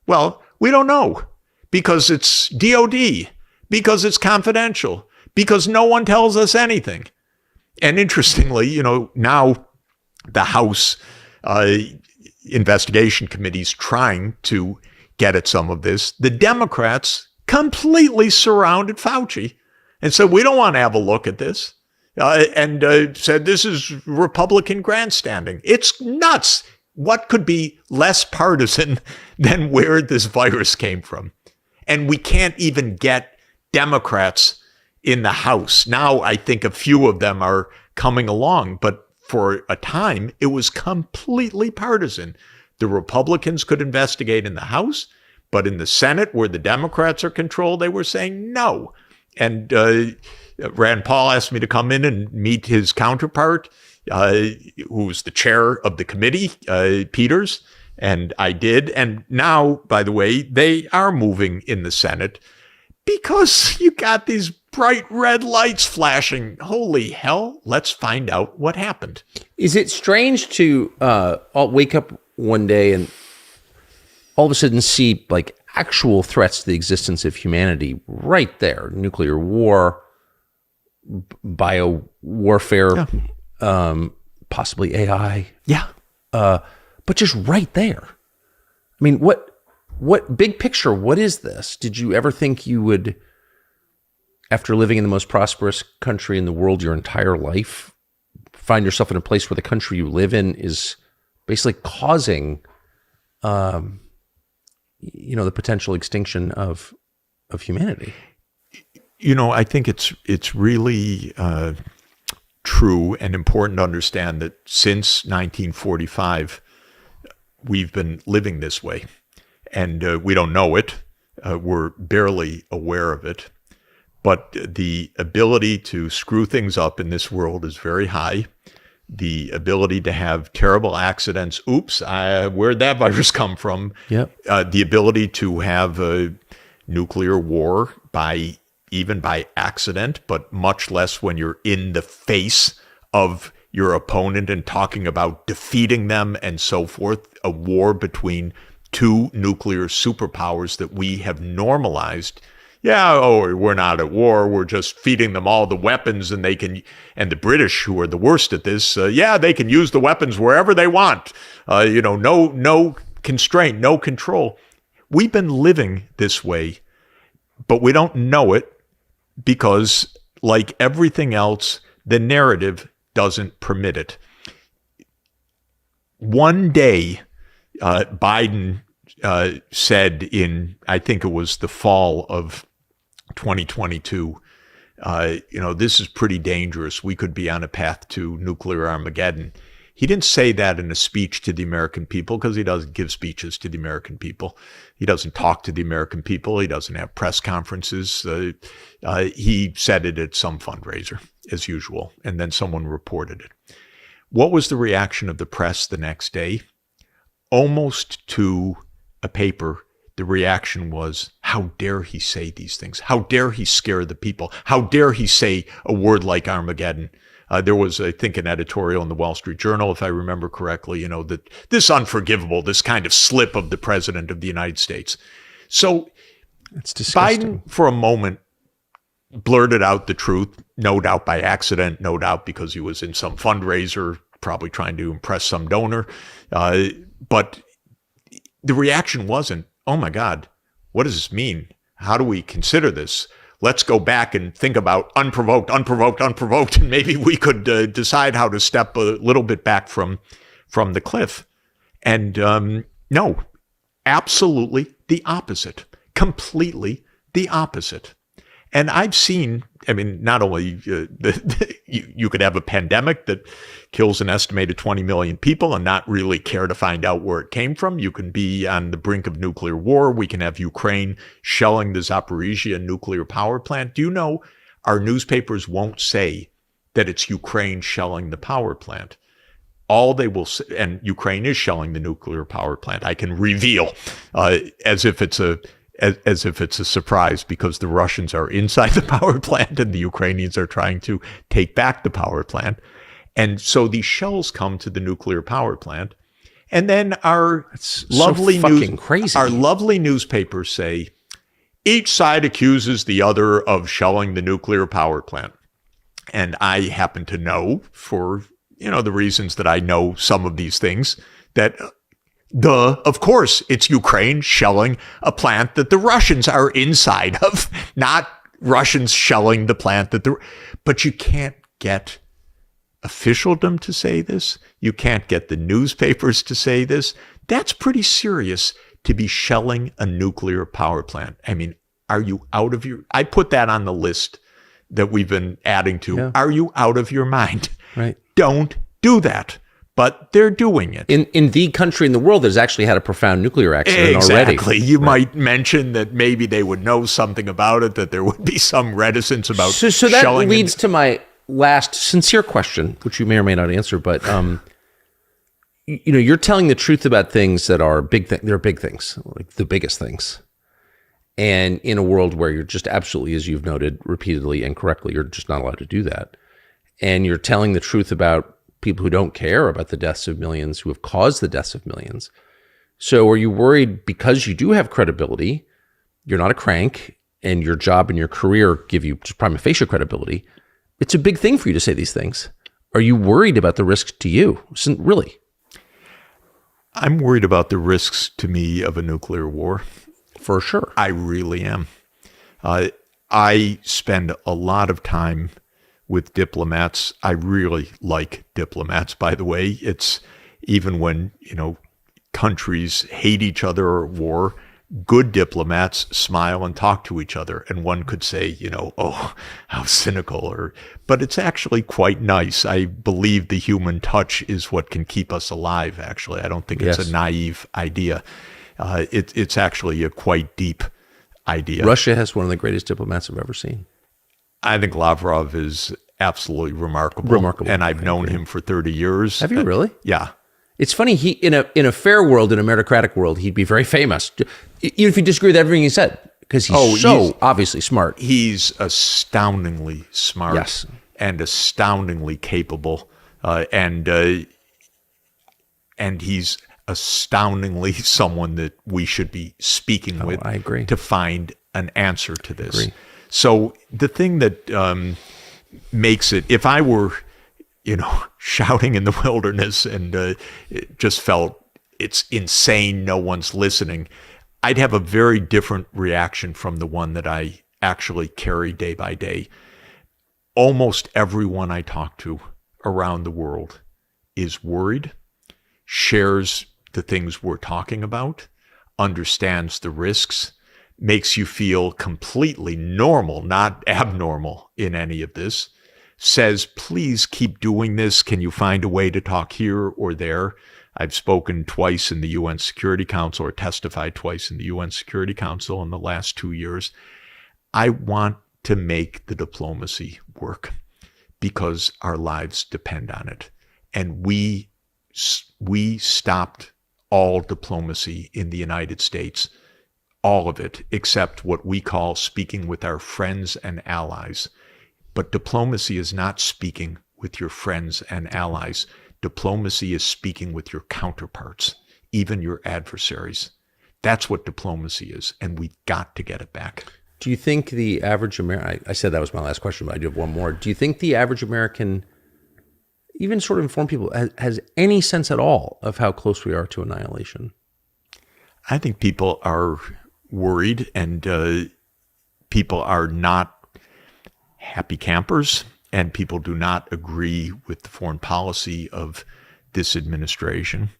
Well, we don't know, because it's DOD, because it's confidential, because no one tells us anything. And interestingly, now the House investigation committee is trying to get at some of this. The Democrats completely surrounded Fauci and said, we don't want to have a look at this, and said this is Republican grandstanding. It's nuts. What could be less partisan than where this virus came from? And we can't even get Democrats in the House. Now I think a few of them are coming along, but for a time it was completely partisan. The Republicans could investigate in the House, but in the Senate, where the Democrats are controlled, they were saying no. And Rand Paul asked me to come in and meet his counterpart, who's the chair of the committee, Peters, and I did. And now, by the way, they are moving in the Senate because you got these bright red lights flashing. Holy hell, let's find out what happened. Is it strange to wake up one day and all of a sudden see like actual threats to the existence of humanity right there? Nuclear war, bio warfare, possibly AI. Yeah. But just right there. I mean, what big picture, what is this? Did you ever think you would, after living in the most prosperous country in the world your entire life, find yourself in a place where the country you live in is basically causing, the potential extinction of humanity. I think it's really true and important to understand that since 1945, we've been living this way, and we don't know it. We're barely aware of it. But the ability to screw things up in this world is very high. The ability to have terrible accidents. Oops, where'd that virus come from? Yep. The ability to have a nuclear war even by accident, but much less when you're in the face of your opponent and talking about defeating them and so forth. A war between two nuclear superpowers that we have normalized. We're not at war. We're just feeding them all the weapons, and and the British, who are the worst at this, they can use the weapons wherever they want. No constraint, no control. We've been living this way, but we don't know it because, like everything else, the narrative doesn't permit it. One day, Biden said in, I think it was the fall of 2022, this is pretty dangerous. We could be on a path to nuclear Armageddon. He didn't say that in a speech to the American people because he doesn't give speeches to the American people. He doesn't talk to the American people. He doesn't have press conferences. He said it at some fundraiser, as usual, and then someone reported it. What was the reaction of the press the next day? Almost to a paper, the reaction was, how dare he say these things? How dare he scare the people? How dare he say a word like Armageddon? There was, I think, an editorial in the Wall Street Journal, if I remember correctly, that this unforgivable, this kind of slip of the president of the United States. So it's disgusting. Biden, for a moment, blurted out the truth, no doubt by accident, no doubt because he was in some fundraiser, probably trying to impress some donor. But the reaction wasn't, oh my God, what does this mean? How do we consider this? Let's go back and think about unprovoked, and maybe we could decide how to step a little bit back from the cliff. And no, absolutely the opposite, completely the opposite. And I've seen, not only you could have a pandemic that kills an estimated 20 million people and not really care to find out where it came from. You can be on the brink of nuclear war. We can have Ukraine shelling the Zaporizhia nuclear power plant. Do you know our newspapers won't say that it's Ukraine shelling the power plant? All they will say, and Ukraine is shelling the nuclear power plant, I can reveal as if it's a surprise, because the Russians are inside the power plant and the Ukrainians are trying to take back the power plant. And so these shells come to the nuclear power plant. And then our lovely newspapers say, each side accuses the other of shelling the nuclear power plant. And I happen to know, for the reasons that I know some of these things, that of course, it's Ukraine shelling a plant that the Russians are inside of, not Russians shelling the plant but you can't get officialdom to say this. You can't get the newspapers to say this. That's pretty serious to be shelling a nuclear power plant. Are you out of your, I put that on the list that we've been adding to. Yeah. Are you out of your mind? Right. Don't do that. But they're doing it. In the country in the world that has actually had a profound nuclear accident already. Exactly. You might mention that maybe they would know something about it, that there would be some reticence about so that leads to my last sincere question, which you may or may not answer, but you're telling the truth about things that are big things. They're big things, like the biggest things. And in a world where you're just absolutely, as you've noted repeatedly and correctly, you're just not allowed to do that. And you're telling the truth about people who don't care about the deaths of millions, who have caused the deaths of millions. So are you worried because you do have credibility, you're not a crank, and your job and your career give you just prima facie credibility, it's a big thing for you to say these things. Are you worried about the risk to you? Really? I'm worried about the risks to me of a nuclear war. For sure. I really am. I spend a lot of time with diplomats. I really like diplomats, by the way. It's even when, countries hate each other or at war, good diplomats smile and talk to each other. And one could say, oh, how cynical, but it's actually quite nice. I believe the human touch is what can keep us alive, actually. I don't think it's a naive idea. It's actually a quite deep idea. Russia has one of the greatest diplomats I've ever seen. I think Lavrov is absolutely remarkable. And I've known him for 30 years. Have you really? Yeah. It's funny, he in a fair world, in a meritocratic world, he'd be very famous, even if you disagree with everything he said, because he's obviously smart. He's astoundingly smart, yes, and astoundingly capable, and he's astoundingly someone that we should be speaking with. I agree. To find an answer to this. So the thing that makes it, if I were, shouting in the wilderness and it just felt it's insane, no one's listening, I'd have a very different reaction from the one that I actually carry day by day. Almost everyone I talk to around the world is worried, shares the things we're talking about, understands the risks, makes you feel completely normal, not abnormal in any of this, says, please keep doing this. Can you find a way to talk here or there? I've spoken twice in the UN Security Council, or testified twice in the UN Security Council in the last 2 years. I want to make the diplomacy work because our lives depend on it. And we stopped all diplomacy in the United States, all of it, except what we call speaking with our friends and allies. But diplomacy is not speaking with your friends and allies. Diplomacy is speaking with your counterparts, even your adversaries. That's what diplomacy is, and we've got to get it back. Do you think the average American, I said that was my last question, but I do have one more. Do you think the average American, even sort of informed people, has any sense at all of how close we are to annihilation? I think people are worried, and people are not happy campers, and people do not agree with the foreign policy of this administration.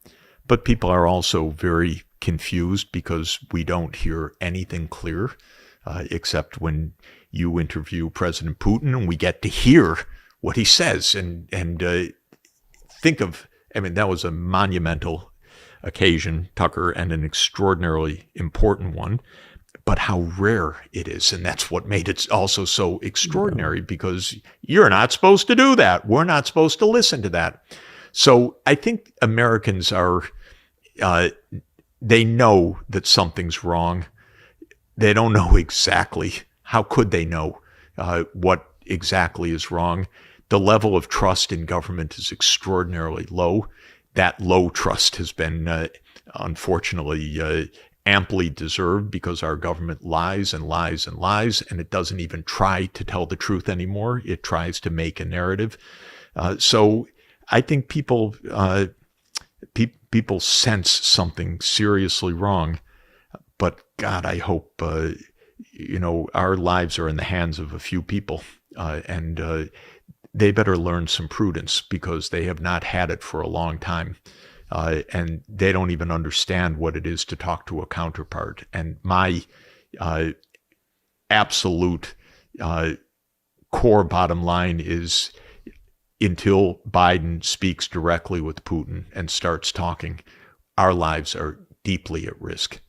But people are also very confused because we don't hear anything clear, except when you interview President Putin and we get to hear what he says. And think of, that was a monumental occasion, Tucker, and an extraordinarily important one. But how rare it is. And that's what made it also so extraordinary, because you're not supposed to do that. We're not supposed to listen to that. So I think Americans are, they know that something's wrong. They don't know exactly. How could they know what exactly is wrong? The level of trust in government is extraordinarily low. That low trust has been, unfortunately, amply deserved, because our government lies and lies and lies, and it doesn't even try to tell the truth anymore. It tries to make a narrative. So I think people sense something seriously wrong. But God, I hope our lives are in the hands of a few people, and they better learn some prudence, because they have not had it for a long time. And they don't even understand what it is to talk to a counterpart. And my absolute core bottom line is, until Biden speaks directly with Putin and starts talking, our lives are deeply at risk.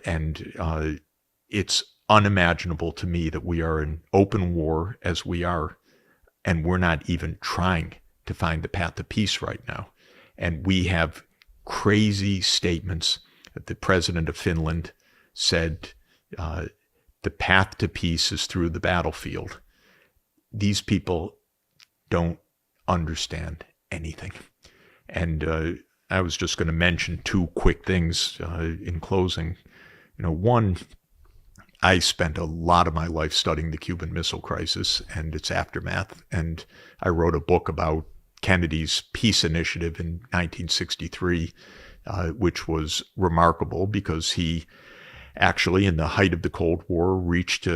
And it's unimaginable to me that we are in open war as we are, and we're not even trying to find the path to peace right now. And we have crazy statements. The president of Finland said, the path to peace is through the battlefield. These people don't understand anything. And I was just going to mention two quick things in closing. One, I spent a lot of my life studying the Cuban Missile Crisis and its aftermath. And I wrote a book about Kennedy's peace initiative in 1963, which was remarkable because he actually, in the height of the Cold War, reached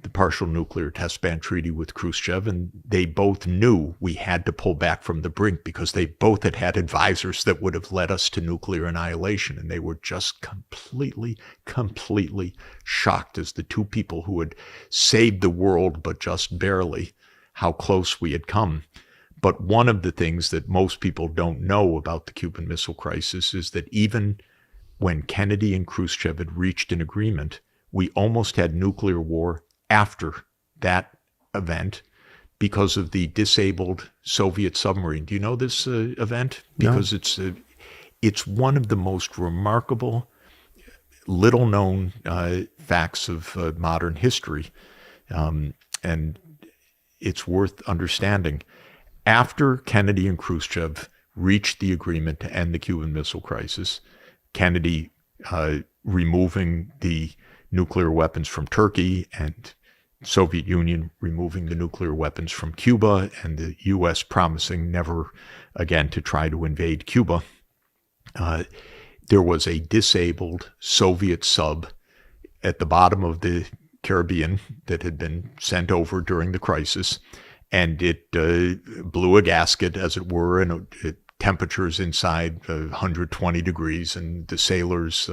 the partial nuclear test ban treaty with Khrushchev, and they both knew we had to pull back from the brink because they both had advisors that would have led us to nuclear annihilation. And they were just completely shocked as the two people who had saved the world, but just barely, how close we had come. But one of the things that most people don't know about the Cuban Missile Crisis is that even when Kennedy and Khrushchev had reached an agreement, we almost had nuclear war after that event because of the disabled Soviet submarine. Do you know this event? Because it's one of the most remarkable, little-known facts of modern history, and it's worth understanding. After Kennedy and Khrushchev reached the agreement to end the Cuban Missile Crisis, Kennedy removing the nuclear weapons from Turkey and Soviet Union removing the nuclear weapons from Cuba, and the U.S. promising never again to try to invade Cuba, there was a disabled Soviet sub at the bottom of the Caribbean that had been sent over during the crisis, and it blew a gasket, as it were, and temperatures inside 120 degrees, and the sailors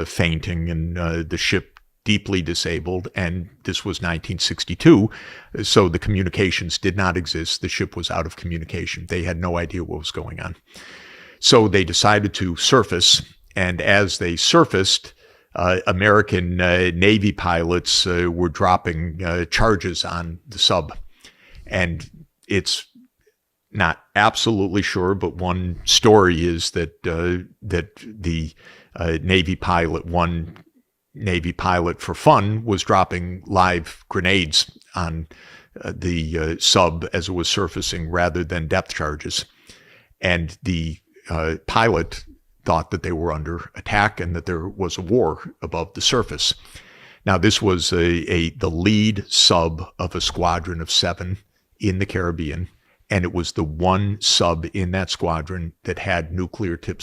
fainting, and the ship deeply disabled. And this was 1962, so the communications did not exist. The ship was out of communication. They had no idea what was going on. So they decided to surface, and as they surfaced, American Navy pilots were dropping charges on the sub. And it's not absolutely sure, but one story is that the Navy pilot, one Navy pilot for fun, was dropping live grenades on the sub as it was surfacing rather than depth charges. And the pilot thought that they were under attack and that there was a war above the surface. Now, this was the lead sub of a squadron of 7 in the Caribbean, and it was the one sub in that squadron that had nuclear-tipped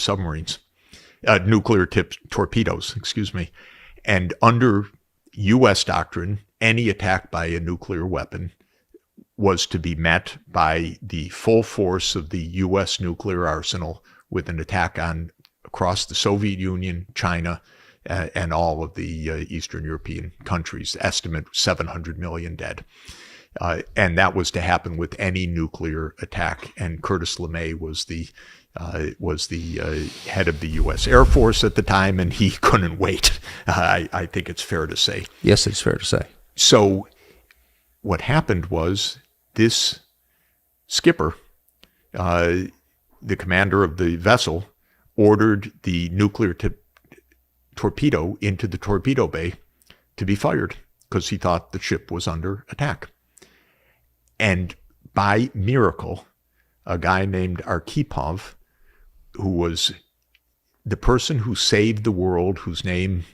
torpedoes, And under U.S. doctrine, any attack by a nuclear weapon was to be met by the full force of the U.S. nuclear arsenal with an attack across the Soviet Union, China, and all of the Eastern European countries. Estimate 700 million dead. And that was to happen with any nuclear attack. And Curtis LeMay was the head of the U.S. Air Force at the time, and he couldn't wait. I think it's fair to say. Yes, it's fair to say. So what happened was this skipper, the commander of the vessel, ordered the nuclear-tipped torpedo into the torpedo bay to be fired because he thought the ship was under attack. And by miracle, a guy named Arkhipov, who was the person who saved the world, whose name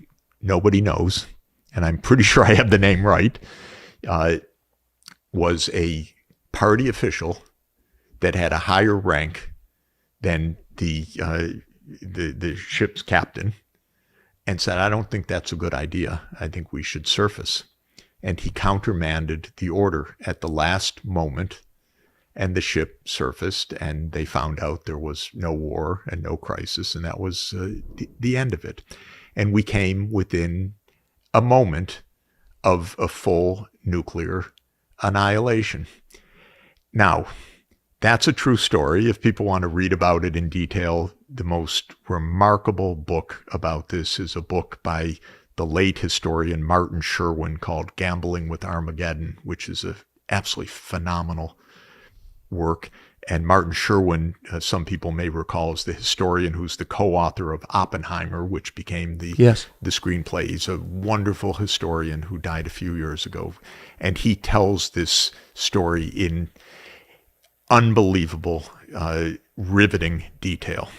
nobody knows, and I'm pretty sure I have the name right, was a party official that had a higher rank than the ship's captain, and said, I don't think that's a good idea. I think we should surface. And he countermanded the order at the last moment, and the ship surfaced, and they found out there was no war and no crisis, and that was the end of it. And we came within a moment of a full nuclear annihilation. Now, that's a true story. If people want to read about it in detail, the most remarkable book about this is a book by the late historian Martin Sherwin called Gambling with Armageddon, which is an absolutely phenomenal work. And Martin Sherwin, some people may recall, is the historian who's the co-author of Oppenheimer, which became the screenplay. He's a wonderful historian who died a few years ago. And he tells this story in unbelievable, riveting detail.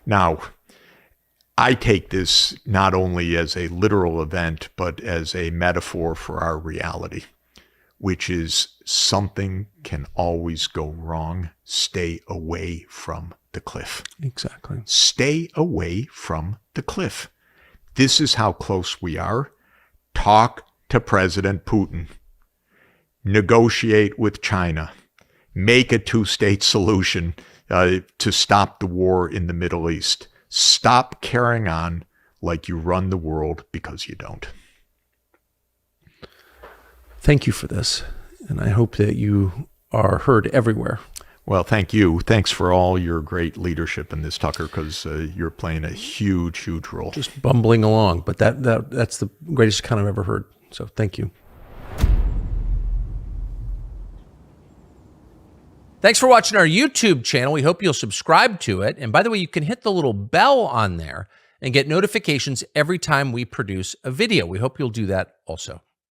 Now, I take this not only as a literal event, but as a metaphor for our reality, which is something can always go wrong. Stay away from the cliff. Exactly. Stay away from the cliff. This is how close we are. Talk to President Putin. Negotiate with China. Make a two-state solution to stop the war in the Middle East. Stop carrying on like you run the world, because you don't. Thank you for this, and I hope that you are heard everywhere. Well, thank you. Thanks for all your great leadership in this, Tucker, because you're playing a huge, huge role. Just bumbling along, but that's the greatest account I've ever heard. So thank you. Thanks for watching our YouTube channel. We hope you'll subscribe to it. And by the way, you can hit the little bell on there and get notifications every time we produce a video. We hope you'll do that also.